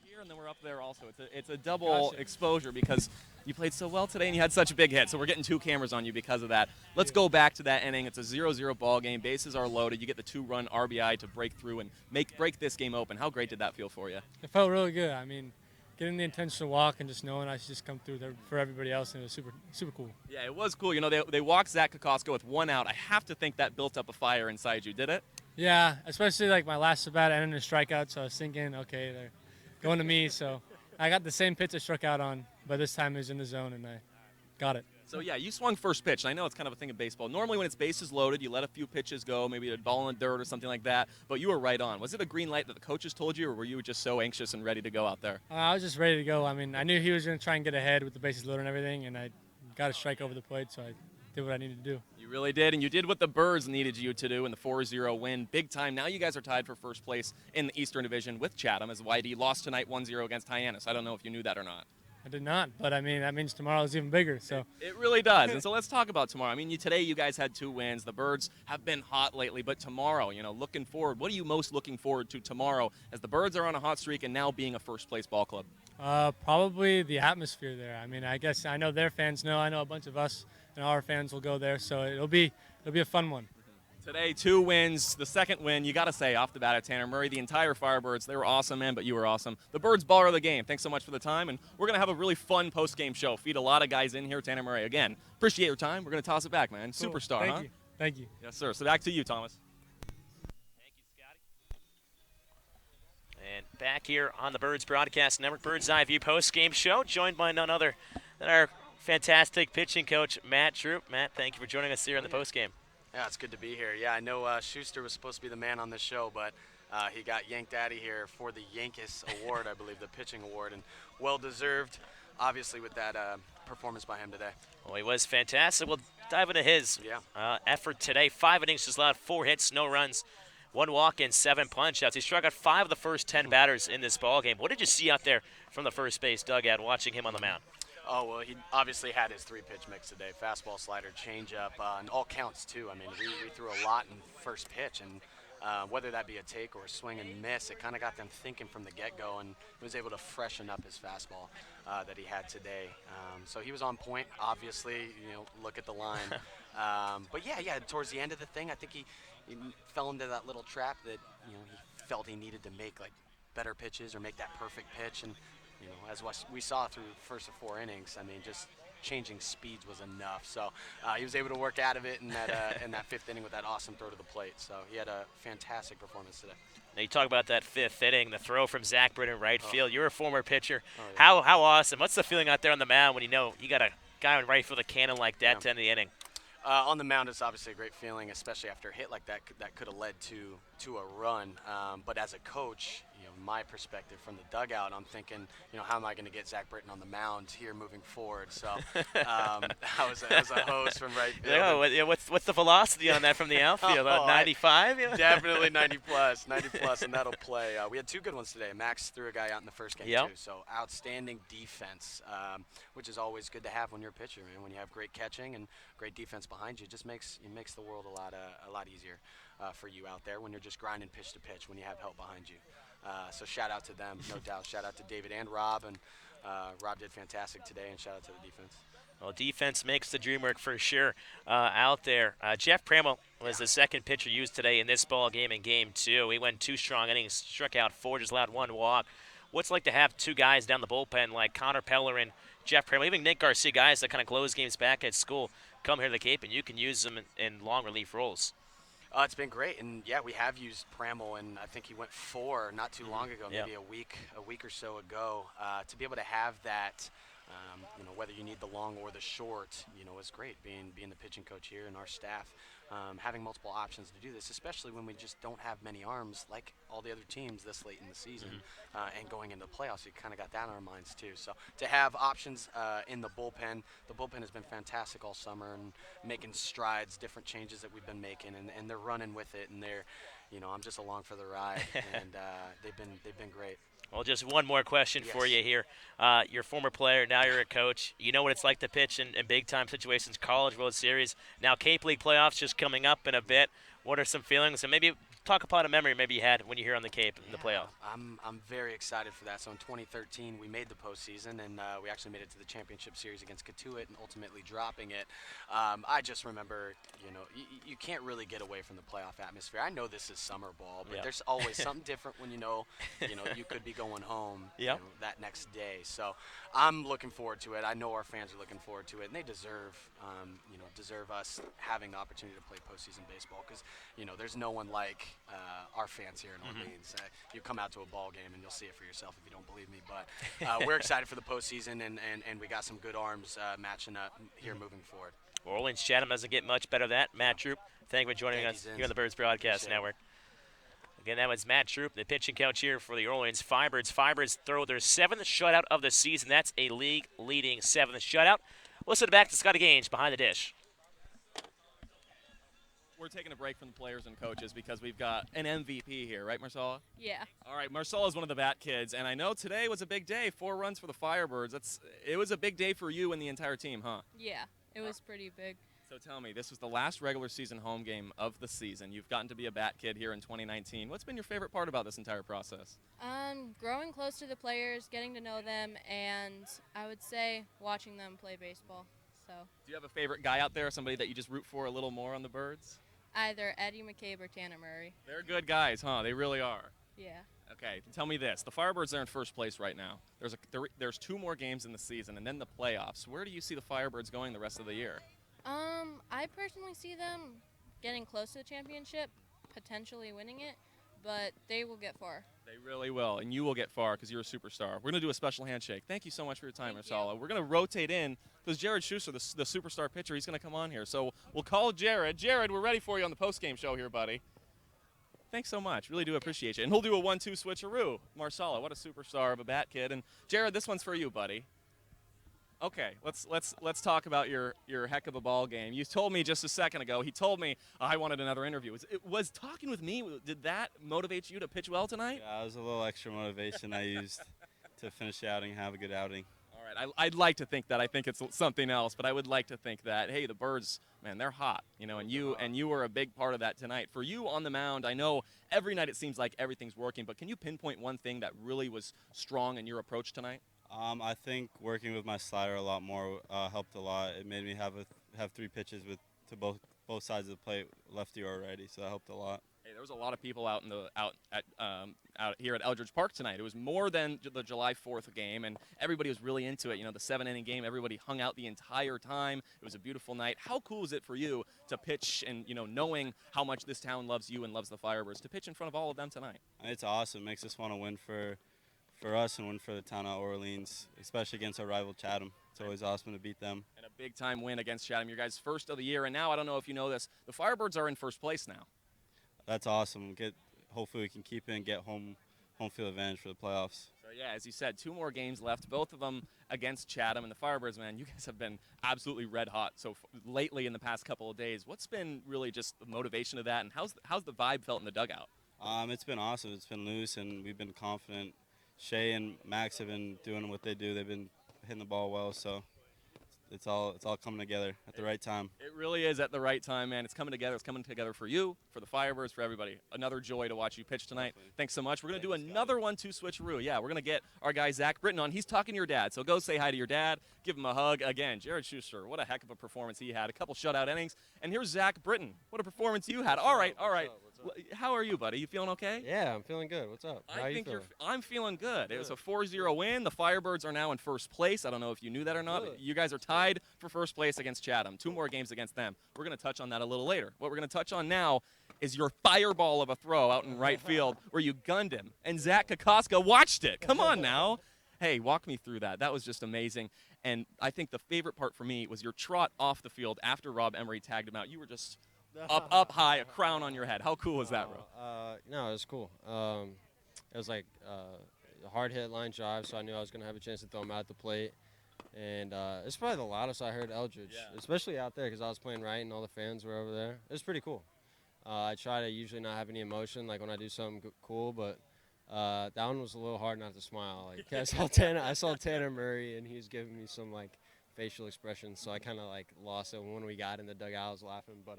here and then we're up there also. It's a double exposure because you played so well today and you had such a big hit, so we're getting 2 cameras on you because of that. Let's go back to that inning. It's a 0-0 ball game. Bases are loaded. You get the 2-run RBI to break through and break this game open. How great did that feel for you? It felt really good. I mean, getting the intentional walk and just knowing I should just come through there for everybody else, and it was super cool. Yeah, it was cool. You know, they walked Zach Kokosko with 1 out. I have to think that built up a fire inside you, did it? Yeah, especially like my last at bat ended in a strikeout, so I was thinking, okay, they're going to me. So I got the same pitch I struck out on, but this time it was in the zone, and I got it. So, yeah, you swung first pitch, and I know it's kind of a thing of baseball. Normally when it's bases loaded, you let a few pitches go, maybe a ball in the dirt or something like that, but you were right on. Was it a green light that the coaches told you, or were you just so anxious and ready to go out there? I was just ready to go. I mean, I knew he was going to try and get ahead with the bases loaded and everything, and I got a strike over the plate, so I did what I needed to do. You really did, and you did what the Birds needed you to do in the 4-0 win. Big time. Now you guys are tied for first place in the Eastern Division with Chatham, as YD lost tonight 1-0 against Hyannis. I don't know if you knew that or not. I did not, but I mean, that means tomorrow is even bigger. So It really does. And so let's talk about tomorrow. I mean, today you guys had 2 wins. The Birds have been hot lately, but tomorrow, you know, looking forward, what are you most looking forward to tomorrow as the Birds are on a hot streak and now being a first-place ball club? probably the atmosphere there. I mean, I guess I know their fans know. I know a bunch of us and our fans will go there, so it'll be a fun one. Today, 2 wins. The second win, you got to say, off the bat at Tanner Murray, the entire Firebirds, they were awesome, man, but you were awesome. The Birds baller of the game. Thanks so much for the time, and we're going to have a really fun post-game show. Feed a lot of guys in here. Tanner Murray, again, appreciate your time. We're going to toss it back, man. Cool. Superstar, Thank huh? you. Thank you. Yes, sir. So back to you, Thomas. And back here on the Birds Broadcast Network, Bird's Eye View post-game show, joined by none other than our fantastic pitching coach, Matt Troop. Matt, thank you for joining us here in the post-game. Yeah, it's good to be here. Yeah, I know Schuster was supposed to be the man on this show, but he got yanked out of here for the Yankees Award, I believe, the pitching award, and well-deserved, obviously, with that performance by him today. Well, he was fantastic. We'll dive into his effort today. 5 innings, just allowed 4 hits, no runs, 1 walk, and 7 punch-outs. He struck out 5 of the first 10 batters in this ballgame. What did you see out there from the first base dugout watching him on the mound? Oh, well, he obviously had his 3-pitch mix today. Fastball, slider, changeup, and all counts, too. I mean, we threw a lot in first pitch, and whether that be a take or a swing and miss, it kind of got them thinking from the get-go, and he was able to freshen up his fastball that he had today. So he was on point, obviously. You know, look at the line. But, yeah, towards the end of the thing, I think he fell into that little trap that, you know, he felt he needed to make, like, better pitches or make that perfect pitch. And, you know, as we saw through the first of 4 innings, I mean, just changing speeds was enough. So he was able to work out of it in that 5th inning with that awesome throw to the plate. So he had a fantastic performance today. Now you talk about that 5th inning, the throw from Zach Britton right field. You're a former pitcher. Yeah. How awesome. What's the feeling out there on the mound when you know you got a guy in right field, a cannon like that to end the inning? On the mound, it's obviously a great feeling, especially after a hit like that could have led to a run. But as a coach, you know, my perspective from the dugout, I'm thinking, you know, how am I going to get Zach Britton on the mound here moving forward? So I was a host from right field. Yeah, what's the velocity on that from the outfield? 95? Definitely 90 plus, and that'll play. We had 2 good ones today. Max threw a guy out in the first game too. So outstanding defense, which is always good to have when you're a pitcher, man. When you have great catching and great defense behind you, it makes the world a lot easier for you out there when you're just grinding pitch to pitch when you have help behind you. So shout out to them, no doubt. Shout out to David and Rob, and Rob did fantastic today, and shout out to the defense. Well, defense makes the dream work for sure out there. Jeff Pramel was the second pitcher used today in this ball game in Game 2. He went 2 strong innings, struck out 4, just allowed 1 walk. What's it like to have 2 guys down the bullpen like Connor Peller and Jeff Pramel, even Nick Garcia, guys that kind of close games back at school, come here to the Cape, and you can use them in long relief roles? It's been great, and yeah, we have used Pramel, and I think he went 4 not too long ago, maybe a week or so ago, to be able to have that Whether you need the long or the short, is great. Being the pitching coach here and our staff, having multiple options to do this, especially when we just don't have many arms like all the other teams this late in the season, and going into the playoffs, we kind of got that on our minds too. So to have options in the bullpen has been fantastic all summer and making strides, different changes that we've been making, and they're running with it, and they're, I'm just along for the ride, and they've been great. Well, just one more question for you here. You're a former player, now you're a coach. You know what it's like to pitch in big-time situations, College World Series. Now Cape League playoffs just coming up in a bit. What are some feelings? And maybe talk about a memory maybe you had when you're here on the Cape in the playoffs. I'm very excited for that. So in 2013, we made the postseason, and we actually made it to the championship series against Katuitt and ultimately dropping it. I just remember, you can't really get away from the playoff atmosphere. I know this is summer ball, but there's always something different when you could be going home that next day. So I'm looking forward to it. I know our fans are looking forward to it, and they deserve us having the opportunity to play postseason baseball, because there's no one like our fans here in Orleans. You come out to a ball game and you'll see it for yourself if you don't believe me. But we're excited for the postseason, and we got some good arms matching up here moving forward. Orleans Chatham doesn't get much better than that. Matt Troop, thank you for joining us here on the Birds Broadcast Network. Again, that was Matt Troop, the pitching coach here for the Orleans Firebirds. Firebirds throw their 7th shutout of the season. That's a league-leading 7th shutout. Listen back to Scotty Gage behind the dish. We're taking a break from the players and coaches because we've got an MVP here, right, Marcella? Yeah. All right, Marcella is one of the Bat kids, and I know today was a big day. 4 runs for the Firebirds. It was a big day for you and the entire team, huh? Yeah, it was pretty big. So tell me, this was the last regular season home game of the season. You've gotten to be a Bat kid here in 2019. What's been your favorite part about this entire process? Growing close to the players, getting to know them, and I would say watching them play baseball. So. Do you have a favorite guy out there, somebody that you just root for a little more on the Birds? Either Eddie McCabe or Tanner Murray. They're good guys, huh? They really are. Yeah. Okay, tell me this. The Firebirds are in first place right now. There's 2 more games in the season and then the playoffs. Where do you see the Firebirds going the rest of the year? I personally see them getting close to the championship, potentially winning it, but they will get far. They really will, and you will get far because you're a superstar. We're going to do a special handshake. Thank you so much for your time, Marcella. We're going to rotate in because Jared Schuster, the superstar pitcher, he's going to come on here. So we'll call Jared. Jared, we're ready for you on the postgame show here, buddy. Thanks so much. Really do appreciate you. And he'll do a 1-2 switcheroo. Marcella, what a superstar of a Bat kid. And Jared, this one's for you, buddy. Okay, let's talk about your heck of a ball game. You told me just a second ago. He told me I wanted another interview. Was talking with me, did that motivate you to pitch well tonight? Yeah, it was a little extra motivation I used to finish the outing, have a good outing. All right, I'd like to think that. I think it's something else, but I would like to think that. Hey, the Birds, man, they're hot, and you were a big part of that tonight. For you on the mound, I know every night it seems like everything's working, but can you pinpoint one thing that really was strong in your approach tonight? I think working with my slider a lot more helped a lot. It made me have 3 pitches to both sides of the plate, lefty or righty, so that helped a lot. Hey, there was a lot of people out here at Eldridge Park tonight. It was more than the July 4th game, and everybody was really into it. The 7-inning game, everybody hung out the entire time. It was a beautiful night. How cool is it for you to pitch and knowing how much this town loves you and loves the Firebirds, to pitch in front of all of them tonight? It's awesome. It makes us want to win for us and win for the town of Orleans, especially against our rival Chatham. It's always awesome to beat them. And a big-time win against Chatham, your guys' first of the year. And now, I don't know if you know this, the Firebirds are in first place now. That's awesome. Hopefully we can keep it and get home field advantage for the playoffs. So, yeah, as you said, 2 more games left, both of them against Chatham. And the Firebirds, man, you guys have been absolutely red hot so lately in the past couple of days. What's been really just the motivation of that, and how's the vibe felt in the dugout? It's been awesome. It's been loose, and we've been confident. Shea and Max have been doing what they do. They've been hitting the ball well, so it's all coming together at the right time. It really is at the right time, man. It's coming together. It's coming together for you, for the Firebirds, for everybody. Another joy to watch you pitch tonight. Definitely. Thanks so much. We're going to do another 1-2 switcheroo. Yeah, we're going to get our guy Zach Britton on. He's talking to your dad, so go say hi to your dad. Give him a hug. Again, Jared Schuster, what a heck of a performance he had. A couple shutout innings. And here's Zach Britton. What a performance you had. All right. How are you, buddy? You feeling okay? Yeah, I'm feeling good. What's up? How are you feeling? I'm feeling good. It was a 4-0 win. The Firebirds are now in first place. I don't know if you knew that or not. But you guys are tied for first place against Chatham. 2 more games against them. We're going to touch on that a little later. What we're going to touch on now is your fireball of a throw out in right field where you gunned him. And Zach Kokoska watched it. Come on now. Hey, walk me through that. That was just amazing. And I think the favorite part for me was your trot off the field after Rob Emery tagged him out. You were just up high, a crown on your head. How cool was that, bro? No, it was cool. It was like a hard hit line drive, so I knew I was going to have a chance to throw him out the plate. And it's probably the loudest I heard Eldridge, especially out there because I was playing right and all the fans were over there. It was pretty cool. I try to usually not have any emotion, like when I do something cool, but that one was a little hard not to smile. Like I saw Tanner Murray, and he was giving me some like facial expressions, so I kind of like lost it when we got in the dugout. I was laughing, but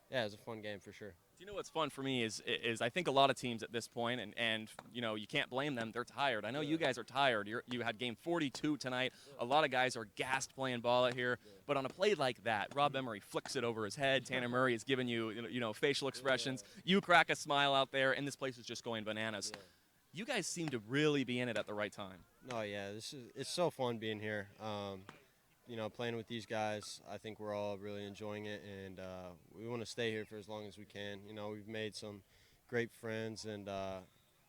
yeah, it was a fun game for sure. Do you know what's fun for me is I think a lot of teams at this point, and you know, you can't blame them. They're tired. I know you guys are tired. You had game 42 tonight. A lot of guys are gassed playing ball out here. But on a play like that, Rob Emery flicks it over his head. Tanner Murray is giving you facial expressions. You crack a smile out there, and this place is just going bananas. You guys seem to really be in it at the right time. No, yeah, it's so fun being here. You know, playing with these guys, I think we're all really enjoying it, and we want to stay here for as long as we can. You know, we've made some great friends, and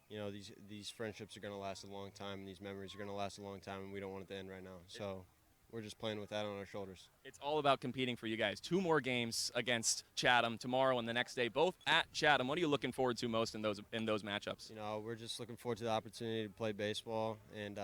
you know, these friendships are going to last a long time, and these memories are going to last a long time, and we don't want it to end right now. So we're just playing with that on our shoulders. It's all about competing for you guys. 2 more games against Chatham tomorrow and the next day, both at Chatham. What are you looking forward to most in those matchups? You know, we're just looking forward to the opportunity to play baseball and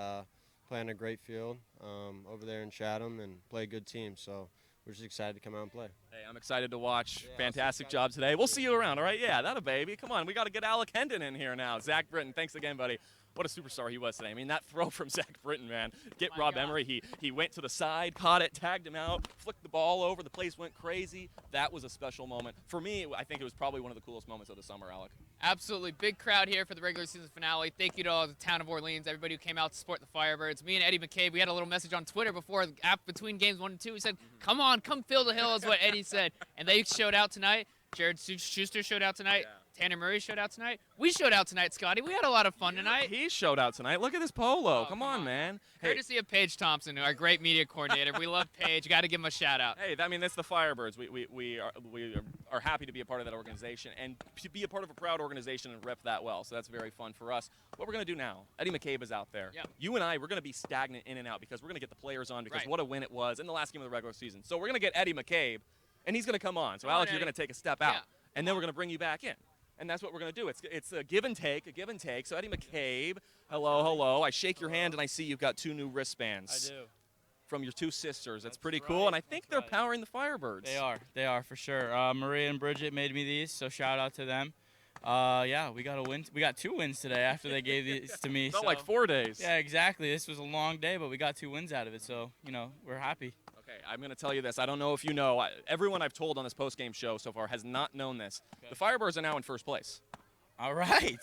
play on a great field over there in Chatham and play a good team. So we're just excited to come out and play. Hey, I'm excited to watch. Fantastic job today. We'll see you around, all right? Yeah, that a baby. Come on, we got to get Alec Hendon in here now. Zach Britton, thanks again, buddy. What a superstar he was today. I mean, that throw from Zach Britton, man. Get Rob Emery. He went to the side, caught it, tagged him out, flicked the ball over. The place went crazy. That was a special moment. For me, I think it was probably one of the coolest moments of the summer, Alec. Absolutely. Big crowd here for the regular season finale. Thank you to all the town of Orleans, everybody who came out to support the Firebirds. Me and Eddie McCabe, we had a little message on Twitter between games 1 and 2. We said, come on, come fill the hill is what Eddie said. And they showed out tonight. Jared Schuster showed out tonight. Yeah. Tanner Murray showed out tonight. We showed out tonight, Scotty. We had a lot of fun tonight. He showed out tonight. Look at this polo. Oh, come on, man. Courtesy of Paige Thompson, our great media coordinator. We love Paige. Got to give him a shout out. Hey, I mean, that's the Firebirds. We are happy to be a part of that organization and to be a part of a proud organization and rep that well. So that's very fun for us. What we're going to do now, Eddie McCabe is out there. Yep. You and I, we're going to be stagnant in and out because we're going to get the players on because what a win it was in the last game of the regular season. So we're going to get Eddie McCabe, and he's going to come on. So, Alex, you're going to take a step out, and then we're going to bring you back in. And that's what we're going to do. It's a give and take, So Eddie McCabe, hello. I shake your hand, and I see you've got 2 new wristbands. I do. From your 2 sisters. That's pretty cool, and I think they're powering the Firebirds. They are for sure. Maria and Bridget made me these, so shout out to them. Yeah, we got a win. We got 2 wins today after they gave these to me. Felt like 4 days. Yeah, exactly. This was a long day, but we got 2 wins out of it, so we're happy. Okay, I'm going to tell you this. I don't know if you know. Everyone I've told on this post-game show so far has not known this. Okay. The Firebirds are now in first place. All right.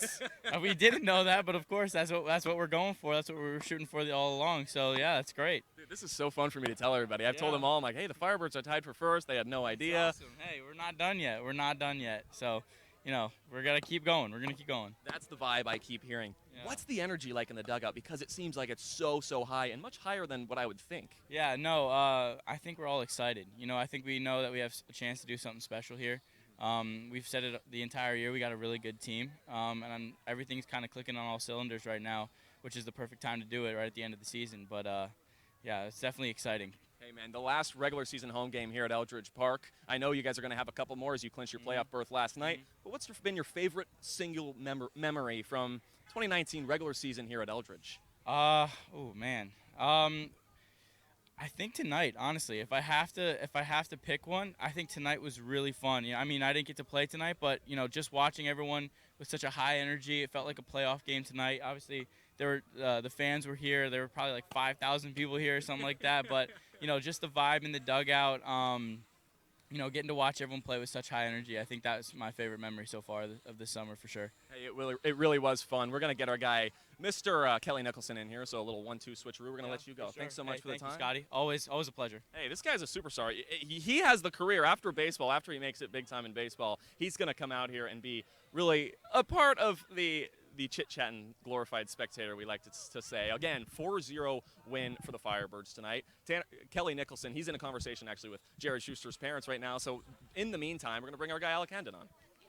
We didn't know that, but of course that's what we're going for. That's what we were shooting for all along. So yeah, that's great. Dude, this is so fun for me to tell everybody. I've told them all. I'm like, hey, the Firebirds are tied for first. They had no idea. That's awesome. Hey, we're not done yet. So, we're gonna keep going. We're gonna keep going. That's the vibe I keep hearing. Yeah. What's the energy like in the dugout? Because it seems like it's so high and much higher than what I would think. Yeah, no, I think we're all excited. I think we know that we have a chance to do something special here. We've said it the entire year. We got a really good team, and everything's kind of clicking on all cylinders right now, which is the perfect time to do it right at the end of the season. But yeah, it's definitely exciting. Hey, man, the last regular season home game here at Eldridge Park. I know you guys are going to have a couple more as you clinch your playoff berth last night. But what's been your favorite single memory from 2019 regular season here at Eldridge? Oh man. I think tonight, honestly, if I have to pick one, I think tonight was really fun. I mean, I didn't get to play tonight, but just watching everyone with such a high energy, it felt like a playoff game tonight. Obviously, there were the fans were here. There were probably like 5,000 people here or something like that. But just the vibe in the dugout. Getting to watch everyone play with such high energy, I think that was my favorite memory so far of this summer for sure. Hey, it really was fun. We're going to get our guy, Mr. Kelly Nicholson, in here, so a little 1-2 switcheroo. We're going to let you go. Sure. Thanks so much for the time. Thank you, Scotty. Always a pleasure. Hey, this guy's a superstar. He has the career after baseball, after he makes it big time in baseball. He's going to come out here and be really a part of the chit-chatting glorified spectator, we like to say. Again, 4-0 win for the Firebirds tonight. Kelly Nicholson, he's in a conversation actually with Jared Schuster's parents right now. So in the meantime, we're going to bring our guy Alec Hendon on.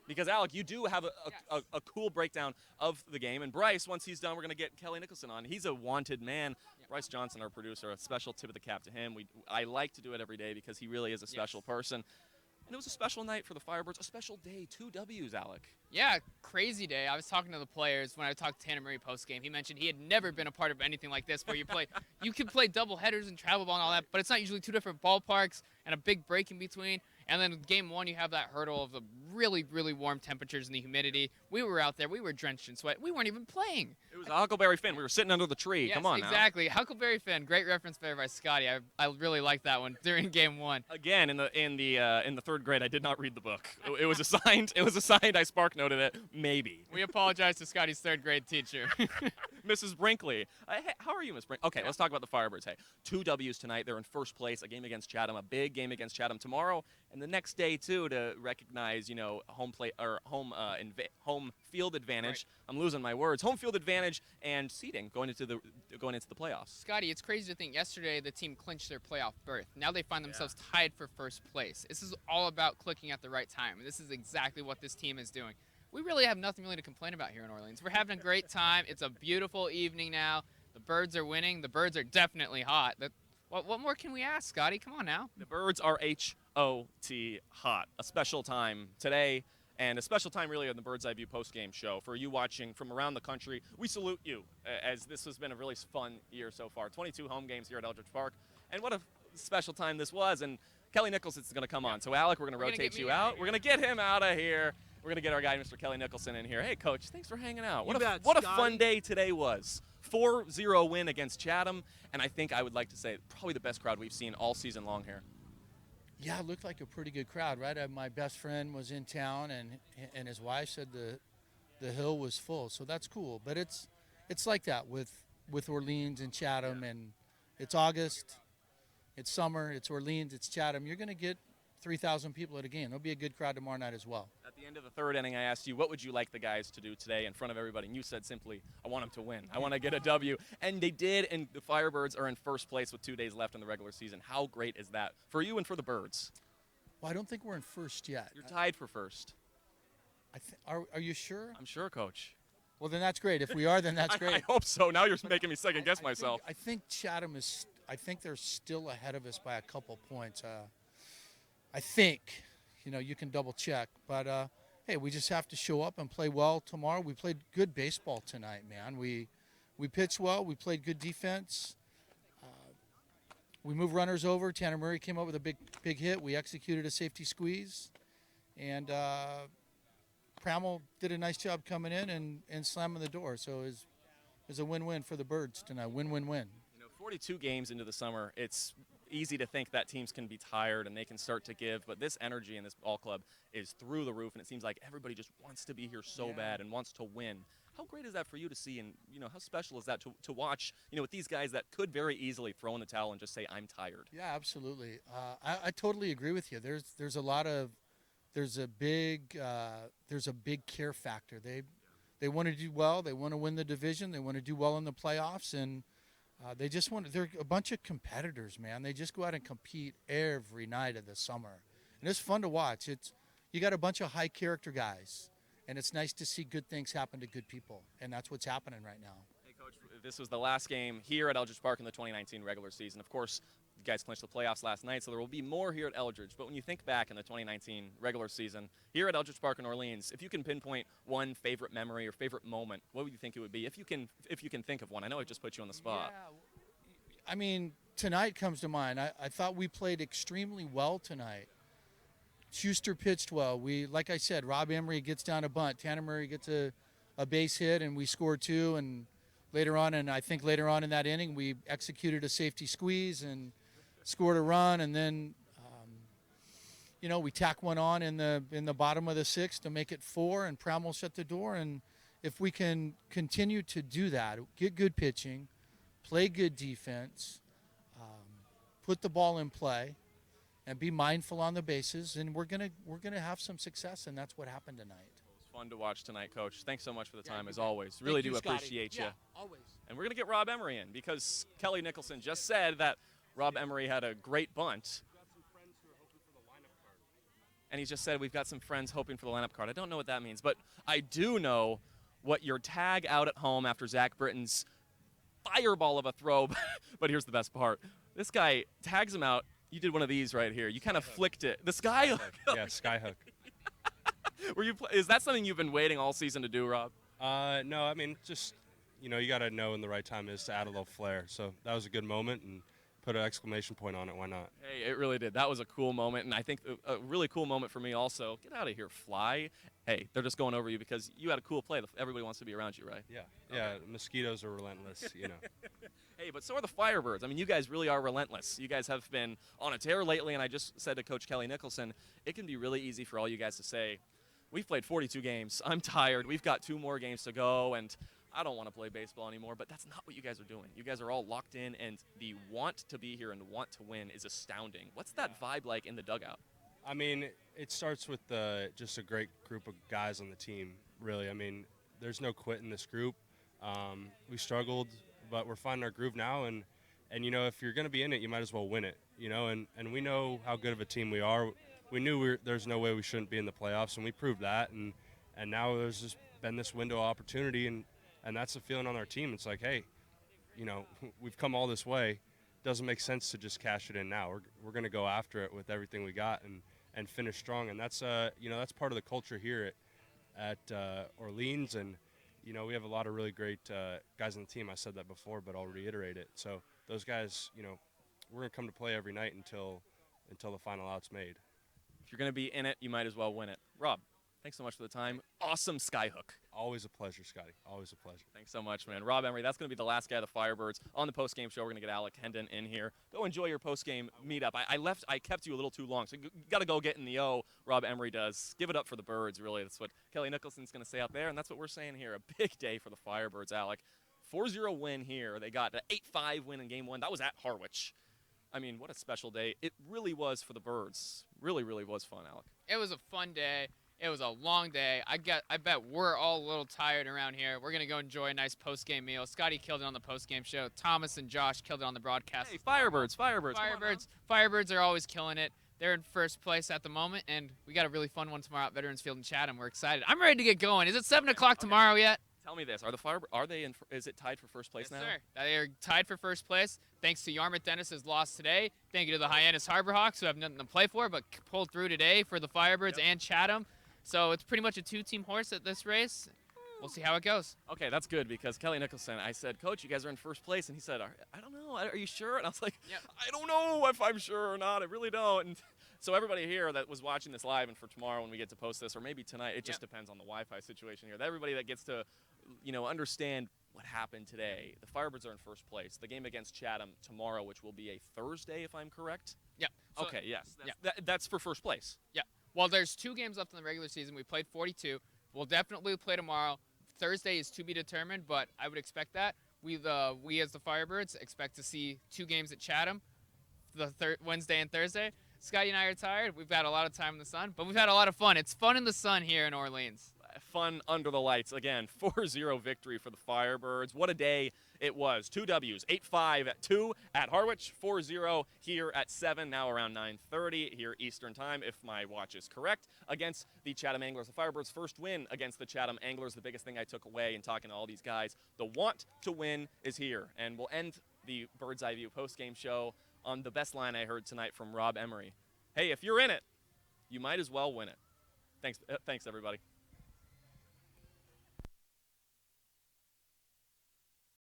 Because, Alec, you do have a cool breakdown of the game. And Bryce, once he's done, we're going to get Kelly Nicholson on. He's a wanted man. Bryce Johnson, our producer, a special tip of the cap to him. I like to do it every day because he really is a special person. And it was a special night for the Firebirds, a special day, 2 W's, Alec. Yeah, crazy day. I was talking to the players when I talked to Tanner Murray post-game. He mentioned he had never been a part of anything like this where you can play double headers and travel ball and all that, but it's not usually 2 different ballparks and a big break in between. And then game 1, you have that hurdle of the really, really warm temperatures and the humidity. We were out there. We were drenched in sweat. We weren't even playing. It was a Huckleberry Finn. We were sitting under the tree. Yes, Come on exactly. Huckleberry Finn. Great reference there by Scotty. I really liked that one during game 1. Again, in the 3rd grade, I did not read the book. It was assigned. It was assigned. I spark noted it. Maybe. We apologize to Scotty's 3rd grade teacher. Mrs. Brinkley. Hey, how are you, Miss Brinkley? Okay, let's talk about the Firebirds. Hey, 2 W's tonight. They're in first place. A game against Chatham. A big game against Chatham tomorrow, and the next day too to recognize home field advantage. Right. I'm losing my words. Home field advantage and seeding going into the playoffs. Scotty, it's crazy to think yesterday the team clinched their playoff berth. Now they find themselves tied for first place. This is all about clicking at the right time, and this is exactly what this team is doing. We really have nothing really to complain about here in Orleans. We're having a great time. It's a beautiful evening now. The Birds are winning. The Birds are definitely hot. What more can we ask, Scotty? Come on now. The Birds are H-O-T hot. A special time today, and a special time really on the Bird's Eye View post-game show. For you watching from around the country, we salute you, as this has been a really fun year so far. 22 home games here at Eldridge Park, and what a special time this was. And Kelly Nicholson's going to come on. So, Alec, we're going to rotate you out. We're going to get him out of here. We're going to get our guy, Mr. Kelly Nicholson, in here. Hey, Coach, thanks for hanging out. What a fun day today was. 4-0 win against Chatham, and I think I would like to say probably the best crowd we've seen all season long here. Yeah, it looked like a pretty good crowd, right? My best friend was in town, and his wife said the hill was full, so that's cool. But it's like that with Orleans and Chatham, and it's August, it's summer, it's Orleans, it's Chatham. You're going to get 3,000 people at a game. There'll be a good crowd tomorrow night as well. At the end of the 3rd inning, I asked you, what would you like the guys to do today in front of everybody? And you said simply, I want them to win. I want to get a W. And they did, and the Firebirds are in first place with 2 days left in the regular season. How great is that for you and for the Birds? Well, I don't think we're in first yet. You're tied for first. Are you sure? I'm sure, Coach. Well, then that's great. If we are, then that's great. I hope so. Now you're making me second-guess myself. I think Chatham is – I think they're still ahead of us by a couple points. I think – you can double check, but hey, we just have to show up and play well tomorrow. We played good baseball tonight, man. We pitched well. We played good defense. We moved runners over. Tanner Murray came up with a big hit. We executed a safety squeeze, and Pramel did a nice job coming in and slamming the door. So it was a win-win for the Birds tonight. Win-win-win. 42 games into the summer, it's easy to think that teams can be tired and they can start to give, but this energy in this ball club is through the roof, and it seems like everybody just wants to be here so bad and wants to win. How great is that for you to see, and how special is that to watch, with these guys that could very easily throw in the towel and just say, I'm tired? Yeah, absolutely. I totally agree with you. There's a big care factor. They want to do well. They want to win the division. They want to do well in the playoffs, and they're a bunch of competitors, man. They just go out and compete every night of the summer. And it's fun to watch. You got a bunch of high character guys, and it's nice to see good things happen to good people. And that's what's happening right now. Hey, Coach, this was the last game here at Eldridge Park in the 2019 regular season. Of course, you guys clinched the playoffs last night, so there will be more here at Eldridge. But when you think back in the 2019 regular season, here at Eldridge Park in Orleans, if you can pinpoint one favorite memory or favorite moment, what would you think it would be? If you can think of one. I know I just put you on the spot. Yeah, I mean, tonight comes to mind. I thought we played extremely well tonight. Schuster pitched well. Like I said, Rob Emery gets down a bunt. Tanner Murray gets a base hit, and we scored 2. And later on in that inning, we executed a safety squeeze and scored a run, and then we tack one on in the bottom of the 6th to make it 4, and Pramel shut the door. And if we can continue to do that, get good pitching, play good defense, put the ball in play, and be mindful on the bases, and we're gonna have some success, and that's what happened tonight. It was fun to watch tonight, Coach. Thanks so much for the time, as always. Really do appreciate you. Yeah, always. And we're going to get Rob Emery in, because Kelly Nicholson just said that Rob Emery had a great bunt. and he just said, we've got some friends hoping for the lineup card. I don't know what that means, but I do know what your tag out at home after Zach Britton's fireball of a throw. But here's the best part. This guy tags him out. You did one of these right here. You kind of flicked it. The sky hook. Yeah, sky hook. Is that something you've been waiting all season to do, Rob? No, I mean, just, you got to know when the right time is to add a little flair. So that was a good moment, and put an exclamation point on it. Why not? Hey, it really did. That was a cool moment, and I think a really cool moment for me also. Get out of here, fly. Hey, they're just going over you because you had a cool play. Everybody wants to be around you, right? Yeah. Yeah, mosquitoes are relentless, Hey, but so are the Firebirds. I mean, you guys really are relentless. You guys have been on a tear lately, and I just said to Coach Kelly Nicholson, it can be really easy for all you guys to say, we've played 42 games. I'm tired. We've got 2 more games to go, and I don't want to play baseball anymore. But that's not what you guys are doing. You guys are all locked in, and the want to be here and want to win is astounding. What's that vibe like in the dugout? I mean, it starts with just a great group of guys on the team, really. I mean, there's no quit in this group. We struggled, but we're finding our groove now. And if you're going to be in it, you might as well win it, And we know how good of a team we are. We knew there's no way we shouldn't be in the playoffs, and we proved that. And now there's just been this window of opportunity, and that's the feeling on our team. It's like, hey, we've come all this way. Doesn't make sense to just cash it in now. We're going to go after it with everything we got and finish strong. And that's that's part of the culture here at Orleans. And we have a lot of really great guys on the team. I said that before, but I'll reiterate it. So those guys, we're going to come to play every night until the final out's made. If you're going to be in it, you might as well win it. Rob, thanks so much for the time. Awesome skyhook. Always a pleasure, Scotty. Always a pleasure. Thanks so much, man. Rob Emery, that's going to be the last guy of the Firebirds. On the post-game show, we're going to get Alec Hendon in here. Go enjoy your post-game meetup. I kept you a little too long, so you got to go get in the O. Rob Emery does. Give it up for the Birds, really. That's what Kelly Nicholson's going to say out there, and that's what we're saying here. A big day for the Firebirds, Alec. 4-0 win here. They got an 8-5 win in Game 1. That was at Harwich. I mean, what a special day. It really was for the Birds. Really, really was fun, Alec. It was a fun day. It was a long day. I bet we're all a little tired around here. We're going to go enjoy a nice post-game meal. Scotty killed it on the post-game show. Thomas and Josh killed it on the broadcast. Hey, Firebirds. Firebirds are always killing it. They're in first place at the moment, and we got a really fun one tomorrow at Veterans Field in Chatham. We're excited. I'm ready to get going. Is it 7 o'clock tomorrow yet? Tell me this: is it tied for first place now? Yes, sir. They are tied for first place, thanks to Yarmouth Dennis's loss today. Thank you to the Hyannis Harborhawks, who have nothing to play for, but pulled through today for the Firebirds and Chatham. So it's pretty much a 2-team horse at this race. We'll see how it goes. Okay, that's good, because Kelly Nicholson, I said, Coach, you guys are in first place, and he said, I don't know, are you sure? And I was like, I don't know if I'm sure or not. I really don't. And so everybody here that was watching this live, and for tomorrow when we get to post this, or maybe tonight, it just depends on the Wi-Fi situation here. Everybody that gets to understand what happened today. The Firebirds are in first place. The game against Chatham tomorrow, which will be a Thursday, if I'm correct. Yeah. So, okay. Yes. That's for first place. Yeah. Well, there's 2 games left in the regular season. We played 42. We'll definitely play tomorrow. Thursday is to be determined, but I would expect that. We as the Firebirds expect to see 2 games at Chatham, Wednesday and Thursday. Scotty and I are tired. We've had a lot of time in the sun, but we've had a lot of fun. It's fun in the sun here in Orleans. Fun under the lights. Again, 4-0 victory for the Firebirds. What a day it was. 2 W's, 8-5 at 2 at Harwich, 4-0 here at 7, now around 9:30 here Eastern time, if my watch is correct, against the Chatham Anglers. The Firebirds' first win against the Chatham Anglers. The biggest thing I took away in talking to all these guys, the want to win is here. And we'll end the Bird's Eye View post-game show on the best line I heard tonight from Rob Emery. Hey, if you're in it, you might as well win it. Thanks everybody.